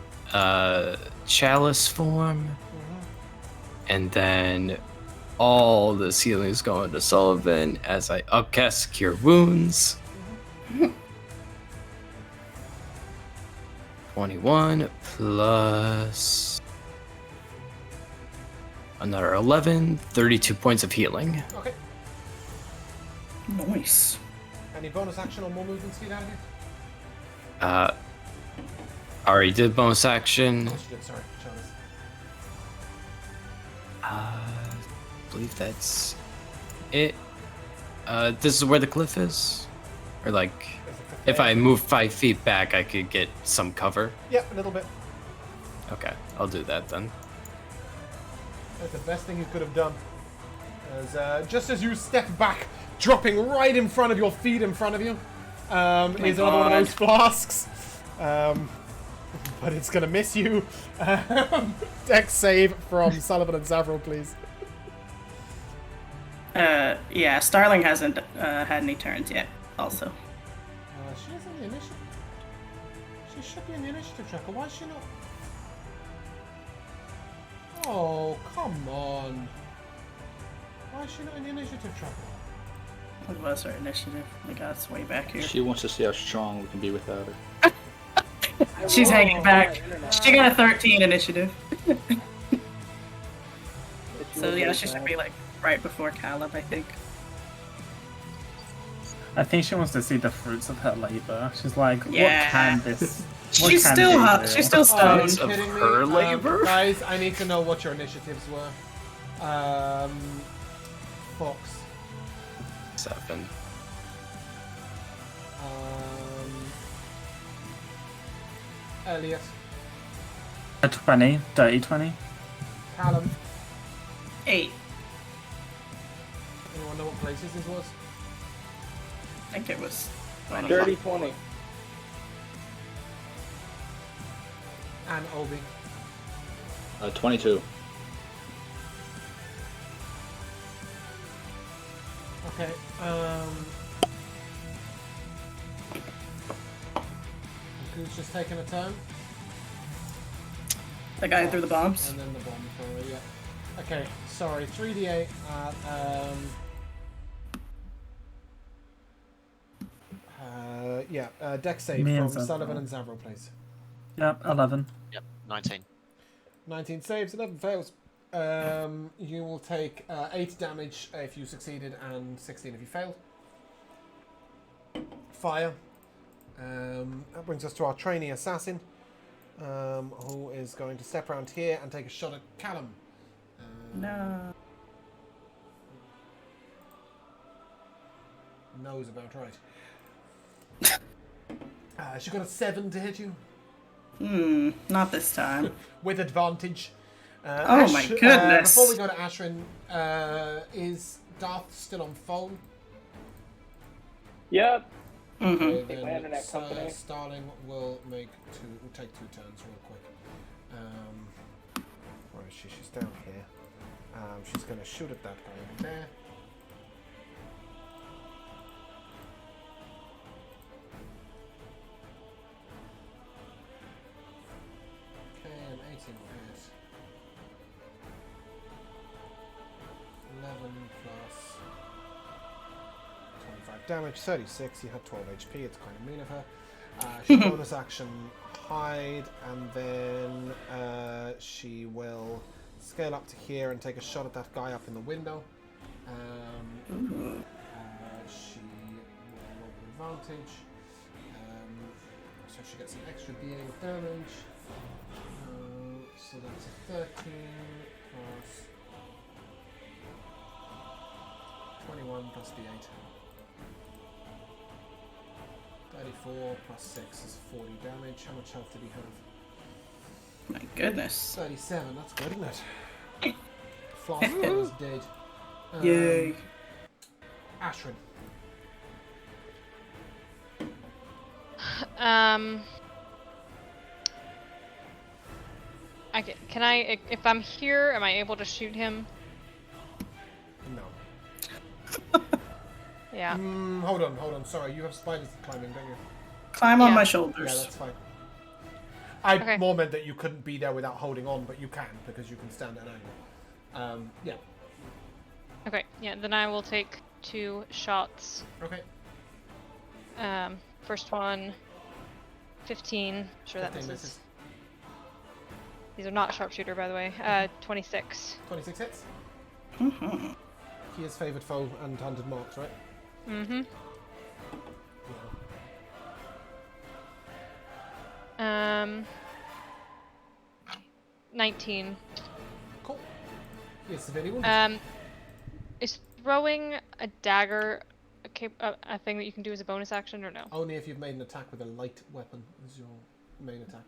chalice form. And then all the ceilings going to Sullivan as I upcast Cure Wounds. 21 plus another 11, 32 points of healing. Okay. Nice. Any bonus action or more movement speed out of here? Already did bonus action. Oh, she did, sorry. Chalice. I believe that's it. This is where the cliff is? Or like, if I move 5 feet back, I could get some cover? Yeah, a little bit. Okay, I'll do that then. That's the best thing you could have done. As, just as you step back, dropping right in front of your feet in front of you, is another one of those flasks. But it's going to miss you. Dex save from Sullivan and Zavril, please. Yeah, Starling hasn't had any turns yet, also. She is in the initiative. She should be in the initiative tracker. Why is she not? Oh, come on. Why is she not in the initiative tracker? What was her initiative? My God, it's way back here. She wants to see how strong we can be without her. She's hanging back. She got a 13 initiative. So yeah, she should be like right before Caleb, I think. I think she wants to see the fruits of her labor. She's like, Yeah. what can this? What She's can still they hot. do? She's still Are you stoned. kidding me? her labor? Guys, I need to know what your initiatives were. Fox. 7. Elliot. A 20, dirty 20. Callum. 8. Anyone know what places this was? I think it was. Dirty 20. And Obi. 22. Okay. Who's just taking a turn? The guy who threw the bombs. And then the bomb thrower, yeah. Okay, sorry. 3d8 at deck save Me from and Zavro. Sullivan and Zavro, please. Yep, 11. Yep, 19. 19 saves, 11 fails. You will take 8 damage if you succeeded and 16 if you failed. Fire. That brings us to our trainee assassin, who is going to step around here and take a shot at Callum. No. Knows about right. She got a 7 to hit you. Not this time. With advantage. Oh my goodness. Before we go to Ashrin, is Darth still on phone? Yep. Okay, Take my internet company. Starling will take 2 turns real quick. Where is she? She's down here. She's going to shoot at that guy over there. Okay, an 18 will hit. 11 plus 25 damage, 36. You had 12 HP. It's kind of mean of her. She bonus action hide, and then she will scale up to here and take a shot at that guy up in the window. She will roll with advantage. So she gets an extra d8 of damage. So that's a 13 plus 21 plus d8. 34 plus 6 is 40 damage. How much health did he have? My goodness. 37, that's good, isn't it? Flossful is dead. Yay. Ashrin. Can I, if I'm here, am I able to shoot him? No. Yeah. Hold on. Sorry, you have spiders climbing, don't you? Climb on Yeah. my Yeah, shoulders. that's fine. I Okay. more meant that you couldn't be there without holding on, but you can because you can stand at an angle. Yeah. Okay, yeah, then I will take 2 shots. Okay. First one, 15. Sure that 15 misses. These are not sharpshooter, by the way. 26. 26 hits. Mm-hmm. He is favoured foe and hunted marks, right? Mm-hmm. Yeah. 19. Cool. He is severely wounded. Is throwing a dagger a thing that you can do as a bonus action, or no? Only if you've made an attack with a light weapon is your main attack.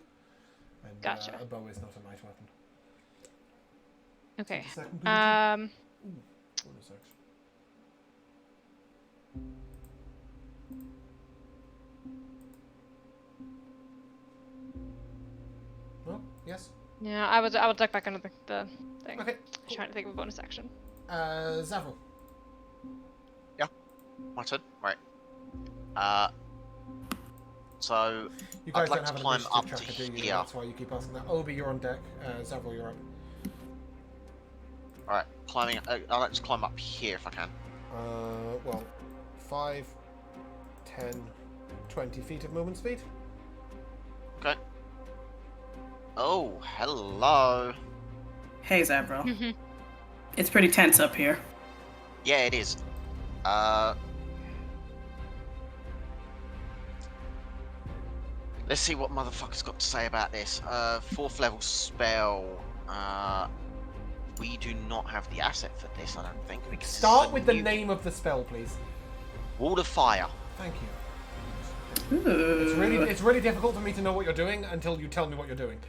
And Gotcha. a bow is not a light weapon. Okay. Second bonus action. Well, yes. Yeah, I would duck back under the thing. Okay. I was trying to think of a bonus action. Zavril. My turn? Right. So, You guys I'd like don't to have an climb initiative up tracker, to do you? here. That's why you keep asking that. Obi, you're on deck. Zavril, you're up. Alright, climbing. I'd like to climb up here if I can. Well, 5, 10, 20 feet of movement speed. Okay. Oh, hello. Hey, Zavril. It's pretty tense up here. Yeah, it is. Let's see what motherfucker's got to say about this. 4th level spell. We do not have the asset for this, I don't think. Because Start with the name of the spell, please. Wall of Fire. Thank you. Ooh. It's really difficult for me to know what you're doing until you tell me what you're doing.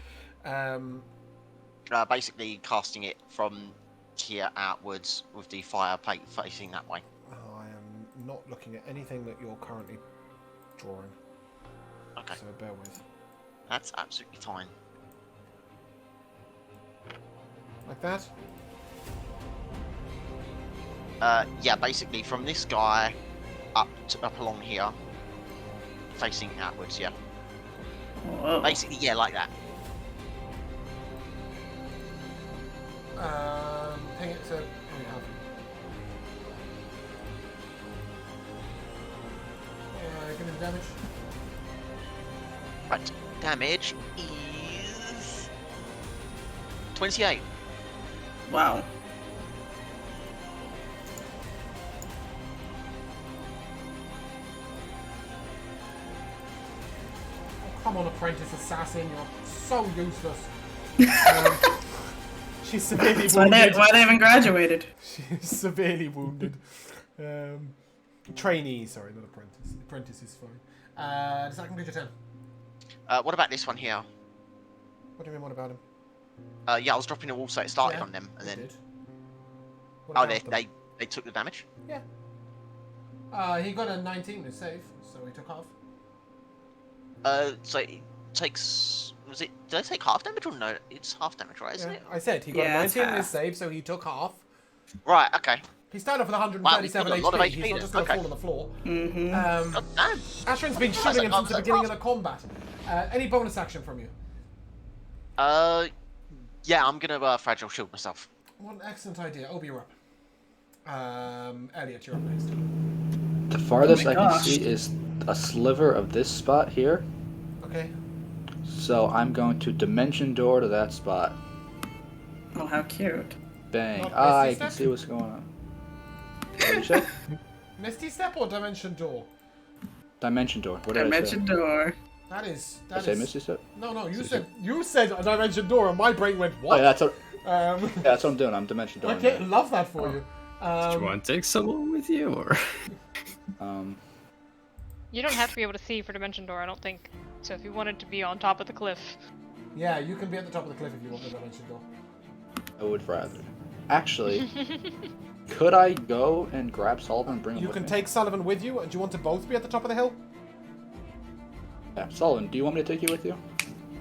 Basically casting it from here outwards with the fire plate facing that way. Oh, I am not looking at anything that you're currently drawing. Okay. So bear with. That's absolutely fine. Like that? Yeah, basically from this guy up along here, facing outwards. Yeah. Whoa. Basically, yeah, like that. Ping it to... Oh, you have. Give me the damage. Right. Damage is 28. Wow. Oh, come on, apprentice assassin, you're so useless. She's severely That's wounded. why they haven't graduated. She's severely wounded. Trainee, sorry, not apprentice. Apprentice is fine. Does that complete your turn? What about this one here? What do you mean, what about him? Yeah, I was dropping a wall so it started Yeah, on them, and It then did. What oh, about them? they took the damage. Yeah. He got a 19 to save, so he took half. So it takes. Was it? Did I take half damage or no? It's half damage, right? Isn't Yeah, it? I said he got Yeah, a it's 19 in his half. save, so he took half. Right. Okay. He started off with Wow, 137 he's got a lot of HP. HP He's not then. just going to Okay. fall on the floor. Mm-hmm. God damn. Ashwin's been That's shooting him like since the half- beginning of the combat. Any bonus action from you? Yeah, I'm gonna fragile shield myself. What an excellent idea. Obi, you're up. Elliot, you're up next. The farthest Oh my I can gosh. see is a sliver of this spot here. Okay. So I'm going to dimension door to that spot. Oh, how cute. Bang. Not Ah, Misty you can Step? see what's going on. What did you say? Misty Step or Dimension Door? Dimension door. What did Dimension door. That is... I say? Did I say Misty Step? No, you Misty said a Dimension Door, and my brain went, Oh what? yeah, that's what. Um, Yeah, that's what I'm doing. I'm dimension door. okay, love that for you. Do you want to take someone with you, or? You don't have to be able to see for Dimension Door, I don't think. So if you wanted to be on top of the cliff. Yeah, you can be at the top of the cliff if you want the Dimension Door. I would rather. Actually, could I go and grab Sullivan and bring him You with can me? take Sullivan with you. Do you want to both be at the top of the hill? Yeah, Sullivan, do you want me to take you with you?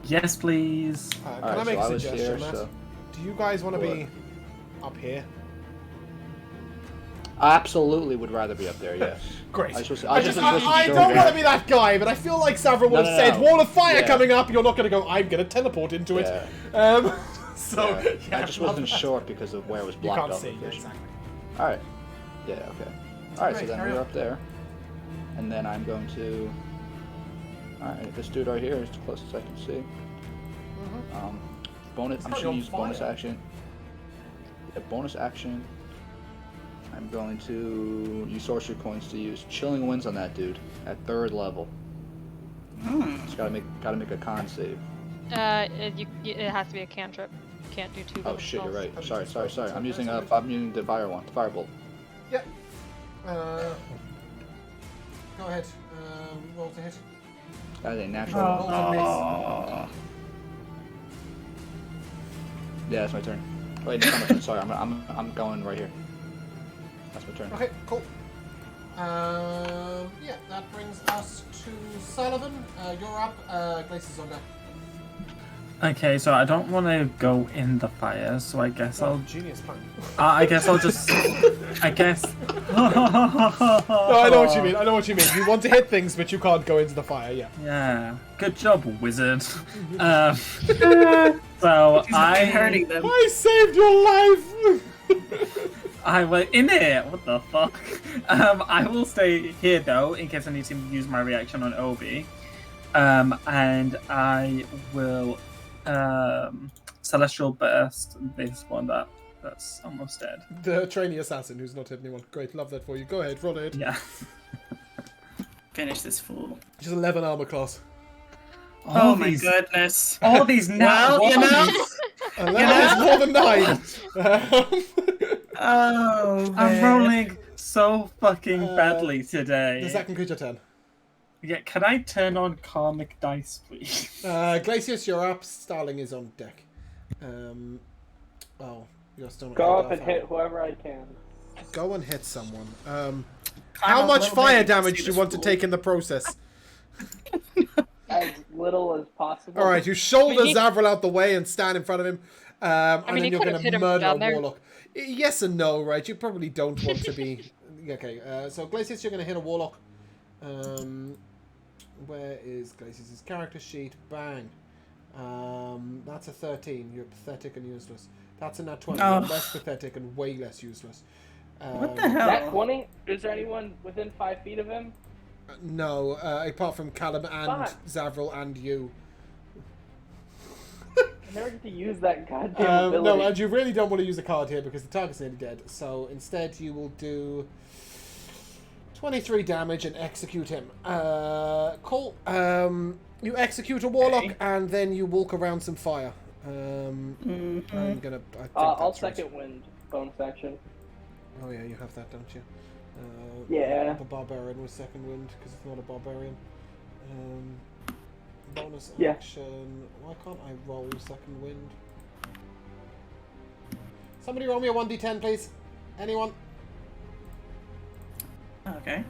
Yes, please. Can I Alright, make so a I was suggestion, here, Matt? so Do you guys want to be What? up here? I absolutely would rather be up there. Yes. Great. I just I was don't showing want to be that guy, but I feel like Savron would No, have no, said, no. "Wall of fire Yeah. coming up." You're not going to go. I'm going to teleport into it. So Yeah. yeah, I just love wasn't that. sure because of where it was You blocked can't off. see. the Yeah, vision. exactly. All right. Yeah. Okay. All right. So Great, then carry we're on. up there, and then I'm going to. All right. This dude right here is the closest I can see. Bonus. It's I'm probably just gonna on use bonus fire. action. Yeah, bonus action. I'm going to use sorcery coins to use chilling winds on that dude at 3rd level. Just gotta make a con save. It has to be a cantrip. You can't do 2 Oh level shit, you're spells. right. Sorry. I'm using the fire one, the firebolt. Yep. Go ahead. Roll to hit. That is a natural. Roll to miss. Oh. Yeah, that's my turn. Wait, that's not my turn. Sorry, I'm going right here. That's my turn. Okay, cool. Yeah, that brings us to Sullivan. You're up. Glace is on deck. Okay, so I don't want to go in the fire, so I guess I'll. Genius plan. I guess I'll just. I guess. No, I know what you mean. I know what you mean. You want to hit things, but you can't go into the fire. Yeah. Yeah. Good job, wizard. So He's not hurting them. I saved your life. I was in it. What the fuck? I will stay here though, in case I need to use my reaction on Obi. And I will celestial burst this one that's almost dead. The trainee assassin who's not hit anyone. Great, love that for you. Go ahead, roll it. Yeah. Finish this fool. Just 11 armor class. Oh my goodness. All these now. Well, you know. 11 is more than 9. Oh, I'm man. rolling so fucking badly today. Does that conclude your turn? Yeah, can I turn on karmic dice, please? Glacius, your up. Starling is on deck. Oh, you're still not Go hit up and off, hit whoever I can. Go and hit someone. Climb How a much little fire bit, you can damage see do you this want to fool. take in the process? As little as possible. All right, you shoulder I mean, Zavril out the way and stand in front of him, and mean, then you you're could going have to hit him murder a down there. warlock. Yes and no, right? You probably don't want to be. Okay, so Glacius, you're going to hit a warlock. Where is Glacius' character sheet? Bang. That's a 13. You're pathetic and useless. That's a nat 20. Oh. You're less pathetic and way less useless. What the Um, hell? That 20? Is there anyone within 5 feet of him? No, apart from Callum and Fuck. Zavril and you. I never get to use that goddamn ability. No, and you really don't want to use a card here because the target's nearly dead. So instead, you will do 23 damage and execute him. Cool. You execute a warlock Okay. and then you walk around some fire. I'm gonna. I think I'll that's right. second wind bonus action. Oh yeah, you have that, don't you? Yeah. The barbarian was second wind because it's not a barbarian. Bonus Yeah. action. Why can't I roll second wind? Somebody roll me a 1d10, please. Anyone? Okay.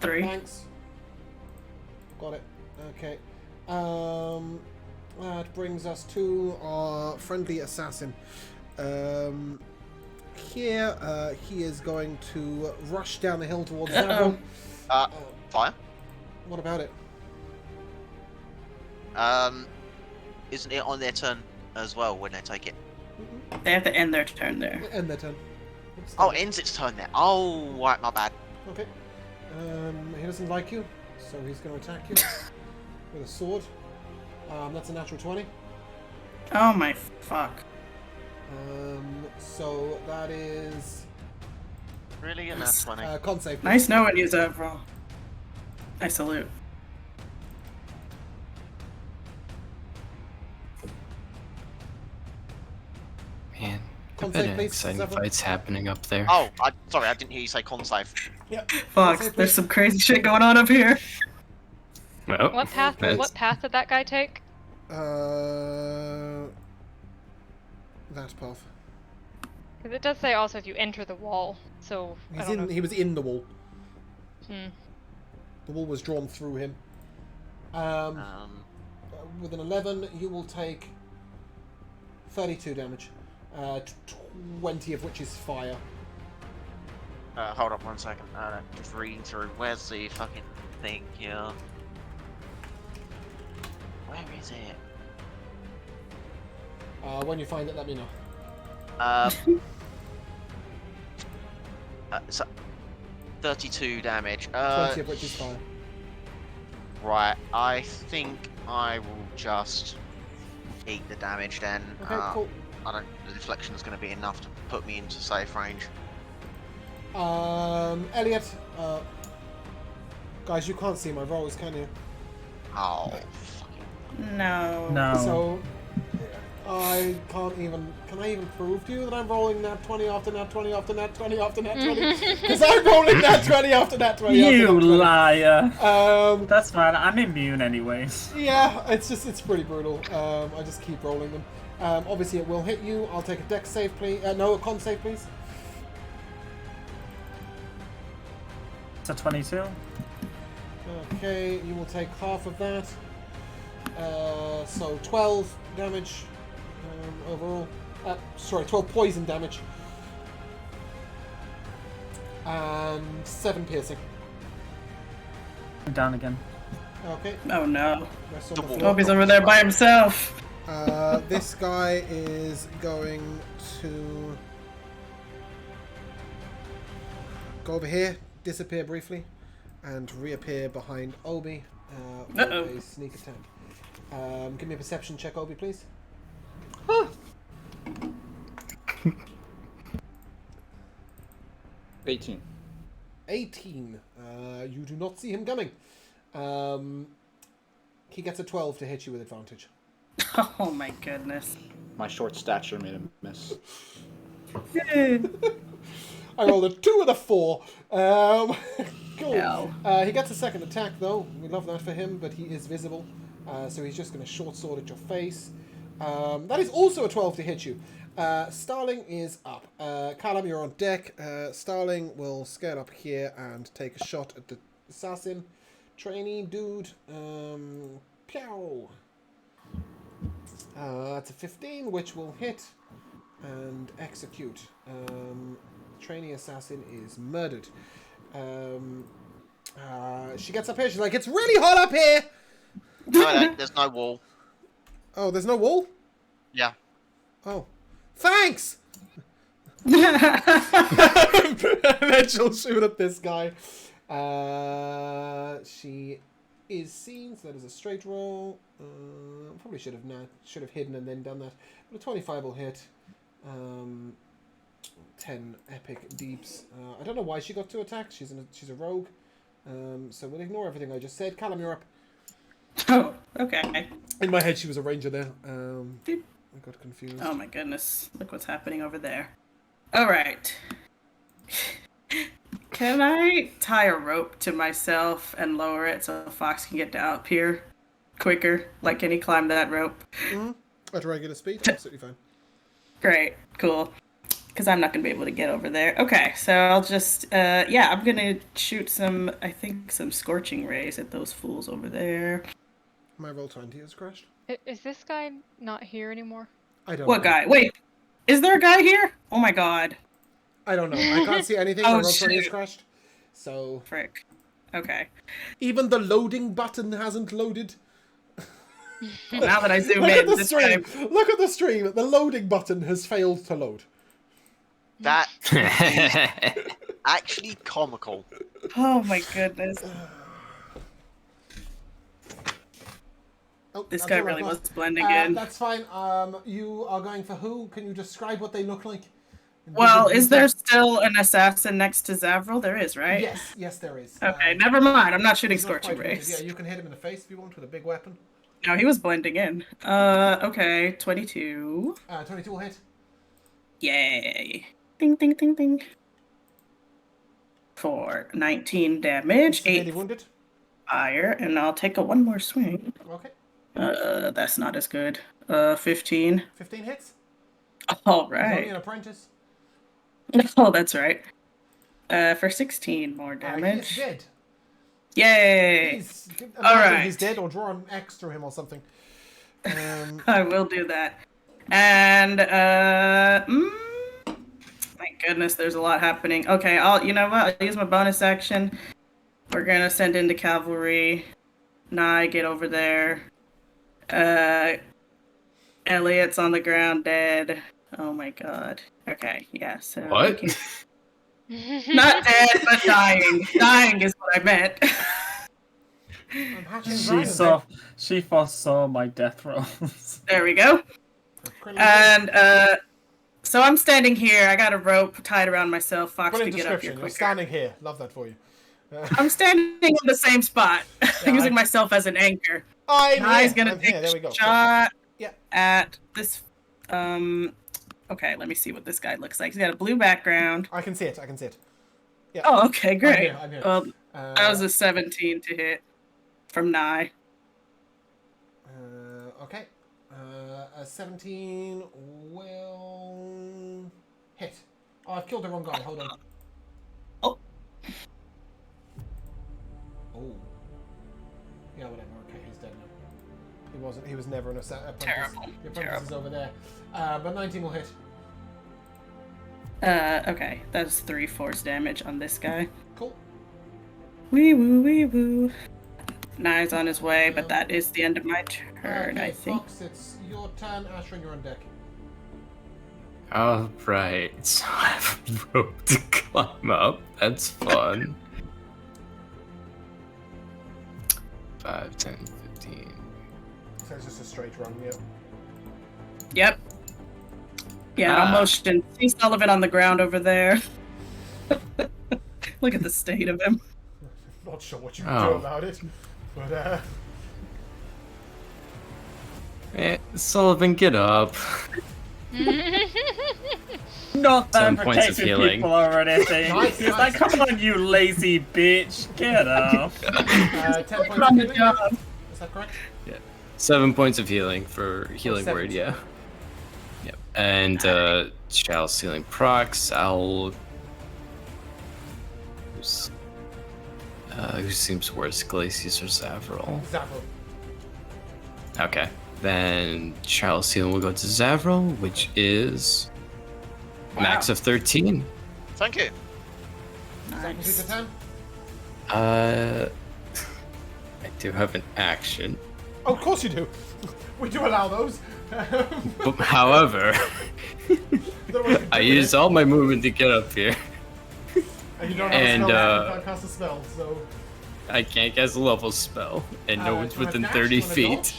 3. Thanks. Got it. Okay. That brings us to our friendly assassin. Here, he is going to rush down the hill towards Zavril. Fire. What about it? Isn't it on their turn as well when they take it? They have to end their turn there. End their turn. Oops, Oh, sorry. it ends its turn there. Oh, right, my bad. Okay. He doesn't like you, so he's going to attack you with a sword. That's a natural 20. Oh my fuck. So that is Really? And that's funny. con save. Nice knowing you, Zavril. I salute. Man, I Con bet save, an please, exciting Zevon. fight's happening up there. Oh, sorry, I didn't hear you say con save. Yeah. Fuck, Con save, there's please. some crazy shit going on up here. Well, What path? that's- What path did that guy take? That path. Because it does say also if you enter the wall. So I He's don't know. in. He was in the wall. Hmm. The wall was drawn through him. With an 11, you will take 32 damage. 20 of which is fire. Hold up 1 second. Just reading through. Where's the fucking thing here? Where is it? When you find it, let me know. So 32 damage. 20 of which is fire. Right, I think I will just eat the damage then. Okay, cool. I don't. The deflection is going to be enough to put me into safe range. Elliot. Guys, you can't see my rolls, can you? Oh, fucking. No. No. So I can't even. Can I even prove to you that I'm rolling nat 20 after nat 20 after nat 20 after nat 20? Because I'm rolling nat 20 after nat 20. You after nat 20. liar. That's fine. I'm immune anyways. Yeah, it's pretty brutal. I just keep rolling them. Obviously, it will hit you. I'll take a dex save, please. No, a con save, please. So 22. Okay, you will take half of that. So 12 damage overall. Sorry, 12 poison damage. And 7 piercing. I'm down again. Okay. Oh no. Rest on the Hope floor. he's over there by himself. This guy is going to go over here, disappear briefly, and reappear behind Obi with a sneak attack. Give me a perception check, Obi, please. 18. 18. You do not see him coming. He gets a 12 to hit you with advantage. Oh my goodness. My short stature made him miss. I rolled a 2 and a 4. Cool. No. He gets a second attack, though. We love that for him, but he is visible. So he's just going to short sword at your face. That is also a 12 to hit you. Starling is up. Callum, you're on deck. Starling will scale up here and take a shot at the assassin. Trainee dude. Pow. That's a 15, which will hit and execute. Trainee assassin is murdered. She gets up here. She's like, "It's really hot up here." No, there's no wall. Oh, there's no wall? Yeah. Oh. Thanks! And then she'll shoot at this guy. She is seen, so that is a straight roll. Probably should have hidden and then done that. But a 25 will hit. 10 epic deeps. I don't know why she got 2 attacks. She's a rogue. So we'll ignore everything I just said. Callum, you're up. Oh, okay. In my head, she was a ranger there. I got confused. Oh my goodness. Look what's happening over there. Alright. Can I tie a rope to myself and lower it so Fox can get up here quicker? Like, can he climb that rope? Mm-hmm. At regular speed? Absolutely fine. Great. Cool. Because I'm not going to be able to get over there. Okay, so I'll just, I'm going to shoot some scorching rays at those fools over there. My roll 20 has crashed. Is this guy not here anymore? I don't What know. guy? Wait, is there a guy here? Oh my god. I don't know. I can't see anything. Oh, My roll 20 has shoot. crashed. So... Frick. Okay. Even the loading button hasn't loaded. Well, now that I zoom Look at in, the this stream. guy... Look at the stream. The loading button has failed to load. That actually comical. Oh my goodness. Oh, This that's guy all right, really boss. was blending in. That's fine. You are going for who? Can you describe what they look like? Well, is there still an assassin next to Zavril? There is, right? Yes, there is. Okay, never mind. I'm not shooting he's not scorching quite wounded. rays. Yeah, you can hit him in the face if you want with a big weapon. No, he was blending in. Okay, 22. 22 will hit. Yay. Ding, ding, ding, ding. For 19 damage, Severely 8 wounded. fire, and I'll take one more swing. Okay. That's not as good. 15. 15 hits. All He's only right. an apprentice. Oh, that's right. For 16 more He's damage. dead. Yay! All right. He's dead, or draw an X through him or something. I will do that. And my goodness, there's a lot happening. Okay, you know what? I'll use my bonus action. We're gonna send in the cavalry. Nye, get over there. Elliot's on the ground, dead. Oh my god. Okay, yeah. So What? not dead, but dying. Dying is what I meant. I'm hatching She foresaw my death rolls. There we go. And so I'm standing here. I got a rope tied around myself. Fox Brilliant could get up description. here You're quicker. standing here. Love that for you. I'm standing in the same spot, using myself as an anchor. He's gonna take There we go. a shot Yeah. at this. Okay, let me see what this guy looks like. He's got a blue background. I can see it. Yeah. Oh, okay, great. I'm here. That was a 17 to hit from Nye. Okay. A 17 will hit. Oh, I've killed the wrong guy. Hold on. Oh. Oh. Yeah, whatever. Okay, he's dead now. He wasn't. He was never an apprentice. Terrible. The apprentice is over there. But 19 will hit. Okay, that's 3 force damage on this guy. Cool. Wee woo, wee woo. Nye's on his way, but that is the end of my turn, Okay, I think. Fox, it's your turn. Ashrin, you're on deck. Alright, so I have a rope to climb up. That's fun. 5, 10, 15. So it's just a straight run, yeah. Yep. Yeah, I'll motion. See Sullivan on the ground over there. Look at the state of him. Not sure what you can do about it, but Sullivan, get up. Not that 7 points of protecting healing. people or anything. Nice, He's like, come on, you lazy bitch. Get up. 10 points of Run the healing. job. Is that correct? 7 points of healing for healing 7. word, yeah. Yep. And Chalice healing procs. Who seems worse, Glacius or Zavril? Zavril. Okay. Then Chalice healing will go to Zavril, which is max of 13. Thank you. Does that complete the 10? I do have an action. Oh, of course you do. We do allow those. But, however, I used all my movement to get up here. And you don't have And, a spell, you can't cast a spell, so... I can't cast a level spell, and no one's do you wanna within dash? 30 Do you wanna feet.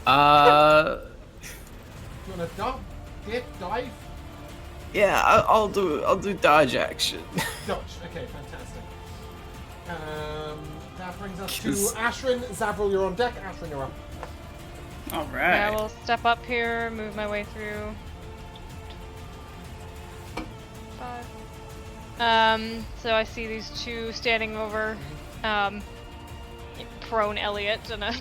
dodge? You wanna dodge? Dip? Dive? Yeah, I'll do dodge action. Dodge. Okay, fantastic. That brings us to Yes. Ashrin. Zavril, you're on deck. Ashrin, you're up. All I right. will step up here, move my way through. 5. So I see these two standing over, prone Elliot and a.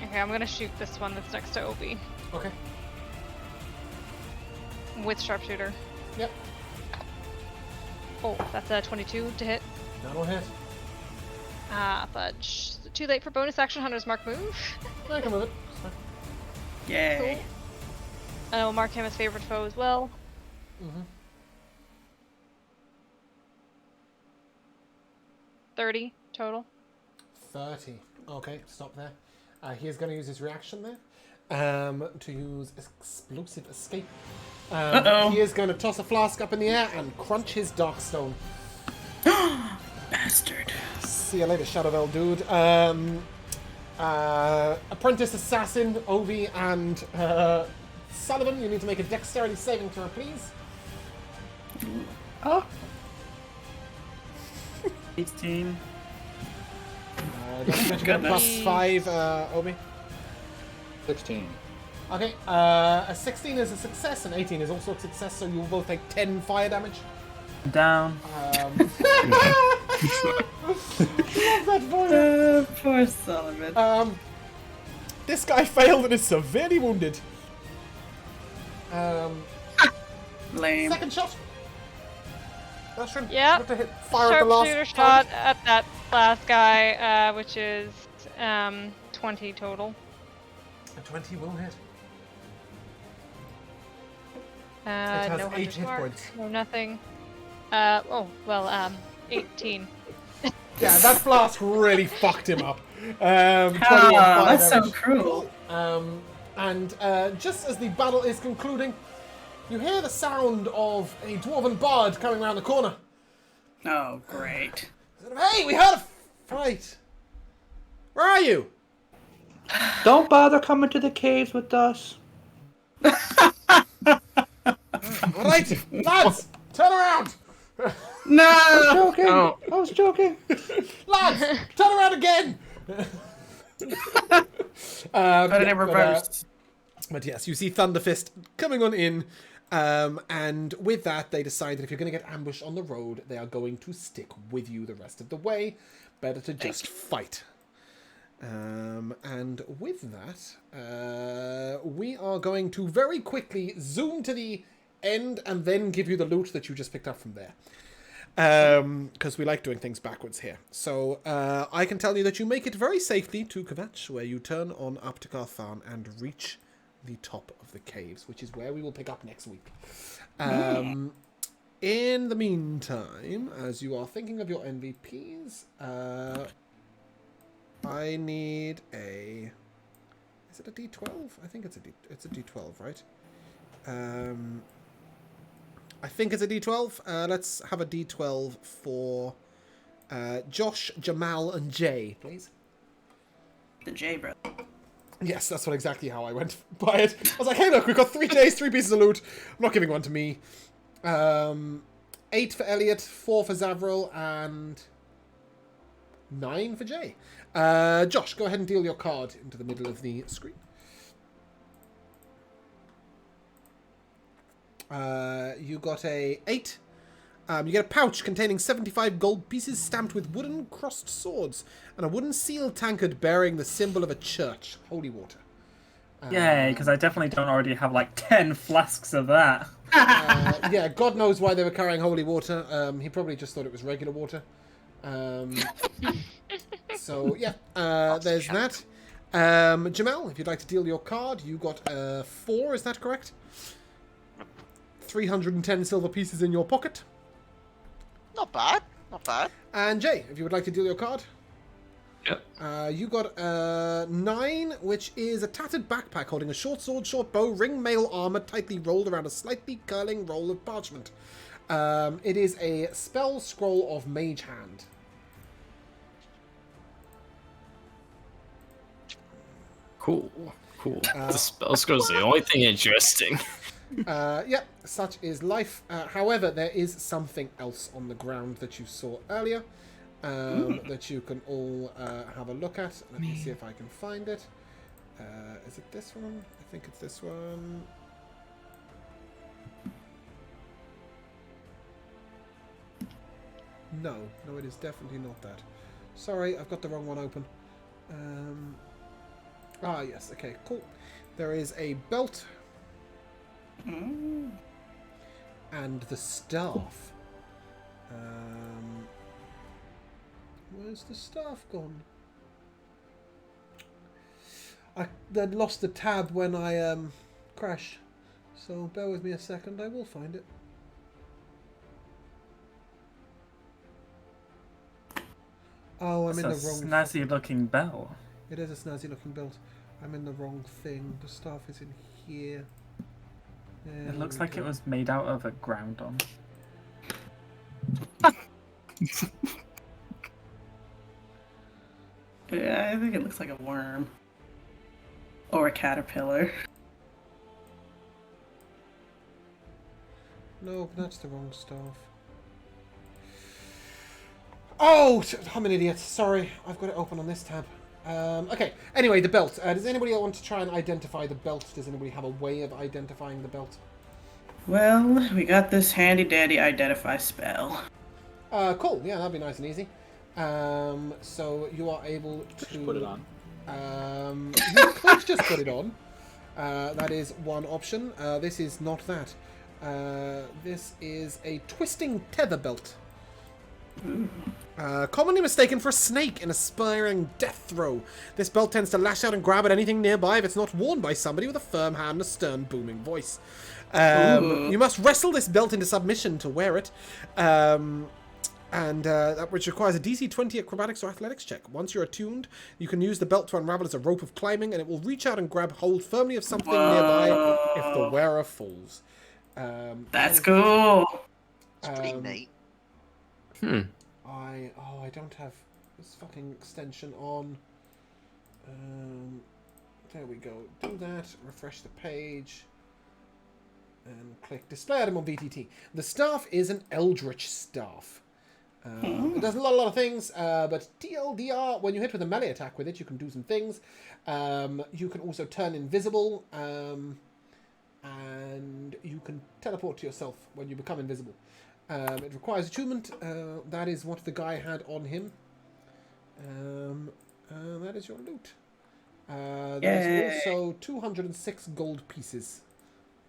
Okay, I'm gonna shoot this one that's next to Obi Okay. with sharpshooter. Yep. Oh, that's a 22 to hit. That'll hit. Fudge. Too late for bonus action Hunter's Mark move. I can move it. Yay. I will mark him as favorite foe as well. Mm-hmm. 30 total. 30. Okay, stop there. He is going to use his reaction there to use explosive escape. Uh-oh. He is going to toss a flask up in the air and crunch his Darkstone. Bastard. See you later, Shadowhunters dude. Apprentice Assassin, Ovi, and Sullivan, you need to make a dexterity saving throw, please. Oh. 18. Don't forget to get +5, Obi. 16. Okay, a 16 is a success, and 18 is also a success, so you will both take 10 fire damage. Down. Poor Sullivan. This guy failed and is severely wounded. Lame. Second shot. Ashrin, Yep. what to hit? Fire at the last Sharpshooter target. shot at that last guy, which is 20 total. A 20 will hit. No has 8 Hunter's hit Mark, points. no nothing. 18. Yeah, that flask really fucked him up. 21 Ah, fire that's so damage. cruel. And just as the battle is concluding, you hear the sound of a dwarven bard coming around the corner. Oh, great. Hey, we had a fight. Where are you? Don't bother coming to the caves with us. All right, lads, turn around. No! Joking. Oh. I was joking. Lads, turn around again. Put it in reverse. But yes, you see Thunderfist coming on in, and with that, they decide that if you're going to get ambushed on the road, they are going to stick with you the rest of the way. Better to just fight. And with that, we are going to very quickly zoom to the end and then give you the loot that you just picked up from there. Because we like doing things backwards here. So I can tell you that you make it very safely to Kvatch, where you turn on up to Carthan and reach the top of the caves, which is where we will pick up next week. In the meantime, as you are thinking of your MVPs, I need a... Is it a D12? I think it's a D12, right? I think it's a D12. Let's have a D12 for Josh, Jamal, and Jay, please. The J, bro. Yes, that's exactly how I went by it. I was like, hey, look, we've got 3 J's, 3 pieces of loot. I'm not giving one to me. 8 for Elliot, 4 for Zavril, and 9 for Jay. Josh, go ahead and deal your card into the middle of the screen. You got a 8. You get a pouch containing 75 gold pieces stamped with wooden crossed swords and a wooden seal tankard bearing the symbol of a church, holy water. Yay, because I definitely don't already have like 10 flasks of that. Yeah, God knows why they were carrying holy water. He probably just thought it was regular water. So, yeah, there's that. Jamel, if you'd like to deal your card, you got 4, is that correct? 310 silver pieces in your pocket. Not bad. Not bad. And Jay, if you would like to deal your card. Yep. You got 9, which is a tattered backpack holding a short sword, short bow, ring mail armor tightly rolled around a slightly curling roll of parchment. It is a spell scroll of Mage Hand. Cool. The spell scroll's the only thing interesting. Yeah, such is life. However, there is something else on the ground that you saw earlier that you can all have a look at. Let me see if I can find it. Is it this one? I think it's this one. No, it is definitely not that. Sorry, I've got the wrong one open. Yes, okay, cool. There is a belt. And the staff. Where's the staff gone? I lost the tab when I crashed. So bear with me a second, I will find it. Oh, I'm in the wrong... snazzy looking bell. It is a snazzy looking belt. I'm in the wrong thing. The staff is in here. There It looks we like go. it was made out of a groundon. Yeah, I think it looks like a worm. Or a caterpillar. No, that's the wrong staff. Oh, I'm an idiot. Sorry, I've got it open on this tab. Okay, anyway, the belt. Does anybody want to try and identify the belt? Does anybody have a way of identifying the belt? Well, we got this handy dandy identify spell. Cool. Yeah, that'd be nice and easy. So you are able to... Just put it on. You could just put it on. That is one option. This is not that. This is a twisting tether belt. Commonly mistaken for a snake in a spiraling death throw. This belt tends to lash out and grab at anything nearby if it's not worn by somebody with a firm hand and a stern, booming voice. You must wrestle this belt into submission to wear it. That which requires a DC 20 acrobatics or athletics check. Once you're attuned, you can use the belt to unravel as a rope of climbing, and it will reach out and grab hold firmly of something nearby if the wearer falls. That's cool. It's pretty neat. I don't have this fucking extension on. There we go. Do that. Refresh the page. And click display item on VTT. The staff is an eldritch staff. It does a lot of things, but TLDR, when you hit with a melee attack with it, you can do some things. You can also turn invisible, and you can teleport to yourself when you become invisible. It requires attunement. That is what the guy had on him. That is your loot. There's also 206 gold pieces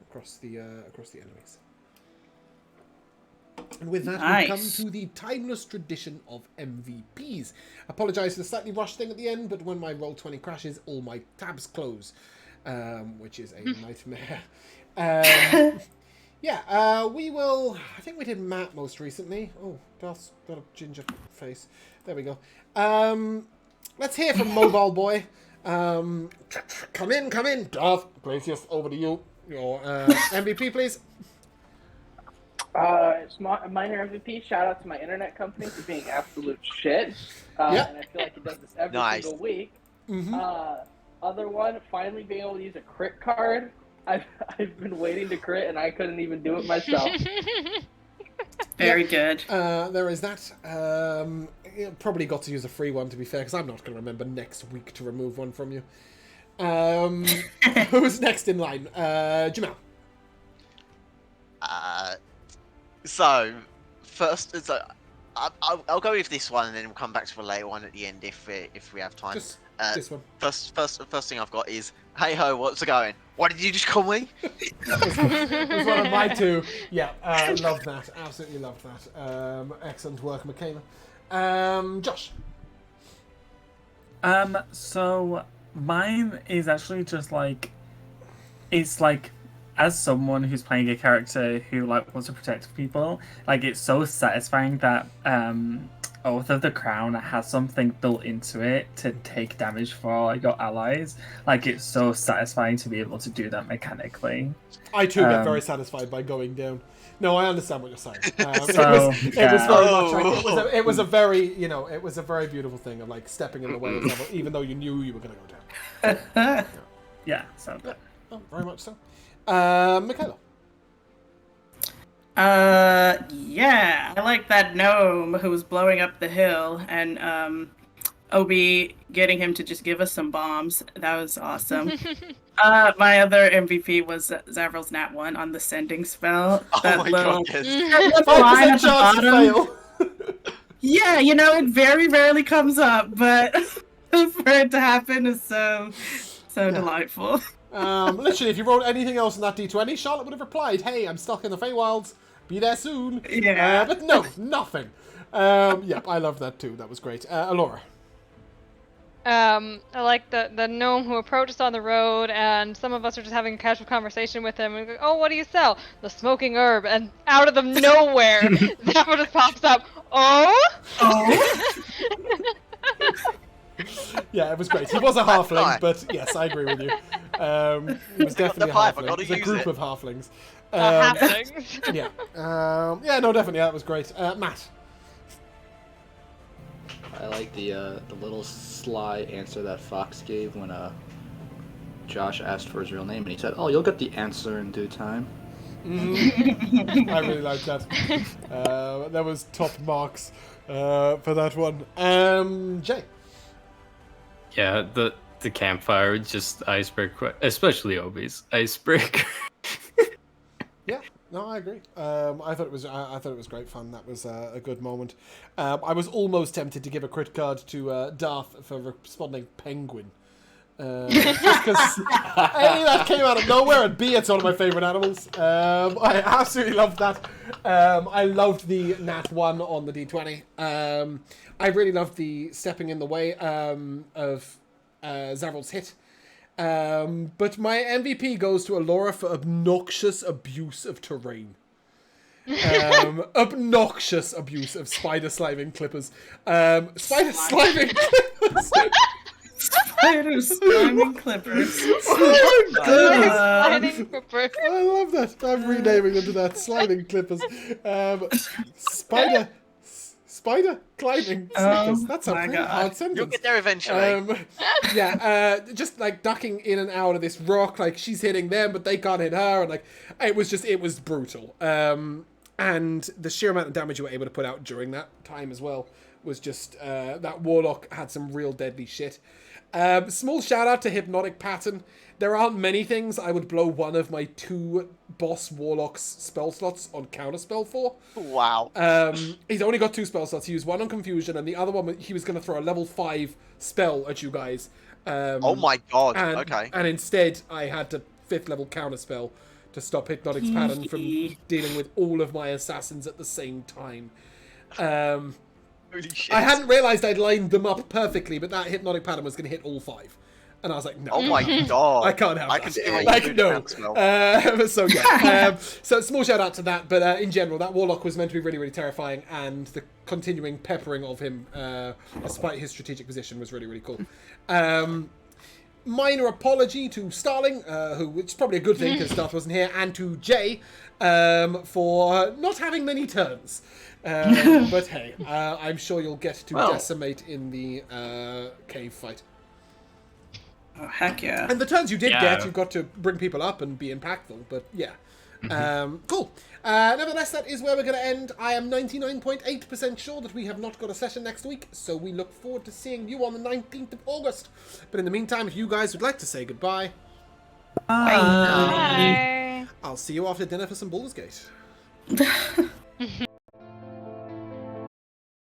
across the enemies. And with that, we come to the timeless tradition of MVPs. Apologise for the slightly rushed thing at the end, but when my Roll20 crashes, all my tabs close, which is a nightmare. We will... I think we did Matt most recently. Oh, Darth's got a ginger face. There we go. Let's hear from Mobile Boy. Come in. Darth, Glacius, over to you. Your MVP, please. It's minor MVP. Shout out to my internet company for being absolute shit. And I feel like it does this every single week. Other one, finally being able to use a crit card. I've been waiting to crit and I couldn't even do it myself. Very good. There is that. Probably got to use a free one, to be fair, because I'm not going to remember next week to remove one from you. Who's next in line? Jamal. So first, I'll go with this one, and then we'll come back to a later one at the end if we have time. Just this one. First thing I've got is, hey ho, what's it going? What did you just call me? It was one of my two. Yeah, loved that. Absolutely loved that. Excellent work, Michaela. Josh. So mine is actually just like, it's like, as someone who's playing a character who like wants to protect people, like it's so satisfying that Oath of the Crown has something built into it to take damage for your allies. Like it's so satisfying to be able to do that mechanically. I too get very satisfied by going down. No, I understand what you're saying. So, it was very much like, it was a very, you know, it was a very beautiful thing of like stepping in the way of level, even though you knew you were going to go down. Yeah, so yeah. Oh, very much so. Michaela. Yeah, I like that gnome who was blowing up the hill, and Obi getting him to just give us some bombs. That was awesome. My other MVP was Zavrel's Nat 1 on the sending spell. That my little, God, yes. that little line at the bottom. Yeah, you know, it very rarely comes up, but for it to happen is so delightful. Literally, if you wrote anything else in that D20, Charlotte would have replied, "Hey, I'm stuck in the Feywilds. Be there soon." Yeah. But no, nothing. Yep, I love that too. That was great. Alora. I like the gnome who approached us on the road, and some of us are just having a casual conversation with him. And we go, "Oh, what do you sell?" "The smoking herb." And out of the nowhere, that one just pops up. Oh. Yeah, it was great. He was a halfling, but yes, I agree with you. He was definitely a halfling. It was a group of halflings. Halflings. Yeah. Yeah, no, definitely. That was great. Matt. I like the little sly answer that Fox gave when Josh asked for his real name, and he said, "Oh, you'll get the answer in due time." Mm-hmm. I really like that. That was top marks for that one. Jay. Yeah, the campfire, just icebreaker, especially Obi's icebreaker. Yeah, no, I agree. I thought it was great fun. That was a good moment. I was almost tempted to give a crit card to Darth for responding penguin. Just because A, that came out of nowhere, and B, it's one of my favourite animals. I absolutely loved that. I loved the Nat 1 on the D20. I really loved the stepping in the way of Zavrel's hit. But my MVP goes to Alora for obnoxious abuse of terrain. Obnoxious abuse of spider sliming clippers. Spider sliming clippers! Spider sliming clippers. Oh my goodness! Sliding clippers. I love that. I'm renaming them to that. Sliding clippers. Spider climbing snickers. That's a pretty hard sentence. You'll get there eventually. Just like ducking in and out of this rock. Like she's hitting them, but they can't hit her. And like it was brutal. And the sheer amount of damage you were able to put out during that time as well was just that warlock had some real deadly shit. Small shout out to Hypnotic Pattern. There aren't many things I would blow one of my 2 boss warlocks spell slots on counterspell for. Wow. He's only got 2 spell slots. He used one on Confusion, and the other one he was going to throw a level 5 spell at you guys. Oh my god. Okay. And instead, I had to 5th level counterspell to stop Hypnotic Pattern from dealing with all of my assassins at the same time. Holy shit. I hadn't realised I'd lined them up perfectly, but that Hypnotic Pattern was going to hit all 5. And I was like, no. Oh my god. I can't have I that. can see why you Like, do no. that. So, yeah. So, small shout out to that. But in general, that Warlock was meant to be really, really terrifying. And the continuing peppering of him, despite his strategic position, was really, really cool. Minor apology to Starling, which is probably a good thing because Darth wasn't here, and to Jay for not having many turns. But hey, I'm sure you'll get to decimate in the cave fight. Oh, heck yeah. And the turns you did get, you got to bring people up and be impactful, but yeah. Cool. Nevertheless, that is where we're going to end. I am 99.8% sure that we have not got a session next week, so we look forward to seeing you on the 19th of August. But in the meantime, if you guys would like to say goodbye, Bye. I'll see you after dinner for some Baldur's Gate.